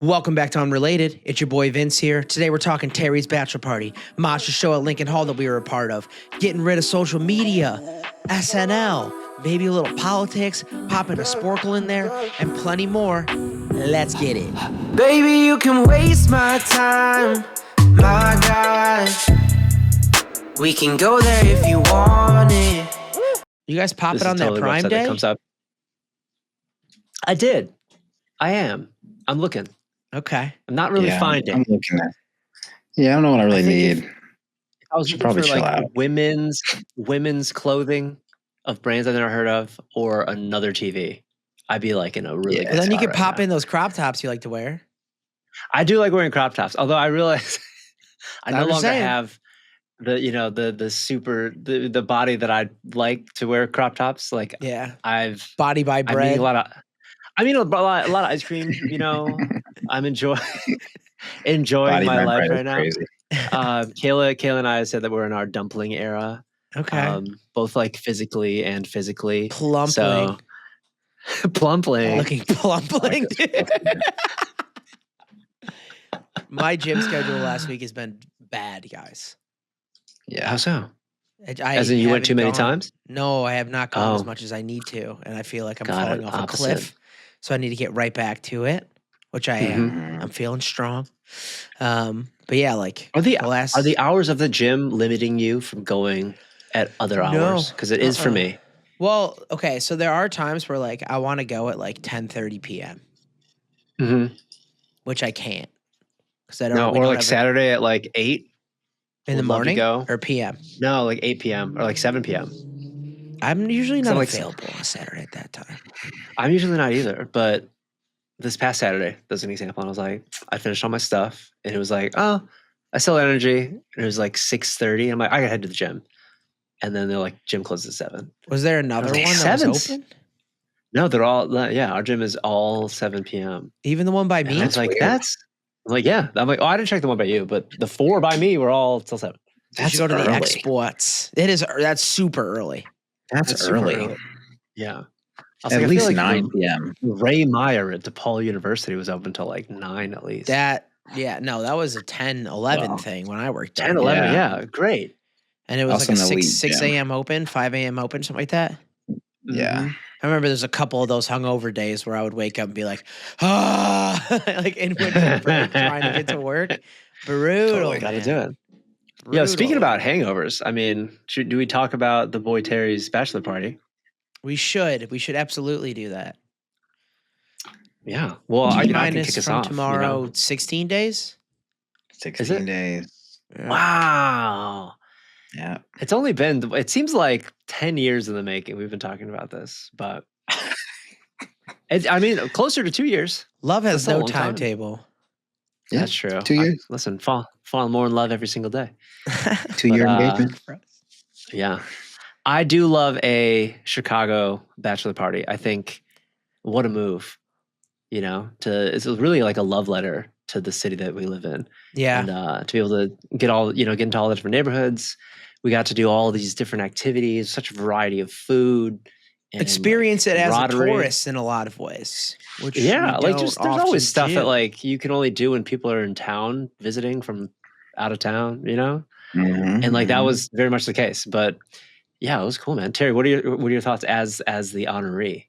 Welcome back to Unrelated. It's your boy Vince here. Today we're talking Terry's bachelor party, Masha's show at Lincoln Hall that we were a part of, getting rid of social media, SNL, maybe a little politics, popping a sporkle in there, and plenty more. Let's get it. Baby, you can waste my time, my gosh. We can go there if you want it. You guys pop This it is on totally that Prime website Day? that comes up. I did. I am. I'm looking. Okay. I'm not really I'm finding. looking at. Yeah, I don't know what I really think need. I was Should looking for probably chill like out. women's clothing of brands I've never heard of, or another TV. I'd be like in a really Yeah. good Well, then you spot could right pop now. in those crop tops you like to wear. I do like wearing crop tops, although I realize I no I'm just longer saying. have the body that I'd like to wear crop tops. Like Yeah. I've Body by I'm eating bread. a lot of ice cream. I'm enjoying Body my by life bread right is now. crazy. Kayla and I said that we're in our dumpling era. Okay. Both like physically and physically. Plumpling. So, plumpling. Looking plumpling, Like dude. My gym schedule last week has been bad, guys. Yeah. How so? I As in you went haven't too many gone- times? No, I have not gone as Oh. much as I need to, and I feel like I'm Got falling it. off a Opposite. cliff. So I need to get right back to it, which I am. Mhm. I'm feeling strong. But yeah, like Are the last Are the hours of the gym limiting you from going at other No. hours? Because it is for Uh-uh. me. Well, okay, so there are times where like I want to go at like 10:30 p.m., Mm-hmm. which I can't because I don't. No, we or don't like have it Saturday at like 8 in the would love to morning go. or p.m. No, like 8 p.m. or like 7 p.m. I'm usually So, not like, available on a Saturday at that time. I'm usually not either, but this past Saturday, that's an example. And I was like, I finished all my stuff, and it was like, oh, I still have energy. And it was like 6:30. I'm like, I gotta head to the gym. And then they're like, gym closes at 7. Was there another like, one that was 7's open? No, they're all, yeah, our gym is all 7 p.m. Even the one by And me? I was like, weird. I'm like, yeah. I'm like, oh, I didn't check the one by you, but the 4 by me were all till 7. You should go to the early. exports. That's super early. That's super early. Yeah. I was At like, I least feel like 9 p.m. Ray Meyer at DePaul University was open till like 9 at least. That was a 10, 11 Wow. thing when I worked there. 10, 11, Yeah. yeah, great. And it was Also like a an elite 6 gym. a.m. open, 5 a.m. open, something like that. Yeah. Mhm. I remember there's a couple of those hungover days where I would wake up and be like, like in winter break trying to get to work. Brutal. Totally. Gotta man. do it. Yeah, Brutal. speaking about hangovers, I mean, do we talk about the boy Terry's bachelor party? We should absolutely do that. Yeah. Well, I can Minus kick us from off. tomorrow, 16 days. 16 days. Wow. Yeah. It's only been, it seems like 10 years in the making. We've been talking about this, but I mean, closer to 2 years. Love has That's a no long time. timetable. Yeah, That's true. 2 years. Listen, fall more in love every single day. 2-year engagement. Yeah. I do love a Chicago bachelor party. I think what a move, it's really like a love letter to the city that we live in. Yeah. And to be able to get into all the different neighborhoods. We got to do all these different activities, such a variety of food. And Experience it as a camaraderie. tourist in a lot of ways. Which Yeah, we like don't there's often always stuff do. that like you can only do when people are in town visiting from out of town, Mhm, and like that mhm. was very much the case. But yeah, it was cool, man. Terry, what are your thoughts as the honoree?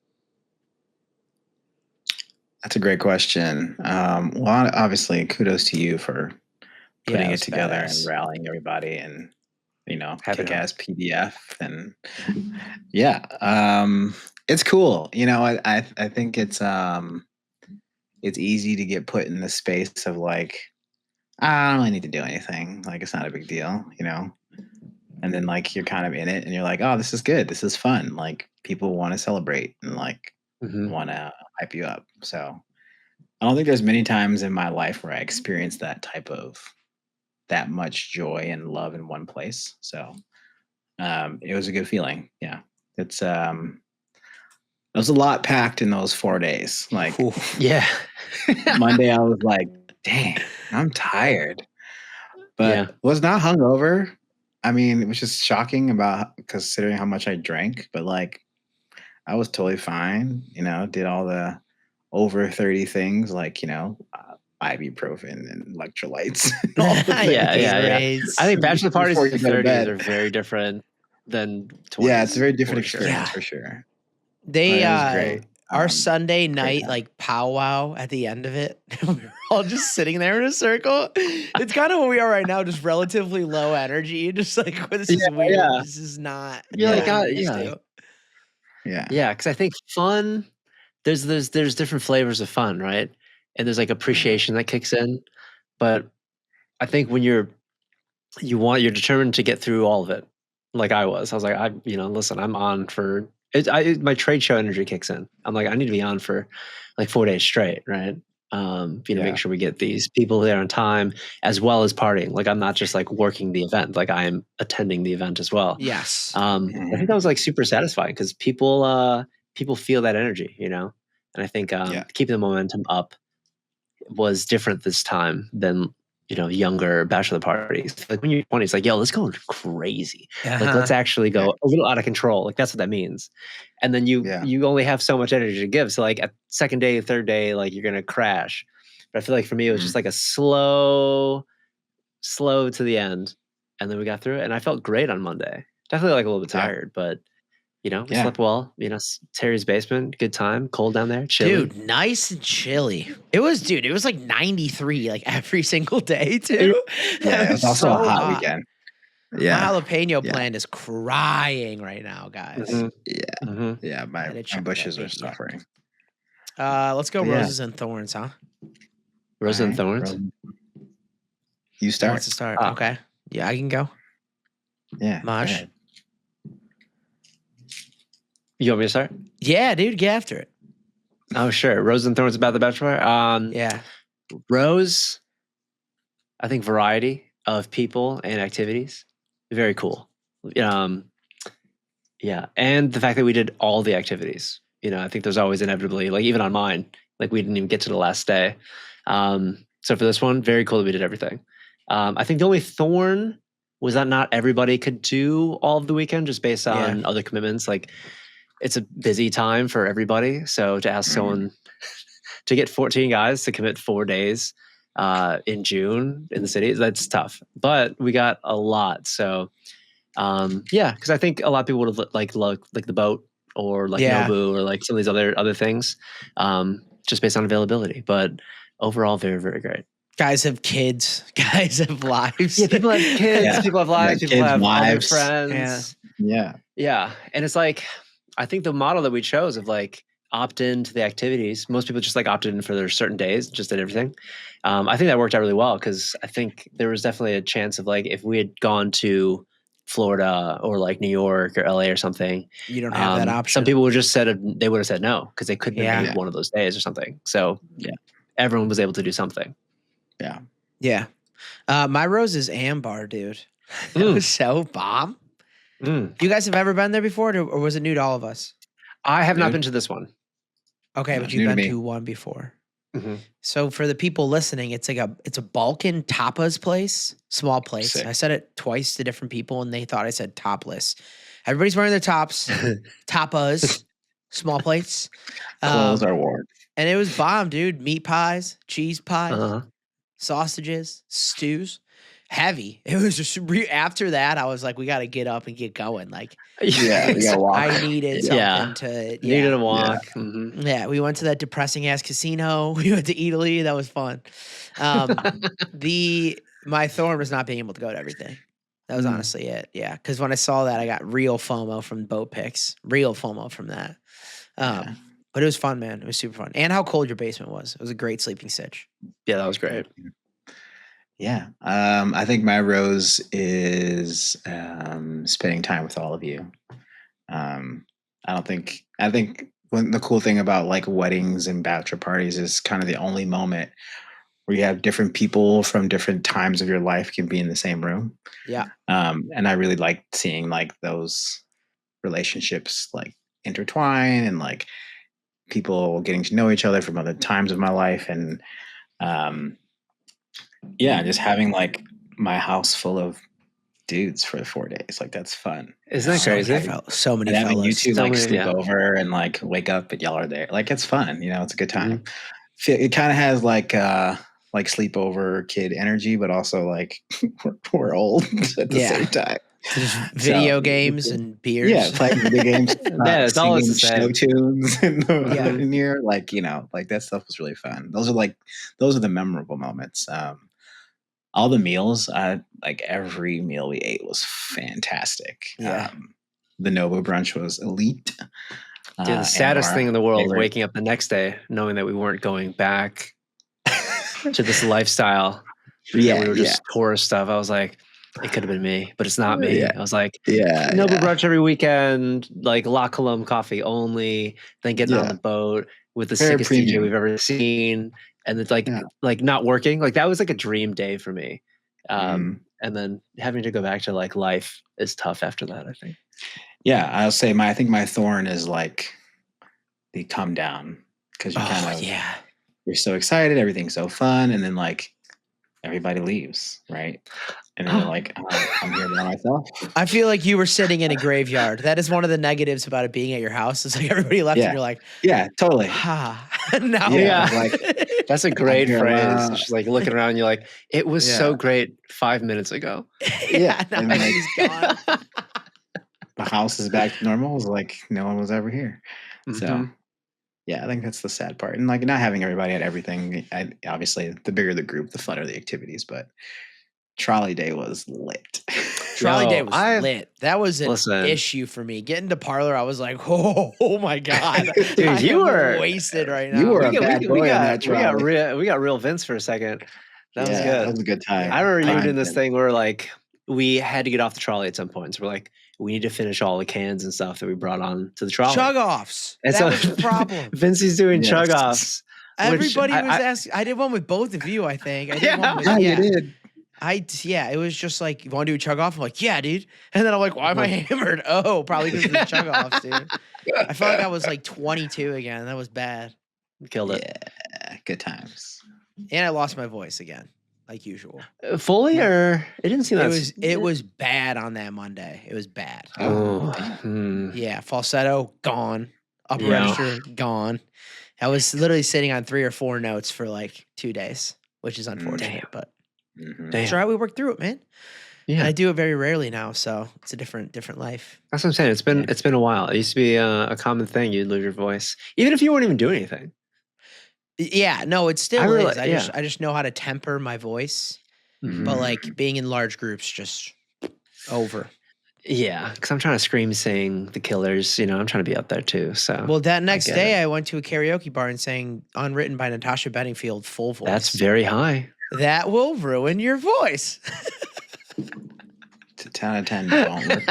That's a great question. Well, obviously, kudos to you for putting it was together badass. and rallying everybody and, Happy to kick-ass PDF. And yeah, it's cool. I think it's easy to get put in the space of like, I don't really need to do anything. Like, it's not a big deal, And then like you're kind of in it and you're like, oh, this is good. This is fun. Like people want to celebrate and like Mhm. want to hype you up. So I don't think there's many times in my life where I experienced that much joy and love in one place. So it was a good feeling. Yeah. It's there was a lot packed in those 4 days. Like Yeah. Monday I was like, dang, I'm tired. But Yeah. was not hungover. I mean, it was just shocking about considering how much I drank, but like I was totally fine, did all the over 30 things like, ibuprofen and electrolytes. And all the things. Yeah. Gatorades. I think bachelor parties Before in you the go to 30s bed. are very different than 20s. Yeah, it's a very different for sure. experience Yeah. for sure. They But it was great. our Sunday great night time. like powwow at the end of it. We were all just sitting there in a circle. It's kind of what we are right now, just relatively low energy. Just like this is weird. yeah. This is not You're what like, I'm used yeah. to. Yeah. Because I think fun, there's different flavors of fun, right? And there's like appreciation that kicks in. But I think when you're determined to get through all of it, like I was like, listen, I'm on for it. My trade show energy kicks in. I'm like, I need to be on for like 4 days straight, right? Make sure we get these people there on time as well as partying. Like I'm not just like working the event, like I am attending the event as well. Yes. I think that was like super satisfying because people feel that energy, and I think keeping the momentum up was different this time than younger bachelor parties. Like when you're 20, it's like, yo, let's go crazy. Like let's actually go a little out of control. Like that's what that means. And then you only have so much energy to give. So like at second day, third day, like you're gonna crash. But I feel like for me it was just like a slow to the end. And then we got through it. And I felt great on Monday. Definitely like a little bit tired, but we slept well. Terry's basement, good time, cold down there, chilly. Dude, nice and chilly. It was like 93 like every single day too. Yeah, it was also so a hot weekend. My jalapeno plant is crying right now, guys. Yeah, my bushes are suffering. Let's go roses and thorns, huh? Roses and thorns. You Who start. wants to start? Okay. Yeah, I can go. Yeah. Mosh. You want me to start? Yeah, dude, get after it. Oh, sure. Rose and Thorns about the Bachelor. Yeah. Rose, I think variety of people and activities. Very cool. And the fact that we did all the activities. I think there's always inevitably, like even on mine, like we didn't even get to the last day. So for this one, very cool that we did everything. I think the only thorn was that not everybody could do all of the weekend just based on other commitments. Like it's a busy time for everybody. So to ask someone to get 14 guys to commit 4 days in June in the city, that's tough. But we got a lot. So because I think a lot of people would have liked the boat or like Nobu or like some of these other things just based on availability. But overall, very, very great. Guys have kids. Guys have lives. Yeah, people have kids. Yeah. People have lives. People have other friends. Yeah. And it's like, I think the model that we chose of like opt into the activities, most people just like opted in for their certain days, just did everything. I think that worked out really well because I think there was definitely a chance of like if we had gone to Florida or like New York or LA or something, you don't have that option. Some people would just they would have said no because they couldn't make one of those days or something. So everyone was able to do something. Yeah. My rose is Ambar, dude. That was so bomb. You guys have ever been there before, or was it new to all of us? I have not been to this one. Okay, but you've been to one before. Mm-hmm. So for the people listening, it's a Balkan tapas place, small place. Sick. I said it twice to different people, and they thought I said topless. Everybody's wearing their tops, tapas, small plates. Clothes are worn. And it was bomb, dude. Meat pies, cheese pies, sausages, stews. Heavy. It was just after that. I was like, we got to get up and get going. Like, we gotta walk. I needed something to. Needed a walk. Yeah. Mm-hmm. We went to that depressing ass casino. We went to Italy. That was fun. My thorn was not being able to go to everything. That was honestly it. Yeah, because when I saw that, I got real FOMO from boat picks. Real FOMO from that. But it was fun, man. It was super fun. And how cold your basement was. It was a great sleeping sitch. Yeah, that was great. Yeah. I think my rose is spending time with all of you. I think the cool thing about like weddings and bachelor parties is kind of the only moment where you have different people from different times of your life can be in the same room. Yeah. And I really like seeing like those relationships like intertwine and like people getting to know each other from other times of my life. And just having like my house full of dudes for 4 days. Like that's fun. Isn't that crazy? So many and having fellas. you two like sleep over and like wake up and y'all are there. Like it's fun. It's a good time. It kind of has like like sleepover kid energy, but also like we're old at the Yeah. same time. Just video So, games and beers. Yeah, playing video games, Yeah, it's all singing the same. show tunes Yeah. in here. Like, like that stuff was really fun. Those are the memorable moments. All the meals, like every meal we ate was fantastic. Yeah. The Nobu brunch was elite. Dude, the and saddest our thing in the world, favorite- waking up the next day knowing that we weren't going back to this lifestyle. Yeah, We were just tourist stuff. I was like, it could have been me, but it's not me. Yeah. I was like, yeah, Nobu yeah. brunch every weekend, like La Colombe coffee only, then getting on Yeah. the boat with the Very sickest DJ premium. we've ever seen. And it's like, Yeah. like not working. Like that was like a dream day for me. Mhm. And then having to go back to like life is tough after that, I think. Yeah, I'll say I think my thorn is like the come down, because you kind of yeah. you're so excited, everything's so fun, and then like everybody leaves, right? And then you're like, I'm here by myself. I feel like you were sitting in a graveyard. That is one of the negatives about it being at your house. It's like everybody left Yeah. and you're like, Yeah, totally. now. Yeah. Like That's a great here phrase. around. Just like looking around, you're like, it was so Yeah. great 5 minutes ago. yeah, now and, like, everybody's gone. the house is back to normal. It's like no one was ever here. So Mhm. yeah, I think that's the sad part. And like not having everybody at everything. Obviously, the bigger the group, the funner the activities. But trolley day was lit. Trolley Yo, day was lit. That was an Listen. issue for me. Getting to Parlor, I was like, oh my God. Dude, I you am were- wasted right now. You were we a got, bad we, boy we on got, that we got trolley. real Vince for a second. That was Yeah, good. That was a good time. I remember you Fine. doing this thing where like we had to get off the trolley at some point. So we're like, we need to finish all the cans and stuff that we brought on to the trolley. Chug offs. And That so was the problem. Vincey's doing Yes. chug offs. Everybody I- was I- asking. I did one with both of you, I think. I did Yeah. one with, Yeah, yeah. you did. It was just like, you want to do a chug off? I'm like, yeah, dude. And then I'm like, why am I hammered? Oh, probably because of the chug offs, dude. I felt like I was like 22 again. That was bad. Killed it. Yeah, good times. And I lost my voice again, like usual. Fully or it didn't seem that It was bad on that Monday. It was bad. Oh, Yeah, falsetto gone, upper Yeah. register gone. I was literally sitting on 3 or 4 notes for like 2 days, which is unfortunate, Damn. but Mhm. damn. it's all right. We worked through it, man. Yeah, And I do it very rarely now, so it's a different life. that's what I'm saying. It's been a while. It used to be a common thing. You'd lose your voice, even if you weren't even doing anything. Yeah, no, it still I is. realize- I just know how to temper my voice, Mhm. but like being in large groups, just over. Yeah, because I'm trying to scream sing the Killers. You know, I'm trying to be out there too. So Well, that next get day, it. I went to a karaoke bar and sang "Unwritten" by Natasha Bedingfield, full voice. that's very high. That will ruin your voice. To 10 out of 10 don't work.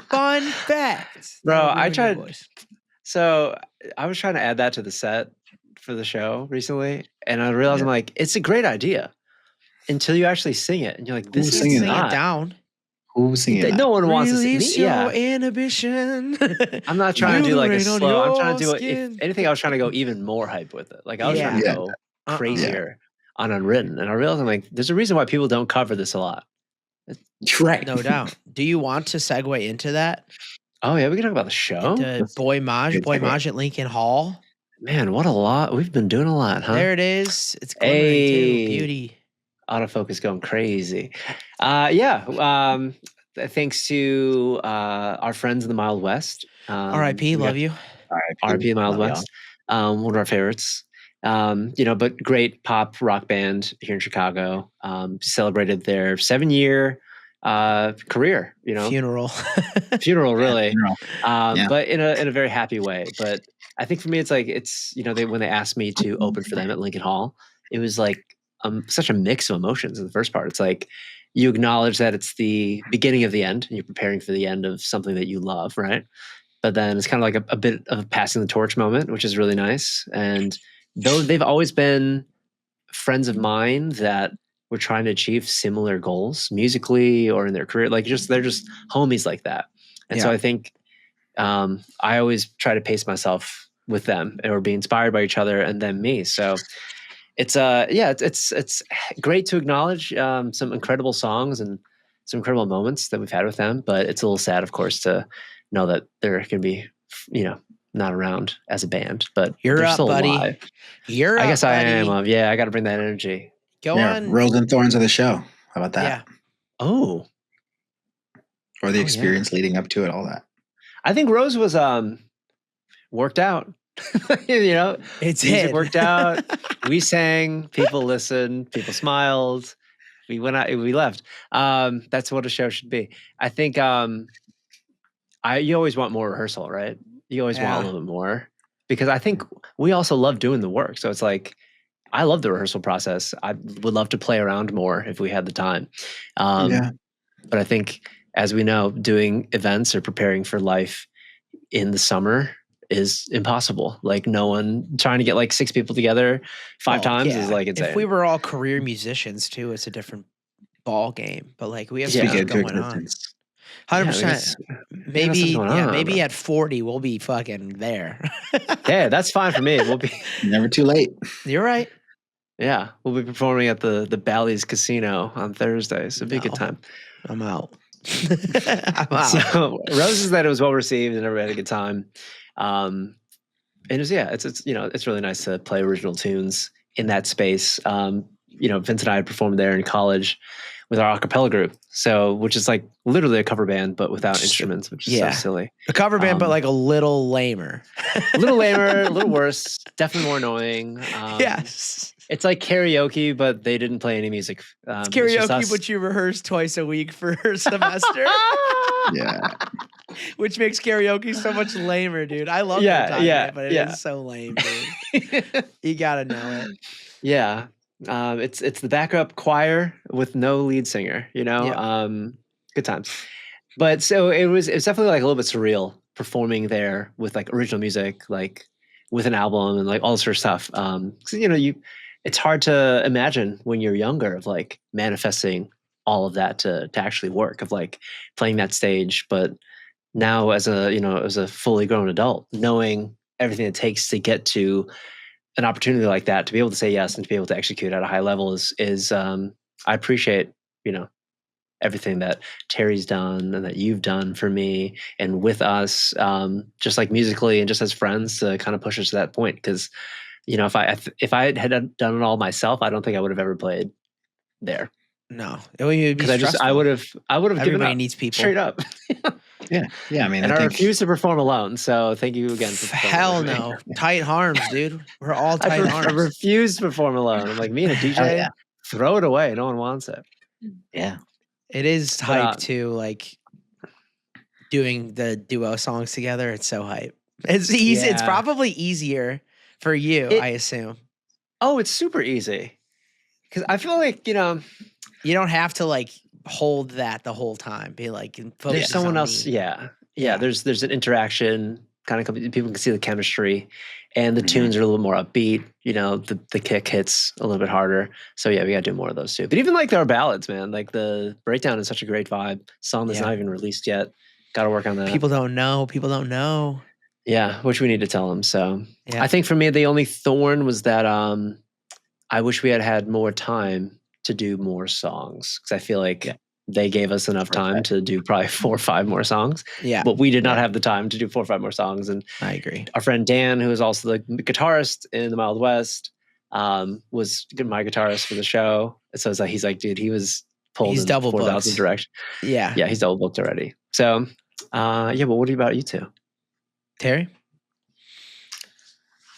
Fun fact, Bro, That'll I ruin your tried- voice. So I was trying to add that to the set for the show recently, and I realized I'm like, it's a great idea until you actually sing it, and you're like, this Who's is singing Sing not. it down. Who was singing that? No one wants to Release sing. your Yeah, inhibition. I'm not trying to Feel do like the a rain on slow. I'm your trying to do it. skin. If anything, I was trying to go even more hype with it. Like I was trying to Yeah. go Uh-uh. crazier on Unwritten, and I realized I'm like, there's a reason why people don't cover this a lot. Right. No doubt. Do you want to segue into that? Oh yeah, we can talk about the show. Into Boy Maj good segue. at Lincoln Hall. Man, what a lot. We've been doing a lot, huh? There it is. It's glimmering Hey. too. Beauty. Autofocus going crazy. Thanks to our friends in the Mild West. R.I.P. Love you. R.I.P. in Mild Love West. One of our favorites. But great pop rock band here in Chicago. Celebrated their 7-year career. Funeral. Funeral, really. Yeah. But in a very happy way. But I think for me, when they asked me to open for them at Lincoln Hall, it was like such a mix of emotions in the first part. It's like you acknowledge that it's the beginning of the end, and you're preparing for the end of something that you love, right? But then it's kind of like a bit of a passing the torch moment, which is really nice. And though they've always been friends of mine that were trying to achieve similar goals musically or in their career, they're just homies like that. And so Yeah. I think I always try to pace myself with them or be inspired by each other and then me. So it's great to acknowledge some incredible songs and some incredible moments that we've had with them, but it's a little sad, of course, to know that they're going to be, not around as a band, but You're they're up, still buddy. alive. You're I up, guess I buddy. am. Yeah, I got to bring that energy. Go Yeah, on. Rose and Thorns of the show. How about that? Yeah. Oh, Or the Oh, experience leading up to it, all that. I think Rose was worked out. It's Music hit. worked out. We sang. People listened. People smiled. We went out. We left. That's what a show should be. I think. You always want more rehearsal, right? You always want a little bit more because I think we also love doing the work. So it's like I love the rehearsal process. I would love to play around more if we had the time. Yeah. But I think, as we know, doing events or preparing for life in the summer is impossible. Like no one trying to get like 6 people together 5 times is like insane. If we were all career musicians too, it's a different ball game. But like we have Yeah. stuff Speak into going on. existence. 100%. got something going on. Maybe at 40 we'll be fucking there. Yeah, that's fine for me. We'll be Never too late. You're right. yeah, we'll be performing at the Bally's Casino on Thursday. So it'll be a good No. time. I'm out. I'm out. So Rose is that it was well received and everybody had a good time. And it was it's really nice to play original tunes in that space. Vince and I had performed there in college with our a cappella group. So which is like literally a cover band but without instruments, which is so silly. A cover band, but like a little lamer. A little lamer, a little worse, definitely more annoying. Yes. It's like karaoke, but they didn't play any music. It's it's just karaoke, us. but you rehearse twice a week for a semester. Yeah. Which makes karaoke so much lamer, dude. I love it, but it is so lame, dude. You gotta know it. Yeah. It's the backup choir with no lead singer, good times. But so it was definitely like a little bit surreal performing there with like original music, like with an album and like all this sort of stuff. 'Cause, it's hard to imagine when you're younger of like manifesting all of that to actually work, of like playing that stage. But now as a fully grown adult, knowing everything it takes to get to an opportunity like that, to be able to say yes and to be able to execute at a high level is I appreciate, everything that Terry's done and that you've done for me and with us, just like musically and just as friends to kind of push us to that point. Because, if I had done it all myself, I don't think I would have ever played there. No, it would be Because I would have given Everybody up needs people. straight up. Yeah. I mean, And I I think refuse to perform alone. So thank you again for performing Hell with me. no. Tight arms, dude. We're all I tight arms. refuse to perform alone. I'm like, me and a DJ, yeah. throw it away. No one wants it. Yeah. It is But, hype too, like doing the duo songs together. It's so hype. It's easy. It's Yeah. probably easier for you, I assume. Oh, it's super easy. Because I feel like, You don't have to like hold that the whole time. Be like, focus there's someone on else. me. Yeah. Yeah. There's an interaction. Kind of people can see the chemistry, and the tunes are a little more upbeat. The kick hits a little bit harder. So yeah, we got to do more of those too. But even like our ballads, man, like the breakdown is such a great vibe. Song that's Yeah. not even released yet. Got to work on that. People don't know. People don't know. Yeah, which we need to tell them. So Yeah. I think for me, the only thorn was that I wish we had had more time to do more songs, because I feel like they gave us enough time to do probably 4 or 5 more songs. Yeah. But we did not have the time to do 4 or 5 more songs. And I agree. our friend Dan, who is also the guitarist in the Wild West, was my guitarist for the show. So it's like, he's like, dude, he was pulled He's in double 4,000 booked. directions. Yeah. Yeah, he's double booked already. So but what about you two? Terry?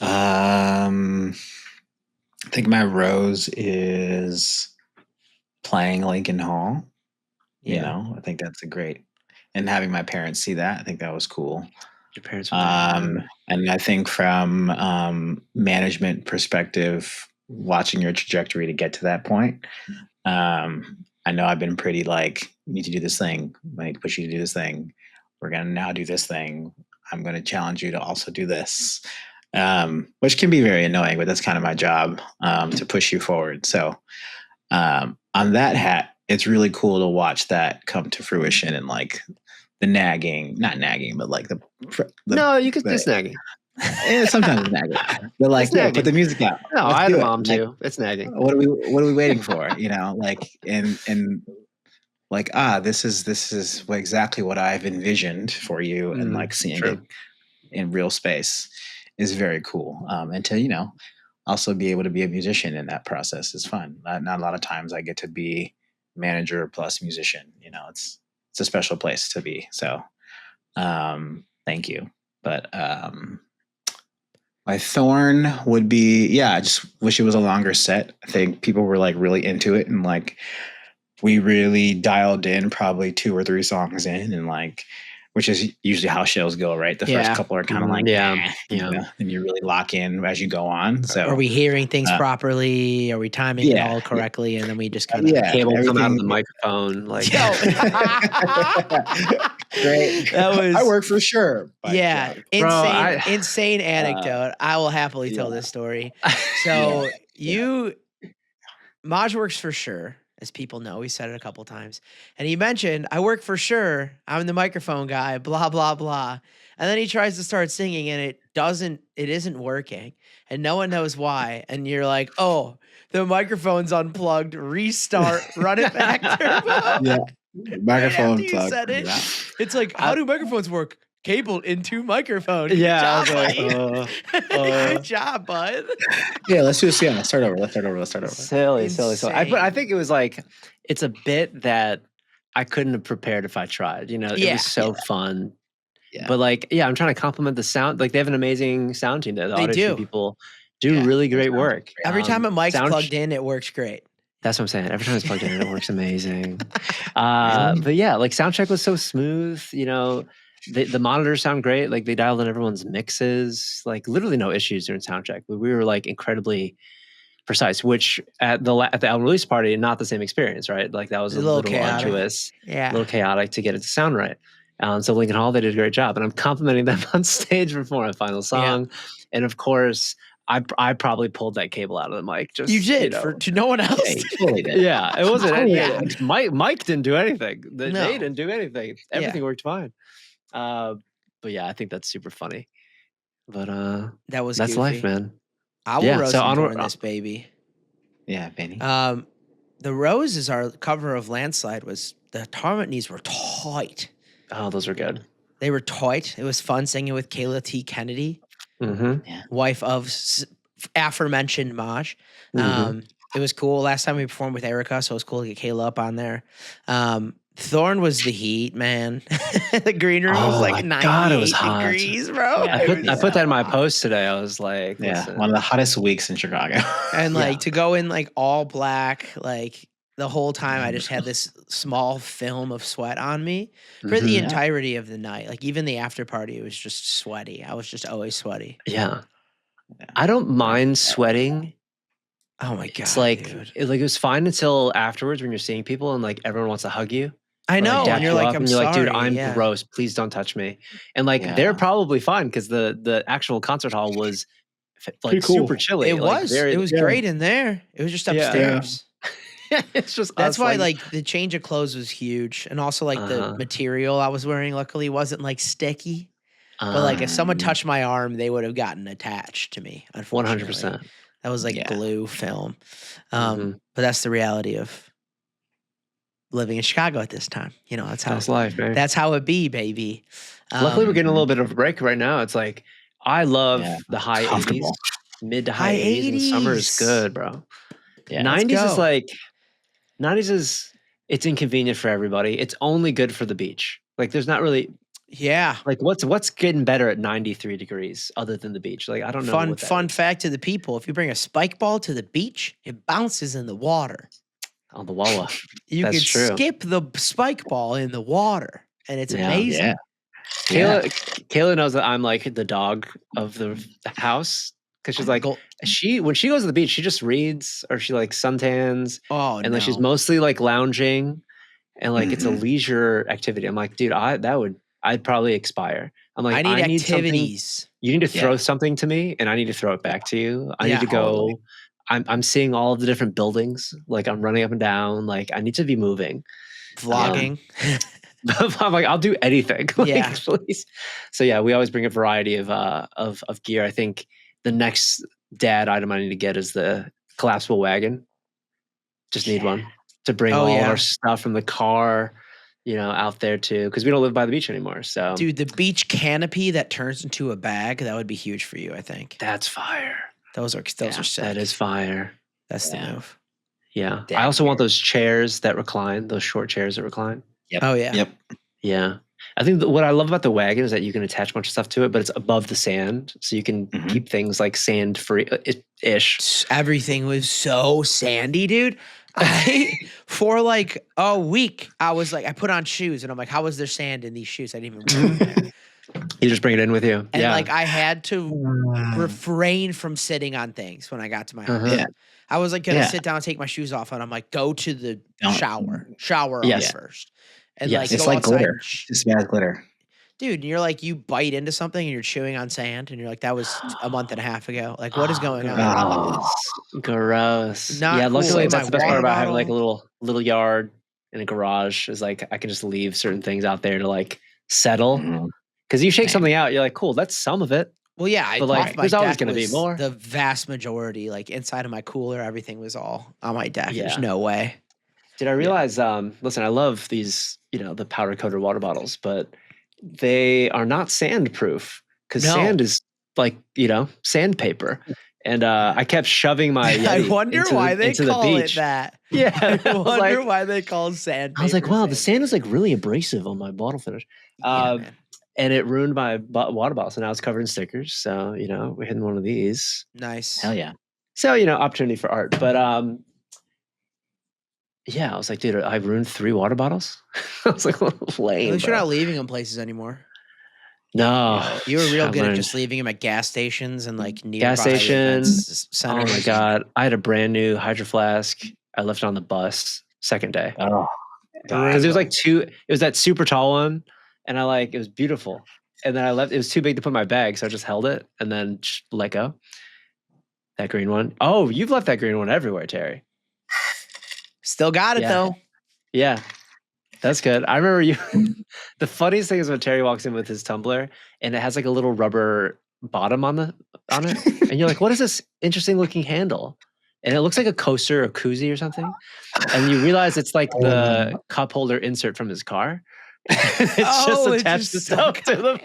I think my rose is playing Lincoln Hall. I think that's a great, and having my parents see that, I think that was cool. Your parents. And I think from management perspective, watching your trajectory to get to that point, I know I've been pretty like, you need to do this thing. I need to push you to do this thing. We're going to now do this thing. I'm going to challenge you to also do this, which can be very annoying, but that's kind of my job, to push you forward. So on that hat, it's really cool to watch that come to fruition, and like the not nagging, but like the No, you could do snagging. sometimes it's nagging. But like, It's yeah, nagging. put the music out. No, Let's I had do a it. mom Like, too. It's nagging. what are we waiting for? Like, and like, this is exactly what I've envisioned for you, and like seeing true. it in real space is very cool. And to also be able to be a musician in that process is fun. Not a lot of times I get to be manager plus musician. You know, it's a special place to be. So thank you. But my thorn would be, I just wish it was a longer set. I think people were like really into it, and like we really dialed in probably 2 or 3 songs in, and like, which is usually how shows go, right? The first couple are kind of like, you know, and you really lock in as you go on. So are we hearing things properly? Are we timing it all correctly? And then we just kind of cable come out of the microphone. Like, great. I work for sure. Insane anecdote. I will happily tell this story. So Maj works for Sure. As people know, he said it a couple times. And he mentioned, I work for Sure. I'm the microphone guy, blah, blah, blah. And then he tries to start singing and it isn't working. And no one knows why. And you're like, oh, the microphone's unplugged. Restart, run it back. Microphone you said it. It's like, how do microphones work? Cable into microphone. Yeah. Good job, bud. Yeah, let's start over. Silly. I think it was like, it's a bit that I couldn't have prepared if I tried. You know, it was so fun. Yeah. But like, I'm trying to compliment the sound. Like, they have an amazing sound team there. The audio people do really great work. Every time a mic's plugged in, it works great. That's what I'm saying. Every time it's plugged in, it works amazing. But yeah, like soundcheck was so smooth. You know, the monitors sound great. Like, they dialed in everyone's mixes. Like, literally no issues during soundcheck. We were like incredibly precise. Which at the album release party, not the same experience, right? Like, that was a little arduous, a little chaotic to get it to sound right. So Lincoln Hall, they did a great job, and I'm complimenting them on stage before my final song. And of course, I probably pulled that cable out of the mic. Just you did, to no one else. Yeah, totally did. Yeah, it wasn't anything. Mike didn't do anything. They didn't do anything. Everything worked fine. But yeah, I think that's super funny. But that's goofy. life, man. I will roast on this baby. Yeah, Benny. The Roses, our cover of Landslide, the harmonies were tight. Oh, those were good. They were tight. It was fun singing with Kayla T. Kennedy, wife of aforementioned Maj. It was cool. Last time we performed with Erica, so it was cool to get Kayla up on there. Thorn was the heat, man. The green room was like 98 degrees, bro. Yeah, I put that in my post today. I was like, one of the hottest weeks in Chicago. And like to go in like all black, like the whole time I just had this small film of sweat on me for the entirety of the night. Like even the after party, it was just sweaty. I was just always sweaty. Yeah. I don't mind sweating. Oh my God. It's like, it was fine until afterwards when you're seeing people and like everyone wants to hug you. I know. Like, and you're like, I'm sorry. like, dude, I'm gross. Please don't touch me. And like, they're probably fine because the actual concert hall was like super chilly. It was great in there. It was just upstairs. It's just that's why like the change of clothes was huge, and also like the material I was wearing luckily wasn't like sticky. But like if someone touched my arm, they would have gotten attached to me. Unfortunately, 100%. That was like glue film. But that's the reality of living in Chicago at this time. You know, that's life, man. That's how it be, baby. Luckily, we're getting a little bit of a break right now. It's like I love the high 80s, mid to high 80s. And summer is good, bro. Yeah, 90s is like 90s is it's inconvenient for everybody. It's only good for the beach. Like there's not really like what's getting better at 93 degrees other than the beach? Like I don't know. Fun fact to the people: if you bring a spike ball to the beach, it bounces in the water. On the walla. You can skip the spike ball in the water, and it's amazing. Kayla knows that I'm like the dog of the house. Because she's like, when she goes to the beach, she just reads or she like suntans. And like she's mostly like lounging, and like it's a leisure activity. I'm like, dude, I'd probably expire. I'm like, I need activities. You need to throw something to me, and I need to throw it back to you. I need to go. I'm seeing all of the different buildings. Like I'm running up and down. Like I need to be moving. Vlogging. I'm like, I'll do anything. Like, please. So yeah, we always bring a variety of gear. I think. The next dad item I need to get is the collapsible wagon. Just need one to bring all our stuff from the car, out there too. Because we don't live by the beach anymore. So, dude, the beach canopy that turns into a bag, that would be huge for you, I think. That's fire. Those are sick. That is fire. That's the move. Yeah. Damn I also want near. those chairs that recline, those short chairs that recline. Yep. Oh yeah. Yep. Yeah. I think what I love about the wagon is that you can attach a bunch of stuff to it, but it's above the sand. So you can keep things like sand free ish. Everything was so sandy, dude. For like a week, I was like, I put on shoes and I'm like, how was there sand in these shoes? I didn't even wear them there. You just bring it in with you. And like I had to refrain from sitting on things when I got to my house. Yeah. I was like gonna sit down and take my shoes off, and I'm like, go to the shower off first. And like It's go like outside glitter. and Just bad glitter. dude, you're like, you bite into something and you're chewing on sand, and you're like, that was a month and a half ago. Like, what is going on? Gross. Not Yeah, cool. luckily Like, that's my the best part water about having like a bottle. little yard and a garage is like I can just leave certain things out there to like settle. Because you shake something out, you're like, cool, that's some of it. Well, yeah, But, like, off my there's always deck gonna be was more. The vast majority, like inside of my cooler, everything was all on my deck. There's Yeah. no way. Did I realize? Listen, I love these, the powder coated water bottles, but they are not sand proof because No. sand is like sandpaper. And I kept shoving my I Yeti wonder into why the, they into the call it beach. that. Yeah, I I was wonder like, why they call sandpaper. I was like, wow, the sand is sandpaper. like really abrasive on my bottle finish. Yeah, man. And it ruined my water bottle. So now it's covered in stickers. So, we're hitting one of these. Nice. Hell yeah. So, opportunity for art. But yeah, I was like, dude, I ruined 3 water bottles. I was like, At lame. least you're bro. not leaving them places anymore. No. You were real I good at learned. just leaving them at gas stations and like nearby Gas station. events Oh my centers. God. I had a brand new Hydro Flask. I left it on the bus second day. Oh. Because it was like it was that super tall one. And it was beautiful. And then I left, it was too big to put in my bag. So I just held it and then just let go. That green one. Oh, you've left that green one everywhere, Terry. Still got it Yeah. though. Yeah. That's good. I remember you. The funniest thing is when Terry walks in with his tumbler and it has like a little rubber bottom on it. And you're like, what is this interesting looking handle? And it looks like a coaster or koozie or something. And you realize it's like the cup holder insert from his car. It's just attached to stuff to them.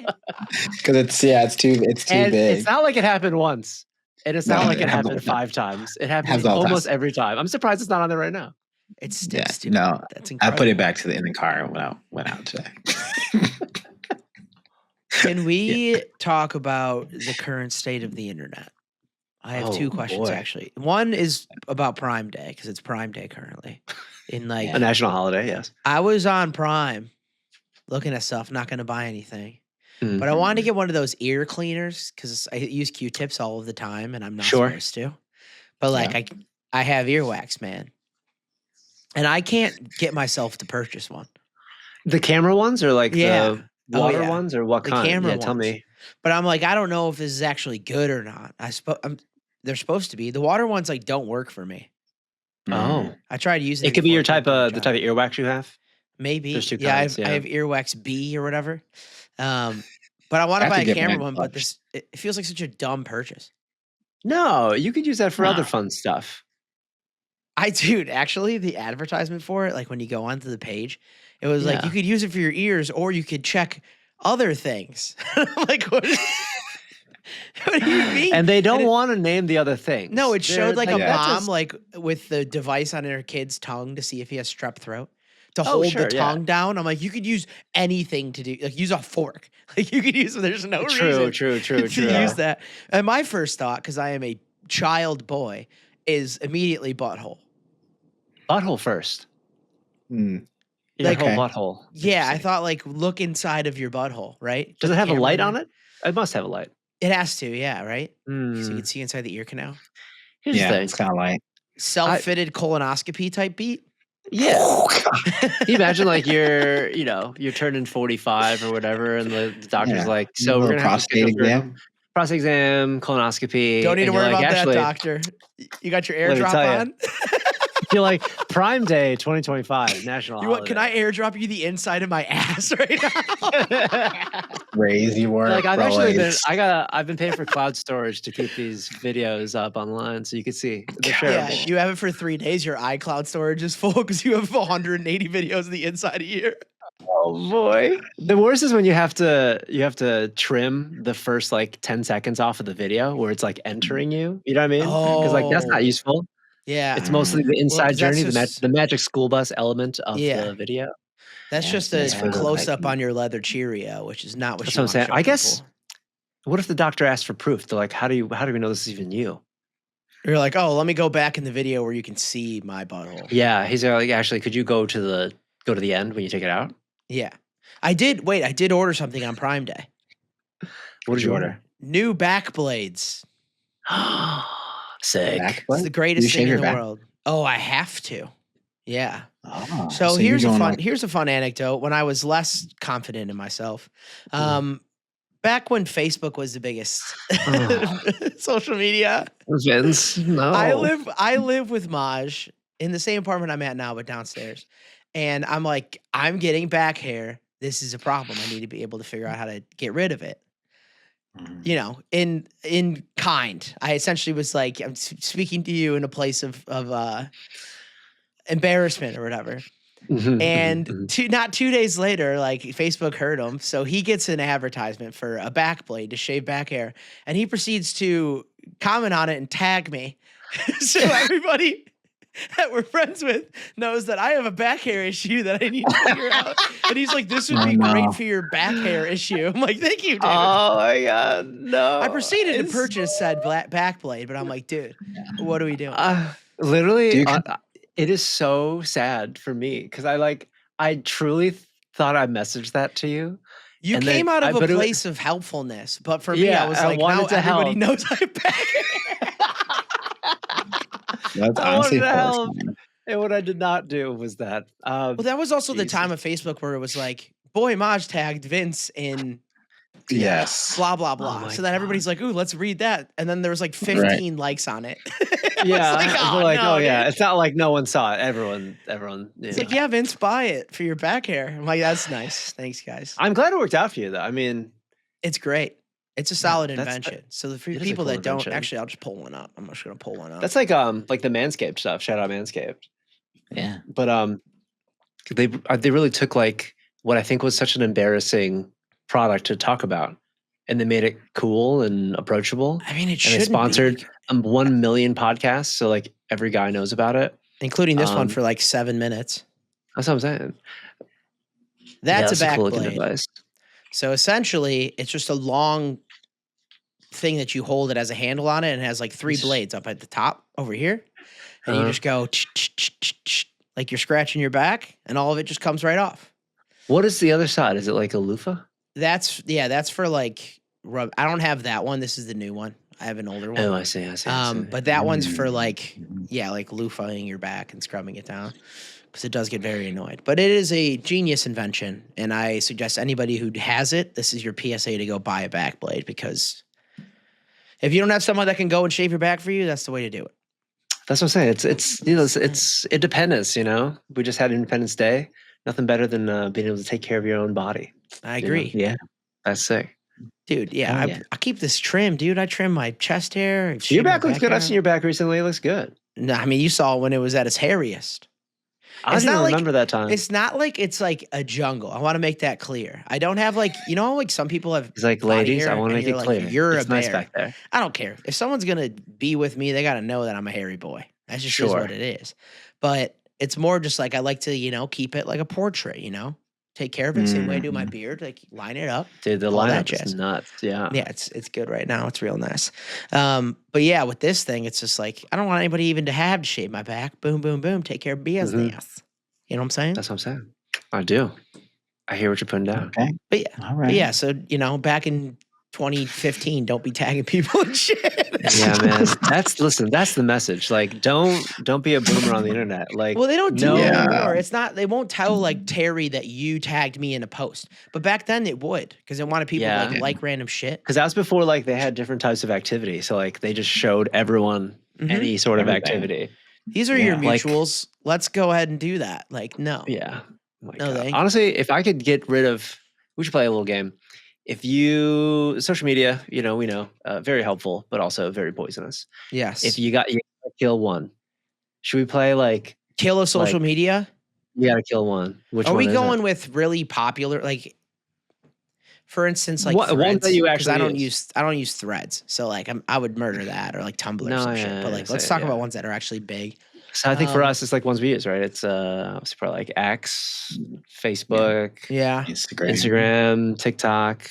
Because it's too And big. it's not like it happened once. And it's not No, like it it happens- happened 5 times. It happens happens all the almost time. every time. I'm surprised it's not on there right now. It sticks to no, me. That's I incredible. put it back in the car and went out today. Can we talk about the current state of the internet? I have 2 questions boy. actually. One is about Prime Day because it's Prime Day currently. In like, A national holiday, yes. I was on Prime looking at stuff, not going to buy anything. Mm. But I wanted to get one of those ear cleaners because I use Q-tips all of the time and I'm not Sure. supposed to. But like I have earwax, man. And I can't get myself to purchase one. The camera ones or like Yeah. the Oh, water yeah. ones or what The kind? camera Yeah, tell ones. me. But I'm like, I don't know if this is actually good or not. They're supposed to be. The water ones like don't work for me. Oh. I tried using It could be before, your it type didn't of work the out. type of earwax you have. Maybe. There's 2 Yeah, kinds, I have earwax B or whatever. But I want I to have buy to a get camera mine one, but flushed. it feels like such a dumb purchase. No, you could use that for other No. fun stuff. Dude, actually, the advertisement for it, like when you go onto the page, it was like Yeah. you could use it for your ears or you could check other things. I'm like, what do you mean? And they don't it- want to name the other things. No, it showed like a that's mom like with the device on her kid's tongue to see if he has strep throat. To Oh, hold sure, the yeah. tongue down. I'm like, you could use anything to do, like use a fork. Like you could use, there's no True, reason true. to use that. And my first thought, because I am a child boy, is immediately butthole. Butthole first. Mm. Your Like- whole Okay. butthole. Yeah, I Interesting. thought like look inside of your butthole, right? Does Put it the have a camera light in on there. it? It must have a light. It has to, yeah, right? So you Hmm. can see inside the ear canal. Here's Yeah, the it's thing. kind of like. Self-fitted colonoscopy type beat. Yeah. Oh, God. Can you imagine like you're turning 45 or whatever, and the doctor's Yeah. like, so we're Little gonna have to prostate schedule for exam. prostate exam, colonoscopy. Don't need to and you're worry like, about actually, that, doctor. You got your let me airdrop tell ya. on? You're like Prime Day 2025 national. You want, can I airdrop you the inside of my ass right now? I? Crazy work. Like I've bro. actually been, It's- I've been paying for cloud storage to keep these videos up online, so you can see. They're Yeah, shareable. you have it for 3 days. Your iCloud storage is full because you have 180 videos of the inside of your. Oh boy. The worst is when you have to trim the first like 10 seconds off of the video where it's like entering you. You know what I mean? Because like that's not Oh, useful. yeah. It's mostly the Well, inside because that's journey, just the magic school bus element of yeah, the video. that's Yes, just It's a for the close up Viking. on your leather Cheerio, which is not what That's you what I'm want to saying. show I guess people. what if the doctor asked for proof? They're like, how do we know this is even you? You're like, oh, let me go back in the video where you can see my butthole. Yeah, he's like, actually, could you go to the end when you take it out? Yeah. I did order something on Prime Day. What did you order? New back blades. Sick. Back It's the butt? greatest You shave thing in your the back? world. Oh, I have to. Yeah. Oh, So you're here's a going fun on- here's a fun anecdote. When I was less confident in myself, back when Facebook was the biggest social media, Vince, no. I live with Maj in the same apartment I'm at now, but downstairs. And I'm like, I'm getting back hair. This is a problem. I need to be able to figure out how to get rid of it. Mhm. You know, in kind. I essentially was like, I'm speaking to you in a place of embarrassment or whatever. And not 2 days later, like Facebook heard him, so he gets an advertisement for a back blade to shave back hair, and he proceeds to comment on it and tag me, so everybody that we're friends with knows that I have a back hair issue that I need to figure out. And he's like, "This would Oh, be no. great for your back hair issue." I'm like, "Thank you, dude." Oh my god, no. I proceeded to purchase said back blade, but I'm like, "Dude, what are we doing?" Literally, Do you it is so sad for me because I truly thought I messaged that to you. You and came then out of but a it was- place of helpfulness, but for me, Yeah, I was I like, now wanted to everybody help. knows I have back hair. That's I honestly wanted to help. horrifying. And what I did not do was that. Well, that was also the Jesus. time of Facebook where it was like, boy, Maj tagged Vince in Yes. blah, blah, blah. my So then everybody's like, ooh, let's read that. And then there was like 15 likes on it. Yeah, It's like, but like, no, oh yeah, dude. it's not like no one saw it. Everyone. It's like, yeah, Vince, buy it for your back hair. I'm like, that's nice. Thanks, guys. I'm glad it worked out for you, though. I mean, It's great. It's a solid that's- invention. So for it is a people cool that don't, invention. actually, I'll just pull one up. I'm just going to pull one up. that's like the Manscaped stuff. Shout out Manscaped. Yeah. But they really took like what I think was such an embarrassing product to talk about, and they made it cool and approachable. I mean, it And should they sponsored 1 million podcasts, so like every guy knows about it. including this one um, for like 7 minutes. That's what I'm saying. That's a back cool looking blade. device. So essentially, it's just a long thing that you hold. It has a handle on it and it has like 3 blades up at the top over here. And you just go like you're scratching your back, and all of it just comes right off. What is the other side? Is it like a loofah? That's for like rub. I don't have that one. This is the new one. I have an older one. Oh, I see. But that one's for like like loofahing your back and scrubbing it down, because it does get very annoyed. But it is a genius invention, and I suggest anybody who has it, this is your PSA to go buy a back blade, because if you don't have someone that can go and shave your back for you, that's the way to do it. That's what I'm saying. It's independence. You know, we just had Independence Day. Nothing better than being able to take care of your own body. I you know? agree. Yeah, that's sick. Dude, yeah, Oh, yeah. I keep this trim, dude. I trim my chest hair. I shave Your my back looks good. hair. I've seen your back recently. It looks good. No, I mean, you saw when it was at its hairiest. I It's don't not even like- remember that time. It's not like it's like a jungle. I want to make that clear. I don't have like, you know, like some people have. It's like, body ladies, hair I want to and make it you're clear. like, you're it's a nice bear. back there. I don't care. If someone's going to be with me, they got to know that I'm a hairy boy. That's just is Sure. what it is. But it's more just like I like to, you know, keep it like a portrait, you know, take care of it. Same way I do my beard, like line it up. Dude, the all that lineup jazz. is nuts. Yeah. Yeah, it's good right now. It's real nice. But yeah, with this thing, it's just like I don't want anybody even to have to shave my back. Boom, boom, boom. Take care of business. You know what I'm saying? That's what I'm saying. I do. I hear what you're putting down. Okay. But yeah, All right. but yeah. So you know, back in 2015, don't be tagging people and shit. Yeah, man. That's the message. Like, don't be a boomer on the internet. Like, Well, they don't do no, it Yeah. anymore. It's not. They won't tell like Terry that you tagged me in a post. But back then it would, because they wanted people Yeah. to like random shit. because that was before like they had different types of activity. So like they just showed everyone Mhm. any sort of Everything. activity. These are your Yeah. Like- mutuals. Let's go ahead and do that. Like, no. Yeah. Oh my No, God. thank you. Honestly, if I could get rid of, we should play a little game. If you social media, you know, we know, very helpful, but also very poisonous. Yes. If you got kill one, should we play like kill a social like- media. You gotta kill one. Which Are one we is going it? with really popular, like, for instance, like One that Threads? you Because I actually don't use. I don't use Threads, so like I would murder that, or like Tumblr or No, some shit. But yeah, like, let's talk about yeah. ones that are actually big. So I think for Um, us, it's like ones we use, right? It's probably like X, Facebook, Yeah, Instagram, TikTok.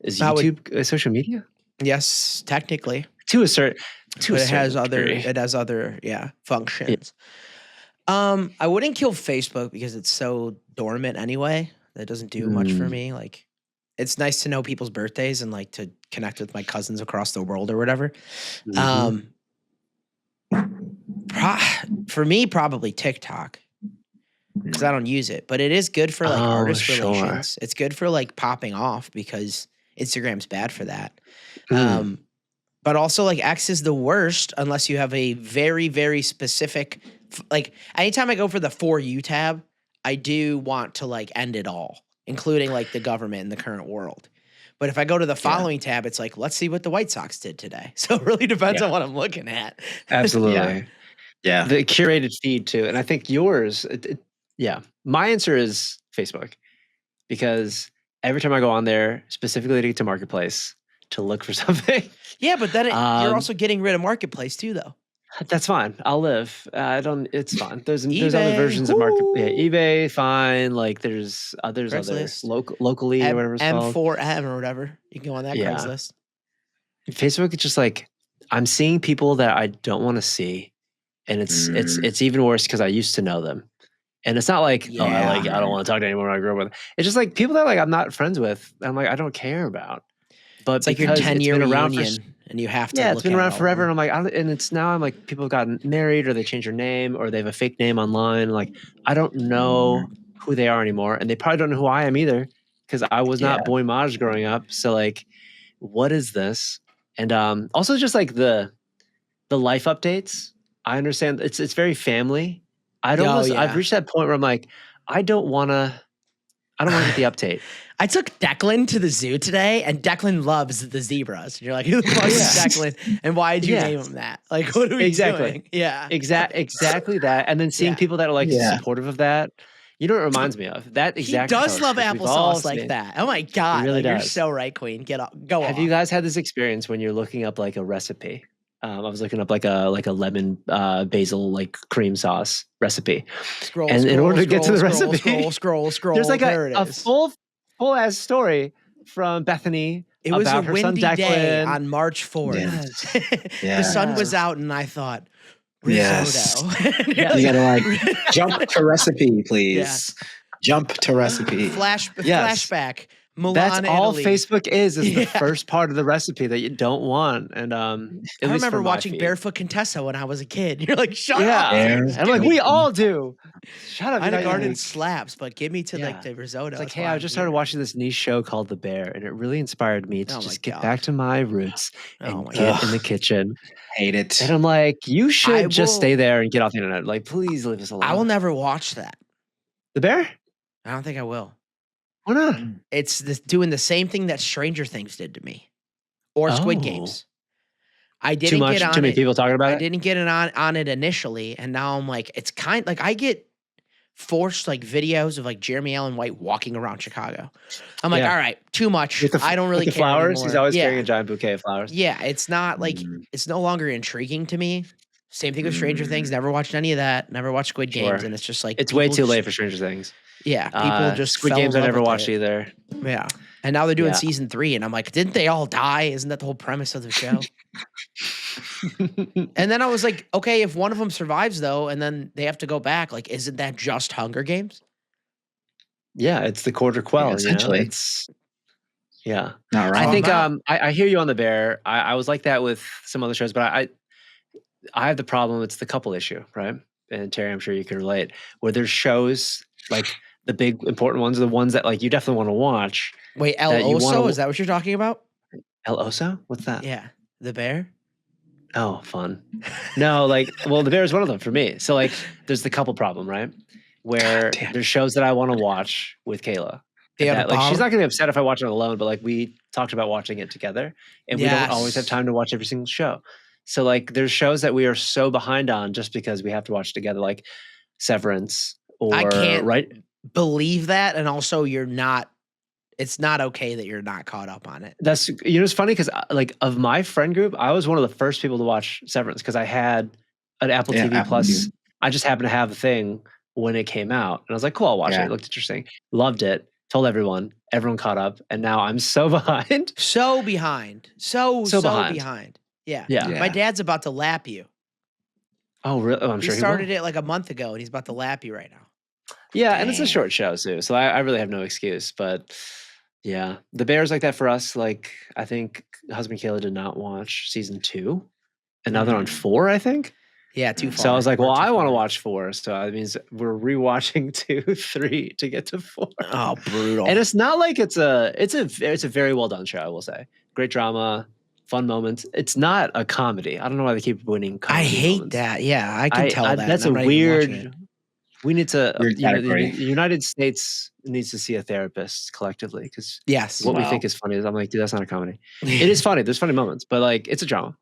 Is I would. YouTube a social media? Yes, technically, To a certain but it has degree. other functions. I wouldn't kill Facebook because it's so dormant anyway. That doesn't do much for me. Like, it's nice to know people's birthdays and like to connect with my cousins across the world or whatever. Mhm. For me, probably TikTok because I don't use it, but it is good for like Oh, artist sure. relations. It's good for like popping off because Instagram's bad for that. Mm. But also like X is the worst unless you have a very, very specific, like anytime I go for the For You tab, I do want to like end it all, including like the government and the current world. But if I go to the following tab, it's like, let's see what the White Sox did today. So it really depends on what I'm looking at. Absolutely. Yeah. The curated feed too. And I think yours, yeah. My answer is Facebook because every time I go on there, specifically to get to Marketplace to look for something, Yeah, but then you're also getting rid of Marketplace too, though. that's fine. I'll live. I don't. It's fine. There's other eBay, versions of Market. Yeah, whoo! eBay, fine. Like there's other Craigslist. locally or whatever it's called. M4M or whatever. You can go on that Yeah. Craigslist. Facebook is just like I'm seeing people that I don't want to see, and it's even worse because I used to know them, and it's not like I don't want to talk to anyone I grew up with. It's just like people that like I'm not friends with. I'm like I don't care about. But It's like your because 10-year been around reunion, and you have to. yeah, look it's been at around all forever, of and I'm like, and it's now I'm like people have gotten married or they change their name or they have a fake name online. Like I don't know who they are anymore, and they probably don't know who I am either because I was not Boy Maj growing up. So like, what is this? And also just like the life updates. I understand it's very family. I've reached that point where I'm like, I don't want to get the update. I took Declan to the zoo today, and Declan loves the zebras. And you're like, who the fuck is Declan? And why did you name him that? Like, what are we doing? Yeah. Exactly that. And then seeing people that are like supportive of that. You know what it reminds me of? That exact He does love approach, 'cause we've applesauce all like seen- that. Oh my God. He really Like, you're does. so right, Queen. Go Have on. you guys had this experience when you're looking up like a recipe? I was looking up like a lemon basil like cream sauce recipe. Scroll, and in order to get to the recipe, scroll. there's like there a it is. full ass story from Bethany. It was a about her son windy day Declan. on March 4th. Yeah. The sun was out, and I thought, risotto. You gotta like jump to recipe, please. Jump to recipe. Flashback. Milan, That's all Italy. Facebook is the first part of the recipe that you don't want. And I remember watching Barefoot Contessa when I was a kid. You're like, shut up. I'm like, we all do. Shut up. Ina Garden slaps, but give me to like the risotto. It's like, hey, I just started watching this niche show called The Bear, and it really inspired me to just get God. back to my roots and get in the kitchen. Hate it. And I'm like, you should just stay there and get off the internet. Like, please leave us alone. I will never watch that. The Bear? I don't think I will. Why not? It's doing the same thing that Stranger Things did to me, or Squid Games. I didn't get on too many it. people talking about it. I didn't get it on it initially, and now I'm like, it's kind like I get forced like videos of like Jeremy Allen White walking around Chicago. I'm like, all right, too much. I don't really care flowers. anymore. He's always carrying a giant bouquet of flowers. Yeah, it's not like it's no longer intriguing to me. Same thing with Stranger Things. Never watched any of that. Never watched Squid Games, and it's just like it's way too late for Stranger Things. Yeah, people just Squid Games I never watched either. Yeah, and now they're doing season 3, and I'm like, didn't they all die? Isn't that the whole premise of the show? And then I was like, okay, if one of them survives though, and then they have to go back, like, isn't that just Hunger Games? Yeah, it's the quarter quell. Essentially, it's not right. I think I hear you on The Bear. I was like that with some other shows, but I have the problem. It's the couple issue, right? And Terry, I'm sure you can relate. Where there's shows like the big important ones, are the ones that like you definitely want to watch. Wait, El Oso? Is that what you're talking about? El Oso? What's that? Yeah, The Bear. Oh, fun. No, like, well, The Bear is one of them for me. So like, there's the couple problem, right? Where there's shows that I want to watch with Kayla. Like she's not gonna be upset if I watch it alone, but like we talked about watching it together, and we don't always have time to watch every single show. So like, there's shows that we are so behind on just because we have to watch together. Like, Severance or I can't right. believe that, and also it's not okay that you're not caught up on it. That's it's funny because like of my friend group, I was one of the first people to watch Severance because I had an Apple Yeah, TV Apple Plus. TV. I just happened to have the thing when it came out, and I was like, "Cool, I'll watch it." Yeah. It looked interesting. Loved it. Told everyone. Everyone caught up, and now I'm so behind. So behind. So behind. behind. Yeah. Yeah. My dad's about to lap you. Oh, really? Oh, I'm He sure started he will. it like a month ago, and he's about to lap you right now. Yeah, and it's a Dang. short show too, so I really have no excuse. But yeah, the Bears like that for us. Like I think husband Kayla did not watch season 2, and now they're on 4. I think. Yeah, too far. So I was like, We're well, too I want to far. watch 4. So that means we're rewatching 2, 3 to get to 4. Oh, brutal. And it's not like it's a very well done show. I will say, great drama, fun moments. It's not a comedy. I don't know why they keep winning. I Comedy hate moments. that. Yeah, I can tell that. That's a and I'm not even watching it. weird. We need to. Weird The category. United States needs to see a therapist collectively because Yes. what we Wow. think is funny is I'm like, dude, that's not a comedy. It is funny. There's funny moments, but like it's a drama.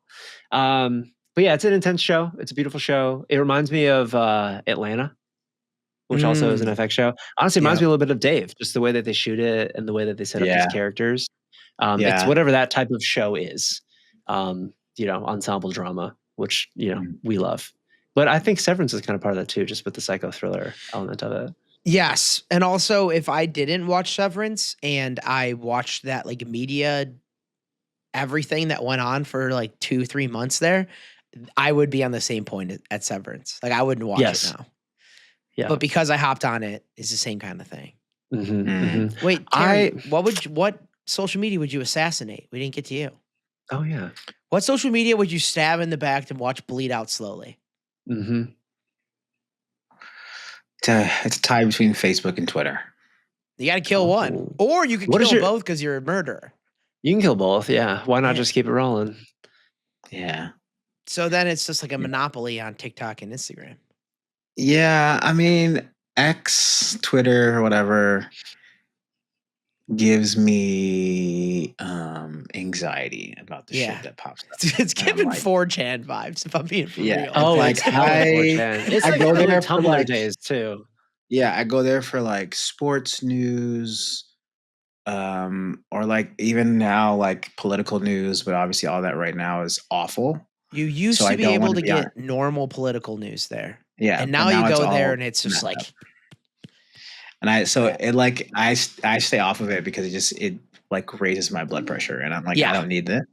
But yeah, it's an intense show. It's a beautiful show. It reminds me of Atlanta, which also is an FX show. Honestly, it reminds me a little bit of Dave, just the way that they shoot it and the way that they set up Yeah. these characters. It's Yeah. whatever that type of show is. Ensemble drama, which we love. But I think Severance is kind of part of that too, just with the psycho thriller element of it. Yes. And also, if I didn't watch Severance and I watched that like media, everything that went on for like 2-3 months there, I would be on the same point at Severance. Like I wouldn't watch Yes. it now. Yeah. But because I hopped on it, it's the same kind of thing. Mhm, mhm. Wait, Terry, what social media would you assassinate? We didn't get to you. Oh yeah. What social media would you stab in the back to watch bleed out slowly? Mm-hmm. It's a tie between Facebook and Twitter. You got to kill one, or you could What is kill your- both because you're a murderer. You can kill both. Yeah. Why not Yeah. just keep it rolling? Yeah. So then it's just like a monopoly on TikTok and Instagram. Yeah, I mean, X, Twitter, whatever, gives me anxiety about the Yeah. shit that pops up. It's And I'm giving like- 4chan vibes, if I'm being for Yeah. real. Oh, like, it's hella 4chan. It's I like go early there for, Tumblr like- days too. Yeah, I go there for like sports news, or like even now like political news, but obviously all that right now is awful. You used So to I be don't able wanna to be on get normal political news there. Yeah, And but now you it's go there all and it's just messed like, up. And I stay off of it because it like raises my blood pressure, and I'm like, Yeah. I don't need this.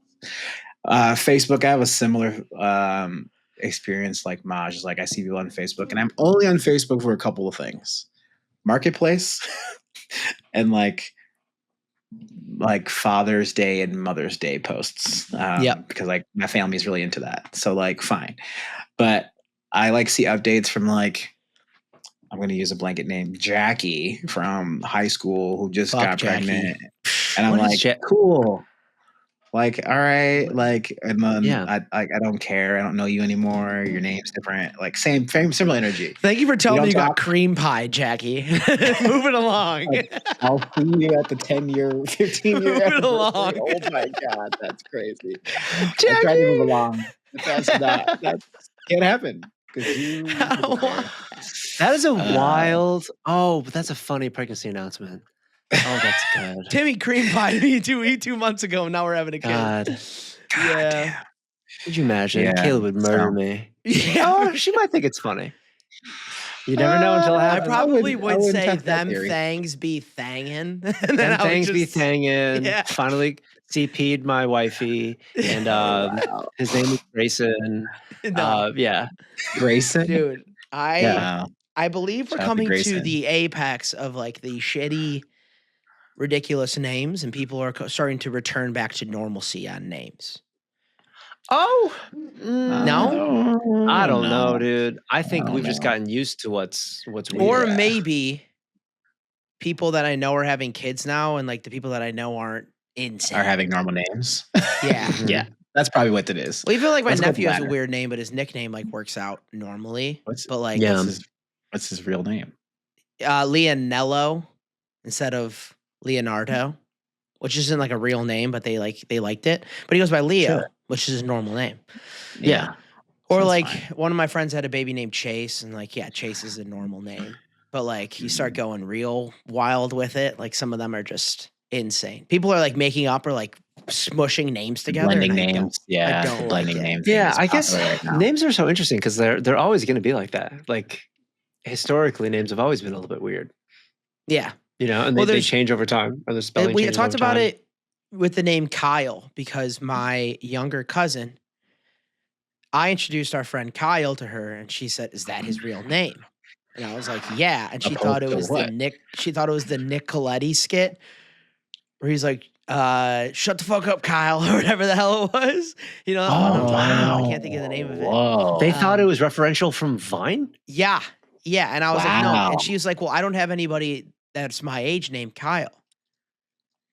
Facebook, I have a similar experience like Maj. Is like I see people on Facebook, and I'm only on Facebook for a couple of things: Marketplace, and like Father's Day and Mother's Day posts. Yep. Because like my family's really into that, so like fine. But I like see updates from like, I'm going to use a blanket name, Jackie from high school who just Fuck got Jackie. pregnant. And I'm What is like, cool. Like, all right. Like, and then Yeah. I don't care. I don't know you anymore. Your name's different. Like similar energy. thank you for telling don't me you got talk- cream pie, Jackie. Moving along. I'll see you at the 10-year, 15-year Moving anniversary. along. Oh my God. That's crazy. I tried to move along. But that can't happen. Because you That is a wild. Oh, but that's a funny pregnancy announcement. Oh, that's good. Timmy cream pie me 2 months ago, and now we're having a kid. God. Yeah. Could you imagine? Yeah, Caleb would murder so- me. Yeah. Oh, she might think it's funny. You never know until it I happens. probably I would wouldn't say test that them theory. thangs be thangin'. And then Them I would things be just- thangin'. Yeah. Finally CP'd my wifey. And his name is Grayson. No, Yeah. Grayson. dude, Yeah. I believe we're Shout out to coming to Grayson. the apex of like the shitty, ridiculous names, and people are starting to return back to normalcy on names. Oh. No? I don't know, dude. I think don't we've just know. gotten used to what's weird. Or Yeah. maybe people that I know are having kids now, and like the people that I know aren't insane. Are having normal names. Yeah. Mhm. Yeah. That's probably what it is. Well, even like my Let's go nephew has a latter. weird name, but his nickname like works out normally. But like Yeah. What's his real name? Leonello instead of Leonardo, which isn't like a real name, but they liked it. But he goes by Leo, Sure. which is his normal name. Yeah. Or Sounds like fine. one of my friends had a baby named Chase, and like, yeah, Chase is a normal name. But like you start going real wild with it, like some of them are just insane. People are like making up or like smushing names together. Blending and I names. don't, Yeah, I the don't like blending it. name thing Yeah, is I guess popular right now. names are so interesting because they're always going to be like that. Like historically, names have always been a little bit weird, Yeah. you know, and Well, they there's change over time, or the spelling we changes talked over about time. it with the name Kyle because my younger cousin, I introduced our friend Kyle to her, and she said, "Is that his real name?" And I was like, "Yeah." And she thought it Opposed to was the what? Nick. She thought it was the Nick Coletti skit where he's like, "Shut the fuck up, Kyle," or whatever the hell it was. You know what I'm talking about? I can't think of the name of it. Whoa. They thought it Um, was referential from Vine. Yeah, yeah. And I was like, "No." Wow. And she was like, "Well, I don't have anybody that's my age named Kyle."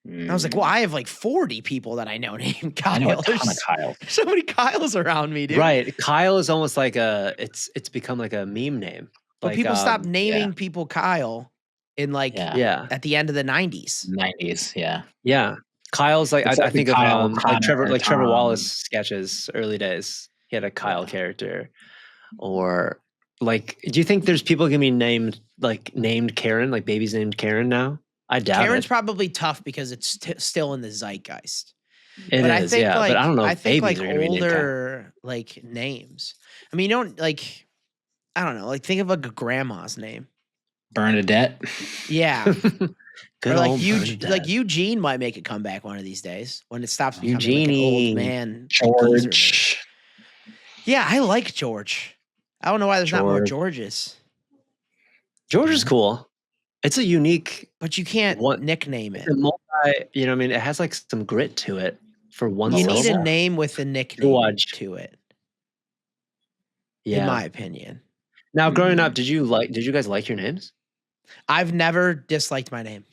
And I was like, Mm. "Well, I have like 40 people that I know named Kyle. I know a ton of There's Kyles. so many Kyles around me, dude." Right. Kyle is almost like it's become like a meme name. But Like people stopped naming people Kyle in like Yeah. yeah. at the end of the 90s. 90s. Yeah. Yeah. Kyle's like It's I like think Kyle, of like Connor, Trevor Tom. Wallace sketches early days. He had a Kyle character. Or like do you think there's people gonna be named Karen, like babies named Karen now? I doubt Karen's it. probably tough because it's still in the zeitgeist. It But is, I think yeah. like But I don't know I if think babies like are gonna be named Karen. older like names. I mean, you don't like I don't know, like think of like a grandma's name. Bernadette. Yeah. Good Or like old Bernadette. like Eugene might make a comeback one of these days when it stops becoming like an Eugenie. old man. geezer name. George. Yeah, I like George. I don't know why there's not more George. Georges. George is cool. It's a unique But you can't What- nickname it. it's a multi, you know, what I mean, it has like some grit to it for one You syllable. need a name with a nickname George. to it, Yeah. in my opinion. Now, growing up, did you guys like your names? I've never disliked my name.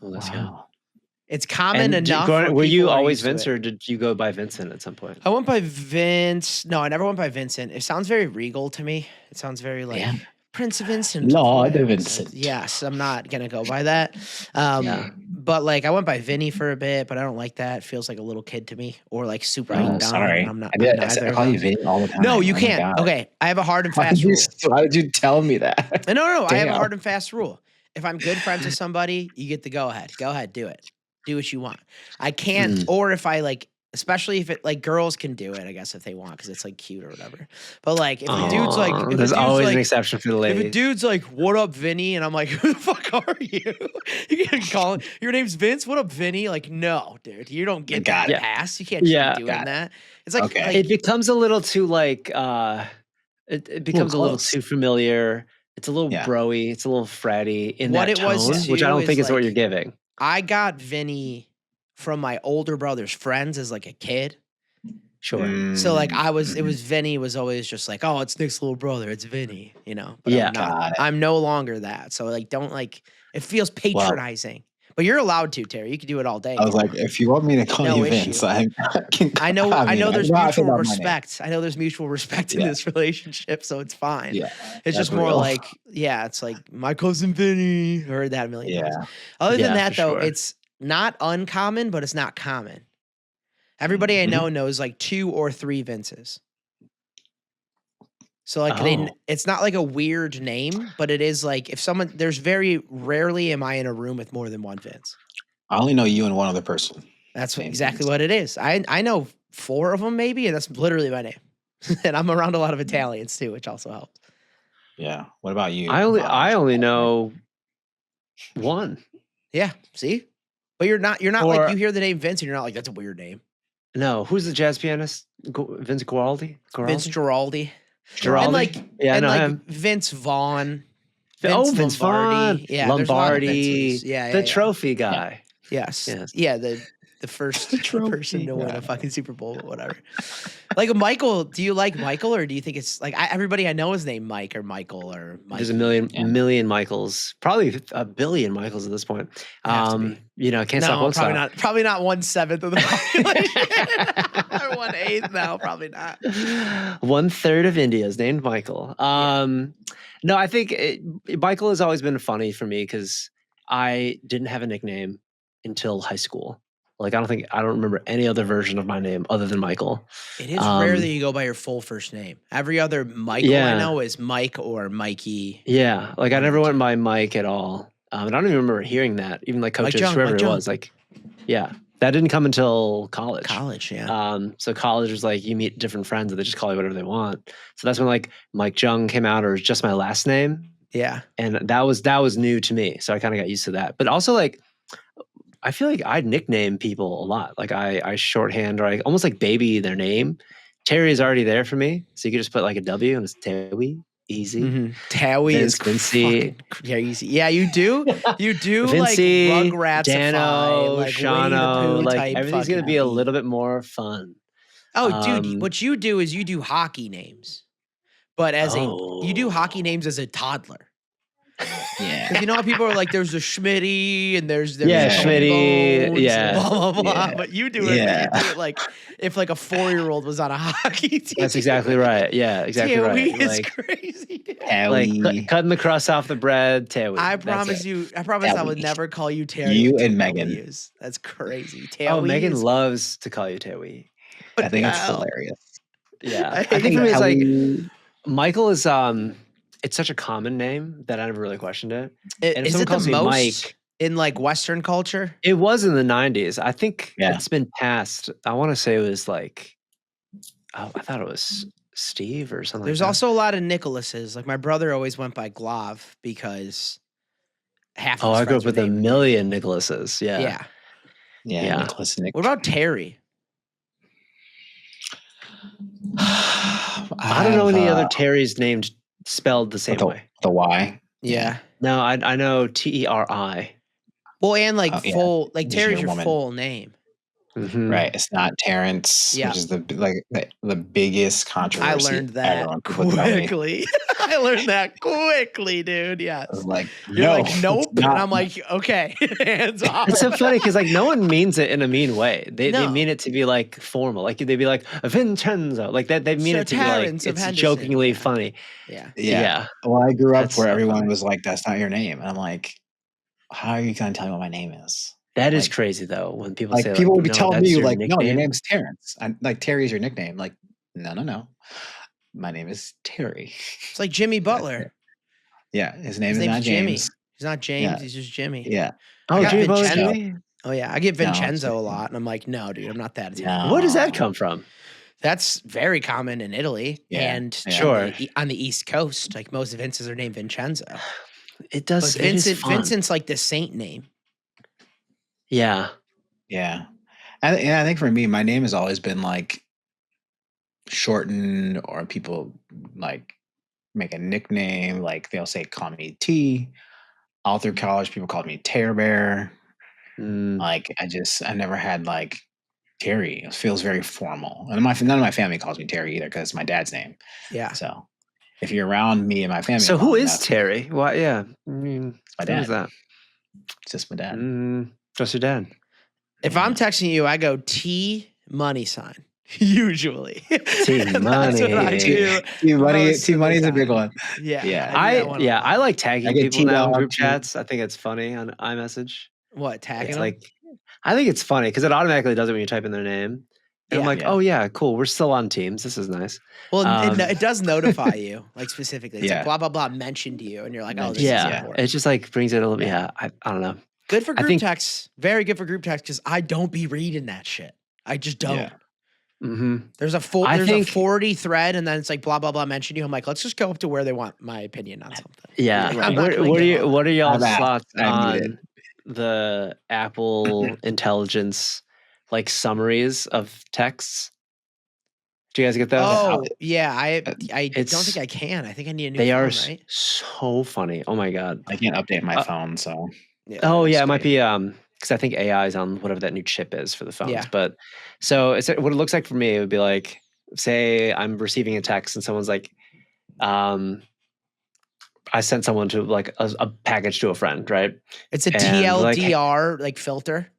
Well, that's good. Wow. It's common And enough. were where you people are always used to Vince, it. or did you go by Vincent at some point? I went by Vince. No, I never went by Vincent. It sounds very regal to me. It sounds very like Yeah. Prince Vincent. Lord Wales. Vincent. Yes, I'm not gonna go by that. Yeah. But like I went by Vinny for a bit, but I don't like that. It feels like a little kid to me, or like super Oh, young. sorry. I'm not. I did. I'm I said- neither I of call you those. Vinny all the time. No, you Oh my can't. God. Okay, I have a hard and Why fast did, you, rule. why did you tell me that? No, I have a Damn. hard and fast rule. If I'm good friends with somebody, you get the go ahead. Go ahead, do it. Do what you want. I can't, or if I like, especially if it like girls can do it, I guess if they want because it's like cute or whatever. But like if a dude's like, if a there's dude's always like, an exception for the if a ladies. dude's like, "What up, Vinny?" and I'm like, "Who the fuck are you?" You can't call him. Your name's Vince. What up, Vinny? Like, no, dude, you don't get Got that it. pass. You can't just Yeah. be doing Got it. that. It's like, Okay. like It becomes a little too like it becomes a little close. too familiar. It's a little Yeah. broy. It's a little fratty in What that it was tone, which I too don't is, think is what like, you're giving. I got Vinny from my older brother's friends as like a kid. Sure. So like it was Mm. Vinny was always just like, "Oh, it's Nick's little brother, it's Vinny," you know. But Yeah. I'm Got not. it. I'm no longer that. So like, don't like. It feels patronizing. But you're allowed to, Terry. You can do it all day. I was like, if you want me to call No you issue. Vince, I can. I know. I know. There's know how I feel mutual about my name. respect. I know there's mutual respect in Yeah. this relationship, so it's fine. Yeah, It's just that's more real. like, yeah, it's like my cousin Vinny. Heard that a million times. Yeah. Other than Yeah, that, for though, sure. it's not uncommon, but it's not common. Everybody I know knows like 2 or 3 Vinces. So like Oh. it's not like a weird name, but it is like if someone there's very rarely am I in a room with more than one Vince. I only know you and one other person. That's Same exactly Vince. what it is. I know 4 of them maybe, and that's literally my name. And I'm around a lot of Italians too, which also helps. Yeah. What about you? I Vaj? only know one. Yeah, see? But you're not Or- like you hear the name Vince and you're not like that's a weird name. No, who's the jazz pianist? Vince Guaraldi? Vince Giraldi. Giraldi? And like Yeah, I and know like him. Vince Vaughn. Vince Vaughn. Yeah, there's a lot of Lombardi. Vinces. Yeah, the yeah. trophy guy. Yes. Yes. Yeah, the first trophy person to win guy. a fucking Super Bowl or whatever. Like Michael, do you like Michael or do you think it's like everybody I know is named Mike or Michael or Mike? There's a million Michaels, probably a billion Michaels at this point. Have to be. You know, can't No, stop, won't probably stop. not. Probably not 1/7 of the population. Or 1/8. No, probably not. 1/3 of India is named Michael. No, I think Michael has always been funny for me because I didn't have a nickname until high school. Like I don't remember any other version of my name other than Michael. It is rare that you go by your full first name. Every other Michael I know is Mike or Mikey. Yeah, like I One of never the went two. by Mike at all. And I don't even remember hearing that. Even like coaches, Jung, whoever Mike it Jung. was, like, yeah, that didn't come until college. College, yeah. So college was like you meet different friends and they just call you whatever they want. So that's when like Mike Jung came out, or just my last name, Yeah. and that was new to me. So I kind of got used to that. But also like, I feel like I nickname people a lot. Like I shorthand or I almost like baby their name. Terry is already there for me, so you could just put like a W and it's Terry. Easy. Mm-hmm. Tawi is Vincey. fucking crazy. Yeah, you do. You do Vincey, like Rugrats, Dano, like Shano, Winnie the Pooh like type. everything's gonna be a fucking- little bit more fun. Oh, dude, what you do is you do hockey names, but you do hockey names as a toddler. Yeah. Because you know how people are like, there's a Schmitty and there's Schmitty, Bones, yeah. blah blah blah. Yeah. But you do it. Yeah. You do it like if like a 4-year-old was on a hockey team. That's exactly right. Yeah, exactly Tawi right. is Like, crazy. Dude. like cutting the crust off the bread. Tawi. I That's promise it. you. I promise I would Tawi. never call you Terry. You with and two Megan. Ws. That's crazy. Oh, Tawi Megan is- loves to call you Tawi. I think it's Wow. hilarious. Yeah, I I think hate for me it's like Tawi- Michael is it's such a common name that I never really questioned it. And if Is someone it the calls me most Mike, in like Western culture? it was in the 90s. I think Yeah. it's been passed. I want to say it was like, I thought it was Steve or something. There's like that. also a lot of Nicholases. Like my brother always went by Glav because half. Oh, his I grew friends up with were a named- million Nicholases. Yeah. Yeah. Yeah, Yeah. Nicholas Nick. What about Terry? I don't know any other Terrys named spelled the same way. The Y. Yeah. No, I know Teri. Well, and like Oh, yeah. full, like Just Terry's your your woman. full name. Mhm. Right. It's not Terrence, Yeah. which is the biggest controversy. I learned that ever when people tell me. quickly. I learned that quickly, dude. Yes. I was like, You're no, like, it's nope. And not. I'm like, okay, hands off. It's so funny because like no one means it in a mean way. They No. mean it to be like formal. Like they'd be like Vincenzo. Like that they mean Sir it to be like Terrence of it's Henderson. jokingly Yeah. funny. Yeah. Yeah. Well, I grew up That's where so everyone funny. was like, that's not your name. And I'm like, how are you going to tell me what my name is? That is Like- crazy though when people Like say people like, would be "No, telling that's me your like, no, your nickname." name's Terrence. Like Terry's your nickname. Like, no. My name is Terry. It's like Jimmy Butler. Yeah. His name His is name's not Jimmy. James. He's not James. Yeah. He's just Jimmy. Yeah. Oh, I got Jimmy Butler Vincenzo. Jimmy? Oh yeah, I get No, Vincenzo a it's- lot, and I'm like, no, dude, I'm not that Italian. No. Where does that come from? That's very common in Italy Yeah, and yeah. Sure. on the East Coast. Like most Vinces are named Vincenzo, It but does. It is fun. Vincent's like the saint name. Yeah. Yeah. And I think for me, my name has always been like shortened, or people like make a nickname. Like they'll say, call me T. All through college, people called me Tear Bear. Mm. Like I never had like Terry. It feels very formal. And none of my family calls me Terry either because it's my dad's name. Yeah, So if you're around me and my family, So long who is enough, Terry? Why? Yeah. I mean, my who is dad. that? It's just my dad. Just your dad. if I'm texting you, I go T money sign. Usually, T That's what I money. do. T Money most of the is a big time. one. Yeah, Yeah. I do that one a lot. I like tagging I get people now in T-Dog, group T- chats. I think it's funny on iMessage. What tagging It's them? like, I think it's funny because it automatically does it when you type in their name. And I'm Yeah. like, Yeah. oh yeah, cool. We're still on Teams. This is nice. Well, um, it does notify you, like specifically. It's Yeah. like blah blah blah mentioned you, and you're like, oh, this Yeah, is important. it just like brings it a little. Yeah. Yeah, I don't know. Good for I group think- texts. Very good for group texts because I don't be reading that shit. I just don't. Yeah. Hmm. There's a I there's think- a 40 thread, and then it's like blah blah blah mentioned you. I'm like, let's just go up to where they want my opinion on something. Yeah. I'm not gonna What are give you? up. What are y'all's I've asked. thoughts I need on the Apple Intelligence like summaries of texts? Do you guys get those? Oh yeah, I don't It's- think I can. I think I need a new They phone, are right? so funny. Oh my god. I can't update my Uh, phone, so Yeah. Oh that's yeah, it might great. be because I think AI is on whatever that new chip is for the phones. Yeah. But so it's what it looks like for me. It would be like, say I'm receiving a text and someone's like, I sent someone to like a package to a friend, right? It's a and, like, TLDR like filter.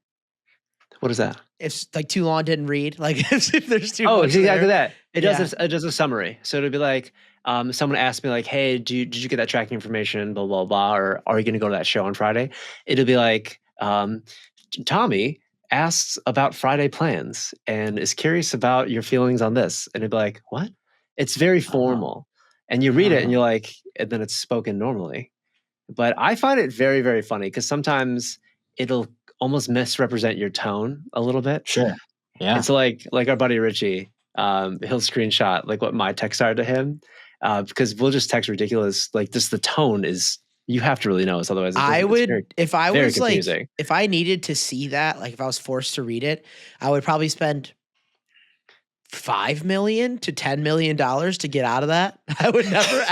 What is that? If like too long didn't read, like if there's too Oh, much it's exactly there. that. It does a summary. So it'll be like, someone asked me like, "Hey, did you get that tracking information? Blah blah blah. Or are you going to go to that show on Friday?" It'll be like, Tommy asks about Friday plans and is curious about your feelings on this. And it'd be like, what? It's very formal. And you read it and you're like, and then it's spoken normally. But I find it very, very funny because sometimes it'll almost misrepresent your tone a little bit. Sure. Yeah. It's like our buddy Richie, he'll screenshot like what my texts are to him because we'll just text ridiculous. Like just the tone is, you have to really know us. Otherwise, I would, if I was confusing. like, if I needed to see that, like if I was forced to read it, I would probably spend $5 million to $10 million to get out of that. I would never,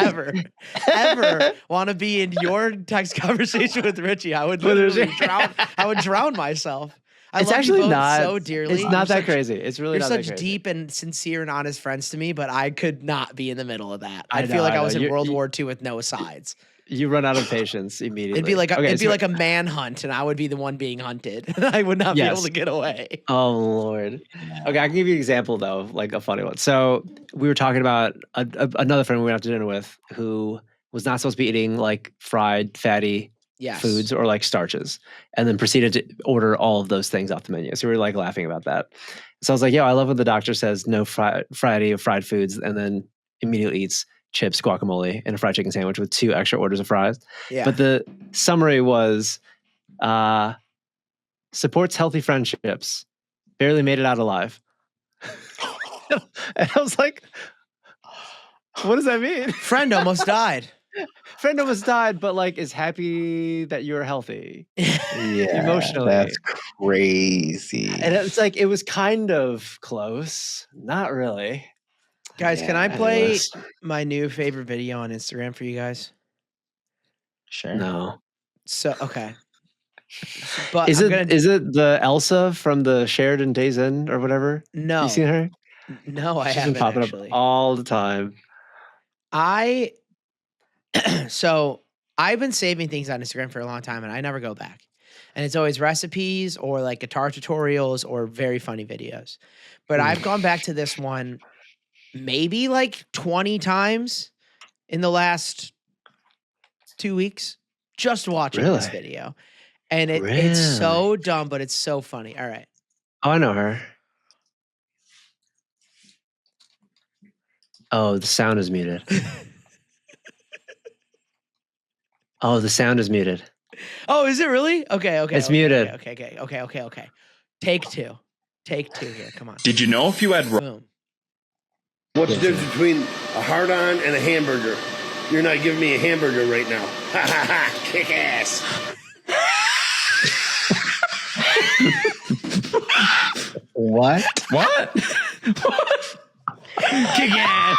ever want to be in your text conversation with Richie. I would literally drown. I would drown myself. It's love actually you both not so dearly. It's not that crazy. It's really you're not such that crazy. deep and sincere and honest friends to me, but I could not be in the middle of that. I I'd feel know, like I I was know. in World War II with no sides. You run out of patience immediately. It'd be like Okay, so- like a manhunt, and I would be the one being hunted. I would not be able to get away. Oh Lord. Okay, I can give you an example though, like a funny one. So we were talking about another friend we went out to dinner with who was not supposed to be eating like fried, fatty foods or like starches, and then proceeded to order all of those things off the menu. So we were like laughing about that. So I was like, "Yo, I love when the doctor says no variety of fried foods," and then immediately eats chips, guacamole, and a fried chicken sandwich with 2 extra orders of fries. Yeah. But the summary was supports healthy friendships, barely made it out alive. And I was like, what does that mean? Friend almost died. Friend almost died, but like is happy that you're healthy. Yeah, emotionally. That's crazy. And it's like, it was kind of close. Not really. Guys, can I play Anyways. my new favorite video on Instagram for you guys? Sure. No. So, okay. But Is I'm it the Elsa from the Sheridan Days Inn or whatever? No. You seen her? No, I She's been haven't popping actually. up all the time. So I've been saving things on Instagram for a long time and I never go back. And it's always recipes or like guitar tutorials or very funny videos. But I've gone back to this one maybe like 20 times in the last 2 weeks just watching this video. And it's so dumb, but it's so funny. All right. Oh, I know her. Oh, the sound is muted. Oh, the sound is muted. Oh, is it really? Okay. It's muted. Okay. Take two here. Come on. Did you know if you had Boom. What's the difference between a hard-on and a hamburger? You're not giving me a hamburger right now. Ha ha ha! Kick ass. What? what? Kick ass.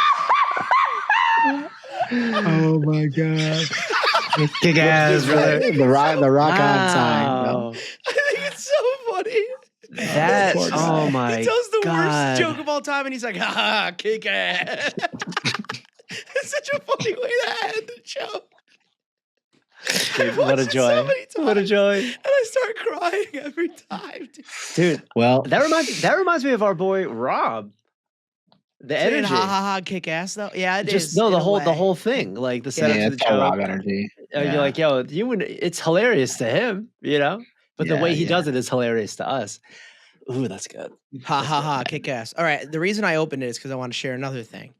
Oh my god. Kick ass, brother. The rock on sign. Wow. I think it's so funny. That, oh my He tells the God. worst joke of all time, and he's like, "Ha ha, kick ass." It's such a funny way to end the show. Dude, what a joy. What a joy. And I start crying every time. Dude, Well, that reminds me of our boy Rob. The Saying energy. ha ha ha, kick ass though. Yeah, it Just is. no, in the a whole way. thing. Like the setup yeah, to it's the got Rob joke. energy. You're Yeah. like, yo, it's hilarious to him, you know? But the Yeah, way he yeah. does it is hilarious to us. Ooh, that's good. Ha ha ha, kick ass. All right. The reason I opened it is because I want to share another thing,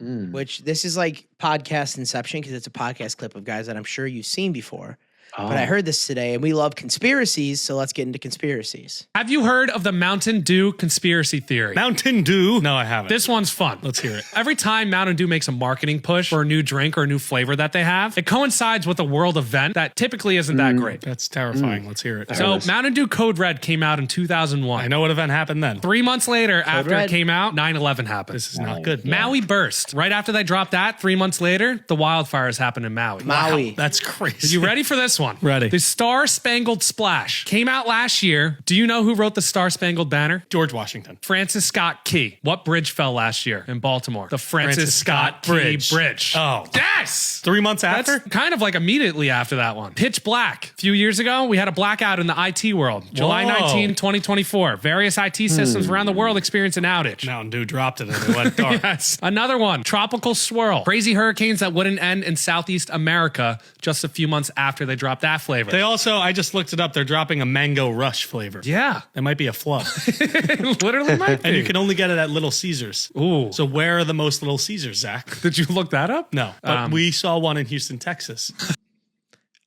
Mm. which this is like podcast inception because it's a podcast clip of guys that I'm sure you've seen before. But I Oh. heard this today, and we love conspiracies, so let's get into conspiracies. Have you heard of the Mountain Dew conspiracy theory? Mountain Dew? No, I haven't. This one's fun. Let's hear it. Every time Mountain Dew makes a marketing push for a new drink or a new flavor that they have, it coincides with a world event that typically isn't that great. That's terrifying. Let's hear it. So Mountain Dew Code Red came out in 2001. I know what event happened then. 3 months later, after Red. it came out, 9/11 happened. This is not good. Maui burst. Right after they dropped that, 3 months later, the wildfires happened in Maui. Maui. That's crazy. You ready for this one? Ready. The Star Spangled Splash came out last year. Do you know who wrote the Star Spangled Banner? George Washington. Francis Scott Key. What bridge fell last year in Baltimore? The Francis Scott Key Bridge. Oh. Yes! 3 months That's after? kind of like immediately after that one. Pitch Black few years ago, we had a blackout in the IT world. July Whoa. 19, 2024. Various IT systems around the world experienced an outage. Mountain Dew dropped it and it went dark. Yes. Another one, tropical swirl. Crazy hurricanes that wouldn't end in Southeast America just a few months after they dropped that flavor. They also, I just looked it up, they're dropping a mango rush flavor. Yeah. It might be a flub. It literally might be. And you can only get it at Little Caesars. Ooh. So where are the most Little Caesars, Zach? Did you look that up? No, but we saw one in Houston, Texas.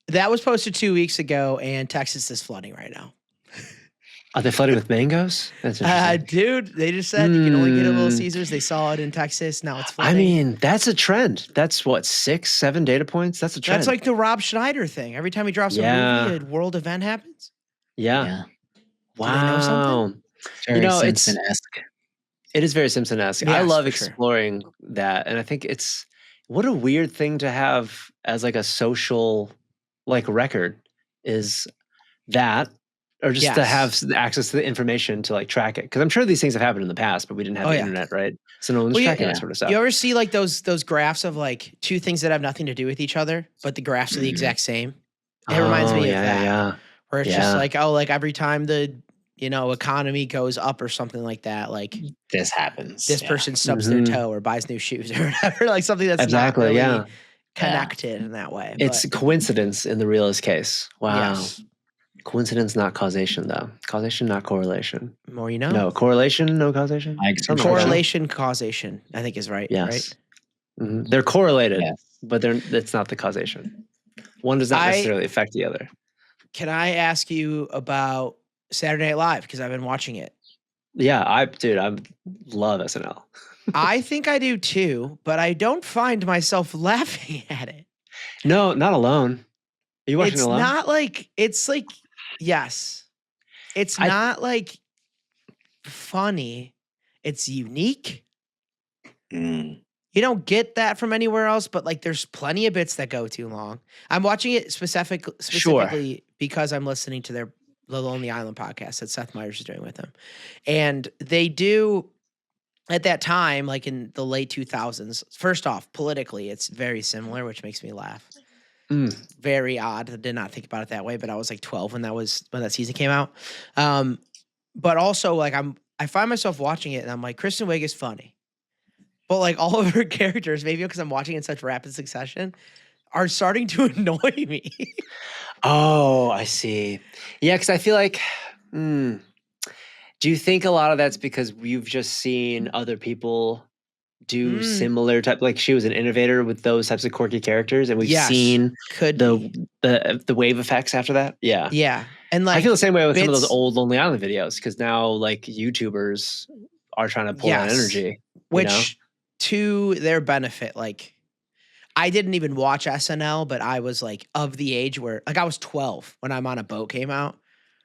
That was posted 2 weeks ago, and Texas is flooding right now. Are they flooding with mangoes? That's interesting. Dude, they just said you can only get a Little Caesars. They saw it in Texas. Now it's flooding. I mean, that's a trend. That's what, 6, 7 data points? That's a trend. that's like the Rob Schneider thing. Every time he drops a movie, a world event happens. Yeah. Do they know Wow. something? Very You know, it's- Simpson-esque. It is very Simpson-esque. I Yes, love for sure. exploring that. And I think it's what a weird thing to have as like a social like record is that, or just to Yes. have access to the information to like track it. Cause I'm sure these things have happened in the past, but we didn't have Oh, the yeah. internet, right? So no one's Well, tracking yeah. that sort of stuff. You ever see like those graphs of like two things that have nothing to do with each other, but the graphs are the exact same? It reminds me of that. Yeah. Where it's Yeah. just like, oh, like every time the economy goes up or something like that, like This happens. this Yeah. person stubs Mhm. their toe or buys new shoes or whatever, like something that's Exactly. not really Yeah. connected in that way. It's but coincidence in the realist case. Wow. yes, Coincidence, not causation, though. Causation, not correlation. more you know. No, correlation, no causation. I agree. Something like that. Correlation, causation, I think is right. Yes. Right? Mhm. They're correlated, Yes. but it's not the causation. One does not I- necessarily affect the other. Can I ask you about Saturday Night Live? Because I've been watching it. Yeah, I love SNL. I think I do too, but I don't find myself laughing at it. No, not alone. Are you watching It's it alone? not like yes. It's I- not like funny. It's unique. Mm. You don't get that from anywhere else, but like there's plenty of bits that go too long. I'm watching it specifically because I'm listening to the Lonely Island podcast that Seth Meyers is doing with them. And they do at that time, like in the late 2000s, first off, politically, it's very similar, which makes me laugh. Mm. Very odd. I did not think about it that way, but I was like 12 when that season came out. But also like I find myself watching it and I'm like, Kristen Wiig is funny. But like all of her characters, maybe because I'm watching in such rapid succession, are starting to annoy me. Oh, I see. Yeah, because I feel like, do you think a lot of that's because we've just seen other people do similar type? Like she was an innovator with those types of quirky characters, and we've Yes, seen could be. the wave effects after that. Yeah, Yeah. And like I feel the same way with some of those bits- old Lonely Island videos because now like YouTubers are trying to pull that Yes. energy. which to their benefit, like I didn't even watch SNL, but I was like of the age where like I was 12 when I'm on a boat came out.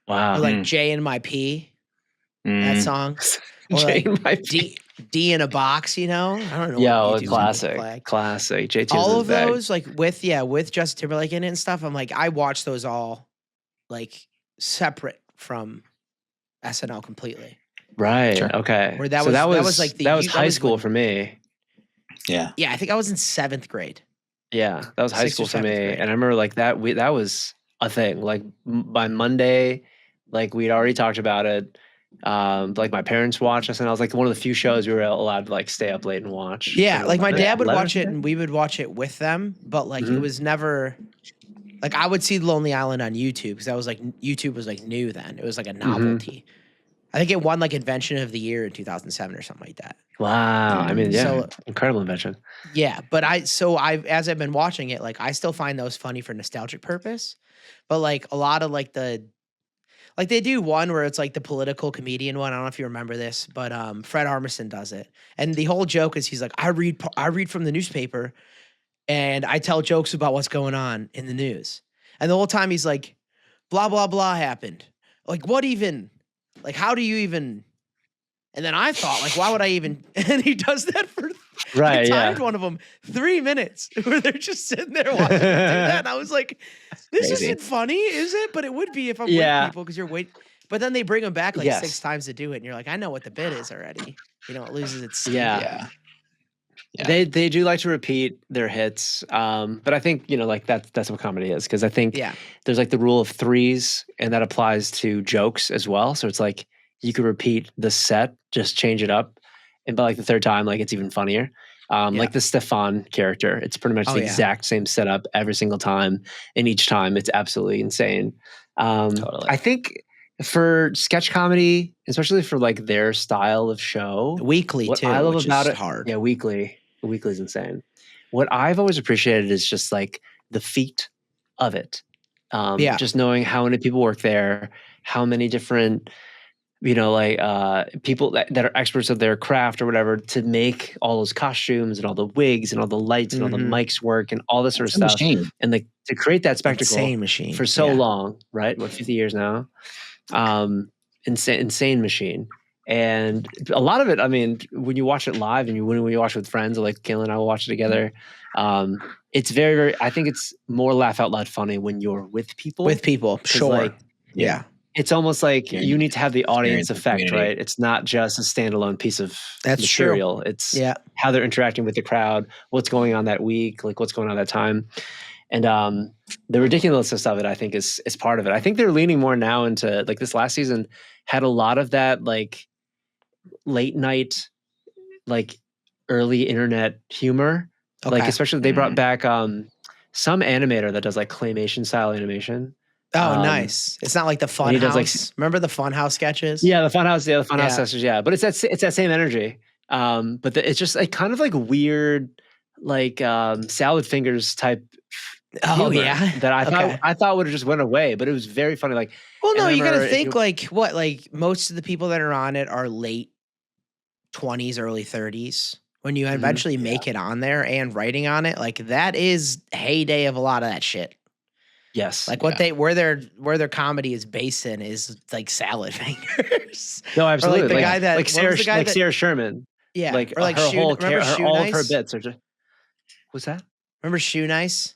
Wow. Or like J in My P, that Mm. song. Or Jay like might be. D in a box, I don't know. Yo, what YouTube's classic. like. Classic. JT All of those, like with Justin Timberlake in it and stuff. I'm like, I watched those all like separate from SNL completely. Right. Sure. Okay. Where that So was like that was that high was school when- for me. Yeah. Yeah, I think I was in 7th grade. Yeah, that was high 6th or school for me, 7th grade. and I remember like that. That was a thing. Like by Monday, like we'd already talked about it. Like my parents watched us, and I was like one of the few shows we were allowed to like stay up late and watch. Yeah, like my Yeah, dad would 11, watch it and we would watch it with them, but like it Mhm. was never like I would see Lonely Island on YouTube because that was like YouTube was like new then. It was like a novelty. I think it won like Invention of the Year in 2007 or something like that. Wow. I mean, yeah, So- incredible invention. Yeah, but as I've been watching it, like I still find those funny for nostalgic purpose. But like a lot of like they do one where it's like the political comedian one. I don't know if you remember this, but Fred Armisen does it. And the whole joke is he's like, I read from the newspaper and I tell jokes about what's going on in the news. And the whole time he's like, blah, blah, blah happened. Like, what even? Like, how do you even? And then I thought, like, why would I even? And he does that for Right. I Yeah. timed one of them 3 minutes where they're just sitting there watching him do that. And I was like, this Crazy. isn't funny, is it? But it would be if I'm Yeah. with people because you're waiting. But then they bring them back like Yes. 6 times to do it. And you're like, I know what the bit is already. It loses its steam. Yeah. Yeah. Yeah. They do like to repeat their hits, but I think like that's what comedy is, because I think Yeah. there's like the rule of threes, and that applies to jokes as well. So it's like you could repeat the set, just change it up, and by like the third time, like it's even funnier. Like the Stefan character, it's pretty much Oh, the yeah. exact same setup every single time, and each time it's absolutely insane. Totally. I think for sketch comedy, especially for like their style of show, Weekly what too, I love which about is it, hard. yeah, weekly is insane. What I've always appreciated is just like the feat of it. Yeah. Just knowing how many people work there, how many different, people that are experts of their craft or whatever, to make all those costumes and all the wigs and all the lights and all the mics work and all this sort of It's a stuff. machine. And like to create that spectacle Insane machine. for so Yeah. long, right? What, 50 years now? Insane machine. And a lot of it, I mean, when you watch it live and when you watch it with friends, or like Kayla and I will watch it together, it's very, very, I think it's more laugh out loud funny when you're with people. With people, 'Cause, sure. like, yeah. it's almost like Yeah, you need to have the audience experience the effect, community. right? It's not just a standalone piece of That's true. material. It's Yeah. how they're interacting with the crowd, what's going on that week, like what's going on that time. And the ridiculousness of it, I think, is part of it. I think they're leaning more now into, like, this last season had a lot of that, like, late night, like, early internet humor. Like, Okay. especially they brought back some animator that does like claymation style animation. Oh, nice. It's not like the and he does, like, Funhouse. Remember the Funhouse sketches? Yeah, the Funhouse, the Funhouse Yeah. sessions, yeah. But it's that same energy. But it's just like kind of like weird, like salad fingers type. Oh, humor yeah? that Okay. I thought would have just went away, but it was very funny. Like, Well, and no, I you got to remember think like what? Like most of the people that are on it are late 20s, early 30s. When you eventually make it on there and writing on it, like that is heyday of a lot of that shit. yes, Like what where their comedy is based in is like salad fingers. no, absolutely. Or like the guy that like what Sarah, was the guy like that, Sarah Sherman, yeah, like or like her Shoe, whole remember Shoe all of her Nice? bits are just. What's that? Remember Shoe Nice?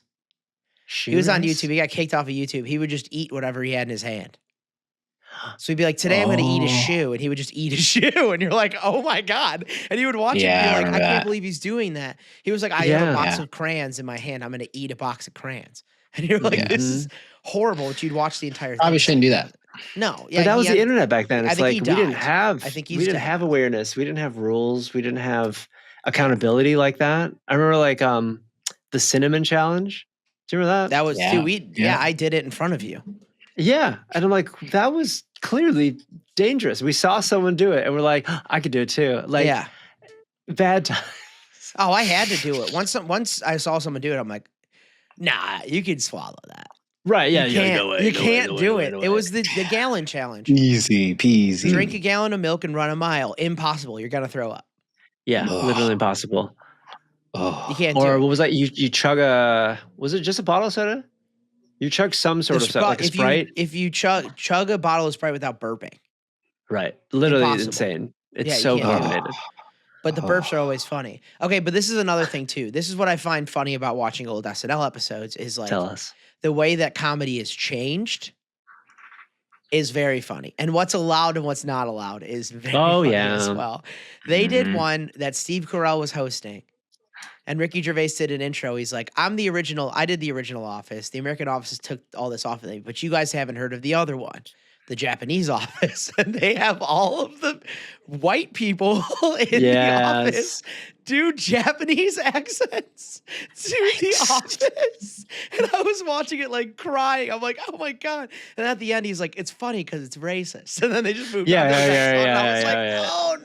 He was on YouTube. He got kicked off of YouTube. He would just eat whatever he had in his hand. So he'd be like, today I'm going to eat a shoe. And he would just eat a shoe. And you're like, oh my God. And he would watch it Yeah, and I be like, I remember can't that. believe he's doing that. He was like, I have a Yeah. box of crayons in my hand. I'm going to eat a box of crayons. And you're like, Yeah. this is horrible. But you'd watch the entire Probably thing. shouldn't do that. No. Yeah. But that was he the had- internet back then. I It's think he like we didn't died. have. I think we he's didn't dead. have awareness. We didn't have rules. We didn't have accountability like that. I remember like the cinnamon challenge. Do you remember that? That was, Yeah. dude, Yeah. I did it in front of you. Yeah. And I'm like, that was clearly dangerous. We saw someone do it and we're like, I could do it too. Like, Yeah. bad time. Oh, I had to do it. Once I saw someone do it, I'm like, nah, you can swallow that. Right. Yeah. You can't, you can't do it. It was the gallon challenge. Easy peasy. Drink a gallon of milk and run a mile. Impossible. You're gonna throw up. Yeah. Ugh. Literally impossible. Oh. You can't Or do what it. was that? You chug was it just a bottle of soda? You chug some sort of soda, like a Sprite. If you chug a bottle of Sprite without burping, Right. Literally Impossible. insane. It's Yeah, you so can't do it. contaminated. but the burps are always funny. Okay, but this is another thing too. This is what I find funny about watching old SNL episodes is like Tell us. the way that comedy is changed is very funny. And what's allowed and what's not allowed is very funny as yeah. well. They did Mhm. one that Steve Carell was hosting. And Ricky Gervais did an intro. He's like, I did the original Office. The American Office took all this off of me, but you guys haven't heard of the other one, the Japanese Office. And they have all of the white people in the office do Japanese accents to the office. And I was watching it like crying. I'm like, oh my God. And at the end, he's like, it's funny because it's racist. And then they just moved on to the next one. And I was like, oh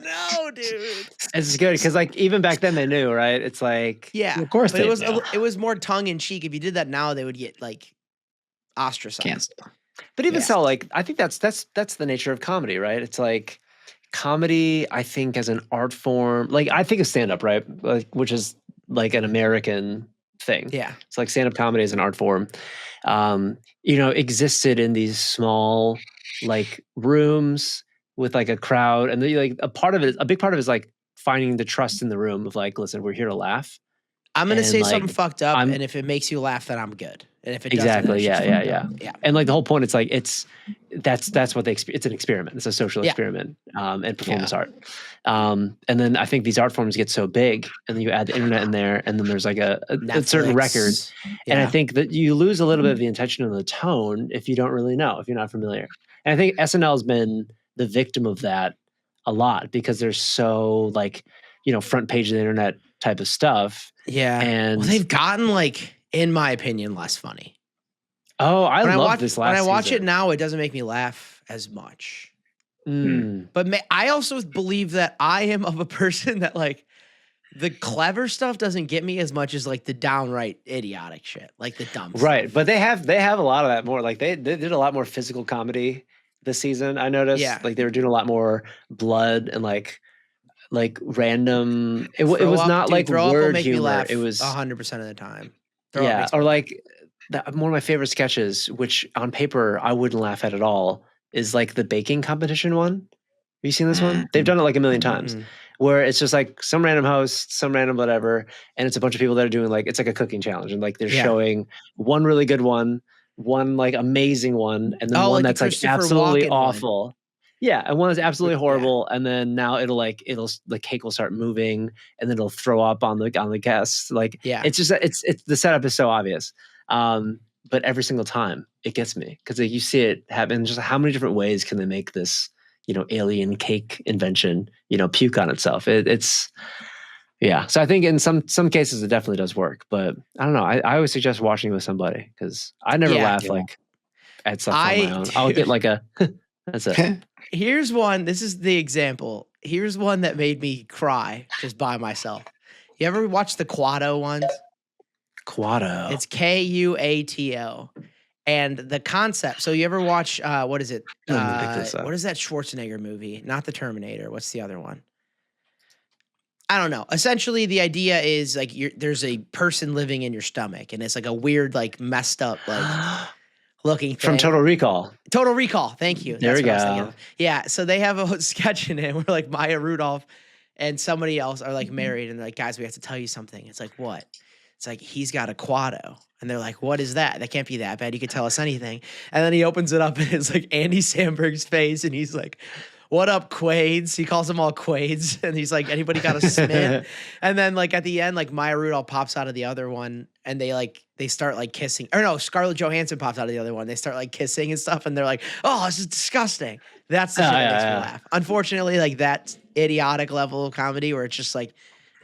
no, dude. It's good because like even back then they knew, right? It's like Yeah. Of course But they it was do. it was more tongue in cheek. If you did that now, they would get like ostracized. Cancel. But even Yeah. so, like I think that's the nature of comedy, right? It's like comedy, I think, as an art form, like I think of stand-up, right? Like, which is like an American thing. Yeah. It's like stand-up comedy as an art form. Existed in these small like rooms with like a crowd. And then like a big part of it is like finding the trust in the room of like, listen, we're here to laugh. I'm gonna And, say like, something fucked up, I'm- and if it makes you laugh, then I'm good. And if it doesn't, Exactly. then it's just Yeah. fucked Yeah. up. Yeah. Yeah. And like the whole point, it's like that's what it's an experiment. It's a social Yeah. experiment, and performance art. And then I think these art forms get so big, and then you add the internet in there, and then there's like a certain record. Netflix. And I Yeah. think that you lose a little bit of the intention and the tone if you don't really know, if you're not familiar. And I think SNL has been the victim of that a lot because there's so like, front page of the internet type of stuff. Yeah. And well, they've gotten like, in my opinion, less funny. oh, I When love this last When I watch season. it now, it doesn't make me laugh as much. Mm. But I also believe that I am of a person that like the clever stuff doesn't get me as much as like the downright idiotic shit, like the dumb Right, stuff. but they have a lot of that more. Like they did a lot more physical comedy this season. I noticed. Yeah. Like they were doing a lot more blood and like random. It Throw was up, not dude, like throw up will word make me humor. laugh It was 100% of the time. Throw up yeah, makes me or laugh. like one of my favorite sketches, which on paper I wouldn't laugh at all, is like the baking competition one. Have you seen this one? They've done it like a million times. Mm-mm. Where it's just like some random host, some random whatever, and it's a bunch of people that are doing like it's like a cooking challenge, and like they're Yeah. showing one really good one like amazing one, and then Oh, one like the that's like Christopher absolutely Walken one. awful. Yeah, and one is absolutely Yeah. horrible, and then now it'll the cake will start moving, and then it'll throw up on the guests. Like Yeah. it's just it's the setup is so obvious, but every single time it gets me because like, you see it happen. Just how many different ways can they make this alien cake invention puke on itself? It's yeah. So I think in some cases it definitely does work, but I don't know. I always suggest watching with somebody because I never Yeah. laugh like at stuff on my own. I'll get like a that's it. Here's one. This is the example. Here's one that made me cry just by myself. You ever watch the Quato ones? Quato. It's Kuato. And the concept. So you ever watch what is it? Let me pick this up. What is that Schwarzenegger movie? Not the Terminator. What's the other one? I don't know. Essentially, the idea is like there's a person living in your stomach, and it's like a weird, like messed up, like looking thing. From Total Recall. Total Recall. Thank you. There we what I was thinking go. of. Yeah. So they have a sketch in it where like Maya Rudolph and somebody else are like married, and they're like, guys, we have to tell you something. It's like, what? It's like, he's got a Quato. And they're like, what is that? That can't be that bad. You could tell us anything. And then he opens it up, and it's like Andy Samberg's face, and he's like, what up, Quades? He calls them all Quades. And he's like, anybody got a Smith? And then like at the end, like Maya Rudolph pops out of the other one, and they start like kissing. Or no, Scarlett Johansson pops out of the other one. They start like kissing and stuff, and they're like, oh, this is disgusting. That's the shit that makes me laugh. Unfortunately, like that idiotic level of comedy where it's just like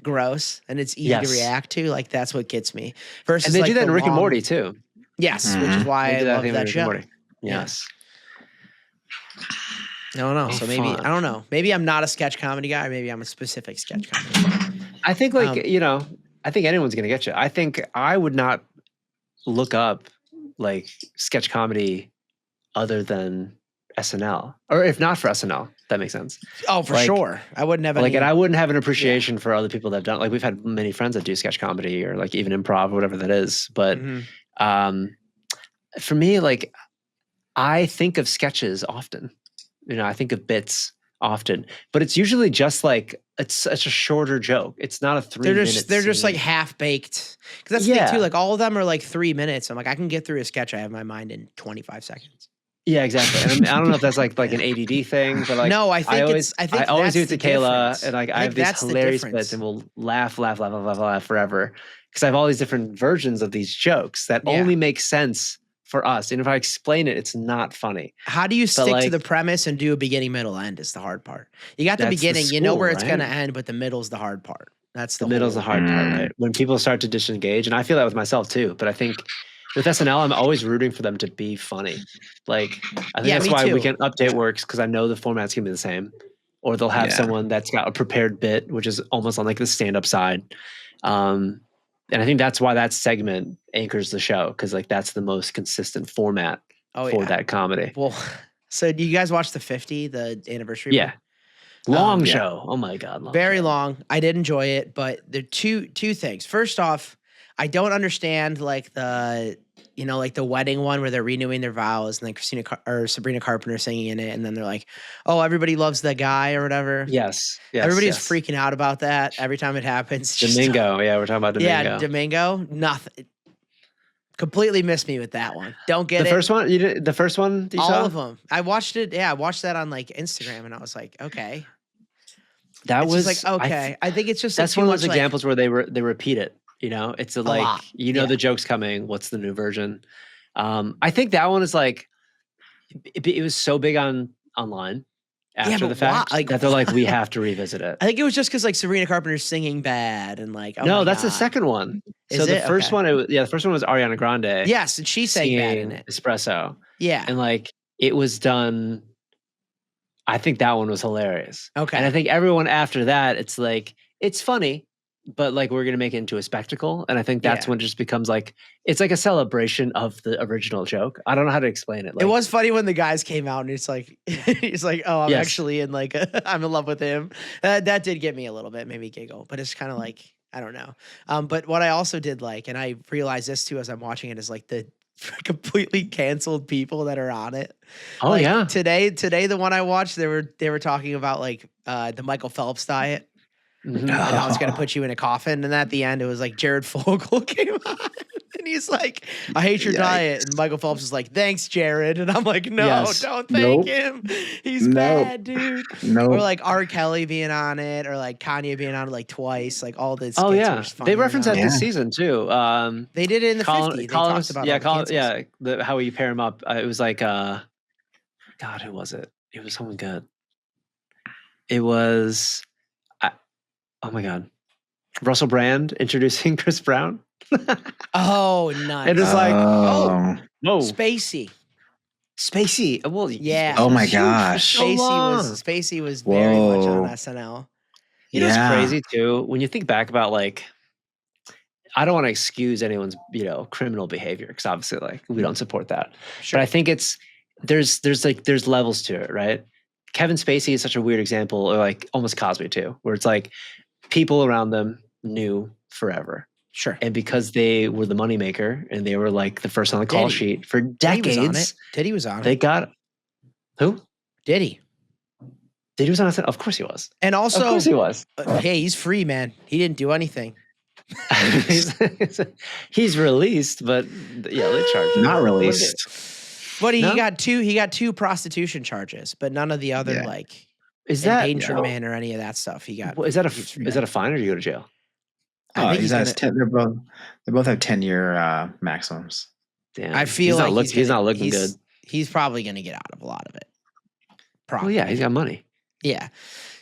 gross and it's easy to react to, like that's what gets me. Versus And they like do that the in Rick and long- Morty too. Yes, which is why They I do love thing with that Rick and show. Morty. Yeah. Yes. I don't know. Oh, So maybe fun. I don't know. Maybe I'm not a sketch comedy guy. Or maybe I'm a specific sketch comedy guy. I think like I think anyone's gonna get you. I think I would not look up like sketch comedy other than SNL, or if not for SNL, that makes sense. Oh, for Like- sure. I wouldn't have Like, any. and I wouldn't have an appreciation for other people that have done. Like, we've had many friends that do sketch comedy or like even improv or whatever that is. But Mhm. for me, like, I think of sketches often. I think of bits often, but it's usually just like it's a shorter joke. It's not a 3 minute. They're just like scene. half baked. Because that's the thing too. Like all of them are like 3 minutes. I'm like, I can get through a sketch I have in my mind in 25 seconds. Yeah, exactly. And I don't know if that's like an ADD thing, but like No, I think always, I think always do it that's to the Kayla, difference. and like I I have think these that's the hilarious difference. bits, and we'll laugh forever because I have all these different versions of these jokes that Yeah. only make sense for us. And if I explain it, it's not funny. How do you stick to like- the premise and do a beginning, middle, end is the hard part. You got the That's the beginning, you know school, where it's going to right? end, but the middle's the hard part. That's The middle's the whole- hard part, right? When people start to disengage, and I feel that with myself too. But I think with SNL, I'm always rooting for them to be funny. Like I think Yeah, that's me why too. Weekend Update works because I know the format's gonna be the same, or they'll have Yeah. someone that's got a prepared bit, which is almost on like the stand-up side. And I think that's why that segment anchors the show because like that's the most consistent format Oh, for yeah. that comedy. Well, so do you guys watch the 50, the anniversary? Yeah, one? long yeah. show. Oh my god, long Very show. long. I did enjoy it, but there are two things. First off, I don't understand like the like the wedding one where they're renewing their vows and then Sabrina Carpenter singing in it, and then they're like, "Oh, everybody loves the guy" or whatever. Yes, Everybody's yes. freaking out about that every time it happens. It's just- Domingo. Yeah, we're talking about Domingo. Yeah, Domingo. Nothing. Completely missed me with that one. Don't get The it. first one, you did the first one you All saw? of them. I watched it. Yeah, I watched that on like Instagram, and I was like, okay. That It's was just like okay. I think it's just like, that's too one of those much, like, examples where they repeat it. You know, it's like lot. the joke's coming. What's the new version? I think that one is like it was so big online after but the fact why? Like, that they're like we have to revisit it. I think it was just because like Serena Carpenter's singing bad and like No, my that's the God. second one. Is So the it? first Okay. one, the first one was Ariana Grande. Yes, and she sang bad in singing it. Espresso, Yeah. and like it was done. I think that one was hilarious. Okay. And I think everyone after that, it's like it's funny, but like we're gonna make it into a spectacle. And I think that's Yeah. when it just becomes like it's like a celebration of the original joke. I don't know how to explain it. Like, It was funny when the guys came out and it's like, he's like, oh, I'm Yes. actually in like, I'm in love with him. That did get me a little bit, made me giggle, but it's kind of like, I don't know. But what I also did like, and I realized this too as I'm watching it, is like the completely canceled people that are on it. oh Like, yeah, Today, the one I watched, they were talking about like the Michael Phelps diet. Mhm. And how it's gonna put you in a coffin. And at the end, it was like Jared Fogle came on, and he's like, "I hate your diet." And Michael Phelps is like, "Thanks, Jared." And I'm like, "No, Yes. don't thank Nope. him. He's Nope. bad, dude." No. Or like R. Kelly being on it, or like Kanye being on it like twice. Like all this. Oh yeah, they reference that Yeah. this season too. They did it in the 50. They talked about all the cancels. How you pair them up. It was like God, who was it? It was someone good. It was oh my God, Russell Brand introducing Chris Brown. Oh, nice. It was like, oh, whoa, Spacey. Spacey. Well, Yeah. oh my huge for gosh. so long. Spacey was very much on Whoa. SNL. You know, it's Yeah. crazy too when you think back about like. I don't want to excuse anyone's, criminal behavior because obviously, like, we don't support that. Sure. But I think there's levels to it, right? Kevin Spacey is such a weird example, or like almost Cosby too, where it's like people around them knew forever, Sure. and because they were the moneymaker and they were like the first on the call Diddy. sheet for Diddy was on decades, it. Diddy was on they it. got who? Diddy. Diddy was on it? Of course he was. And also, Of course he was. Hey, he's free, man. He didn't do anything. He's released, but yeah, they charged him. Not released. But he No? got two prostitution charges, but none of the other Yeah. like Is that endangerment or any of that stuff. He got. is that he's free. a fine or do you go to jail? I Oh, think he's he's has 10, they both have 10-year maximums. Damn, I feel like he's not looking good. He's probably going to get out of a lot of it. Well, Probably. yeah, he's got money. Yeah.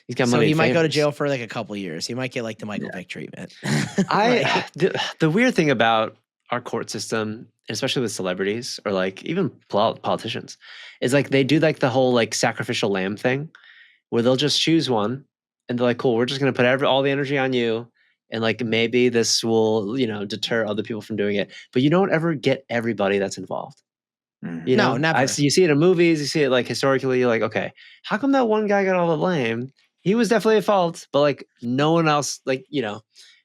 He's got So money. he and might go to favors. jail for like a couple years. He might get like the Michael Vick treatment. The weird thing about our court system, especially with celebrities or like even politicians, is like they do like the whole like sacrificial lamb thing, where they'll just choose one, and they're like, "Cool, we're just going to put all the energy on you, and like maybe this will deter other people from doing it." But you don't ever get everybody that's involved. Mhm. You No, know? never. You see it in movies, you see it like historically. You're like, okay, how come that one guy got all the blame? He was definitely at fault, but like no one else. Like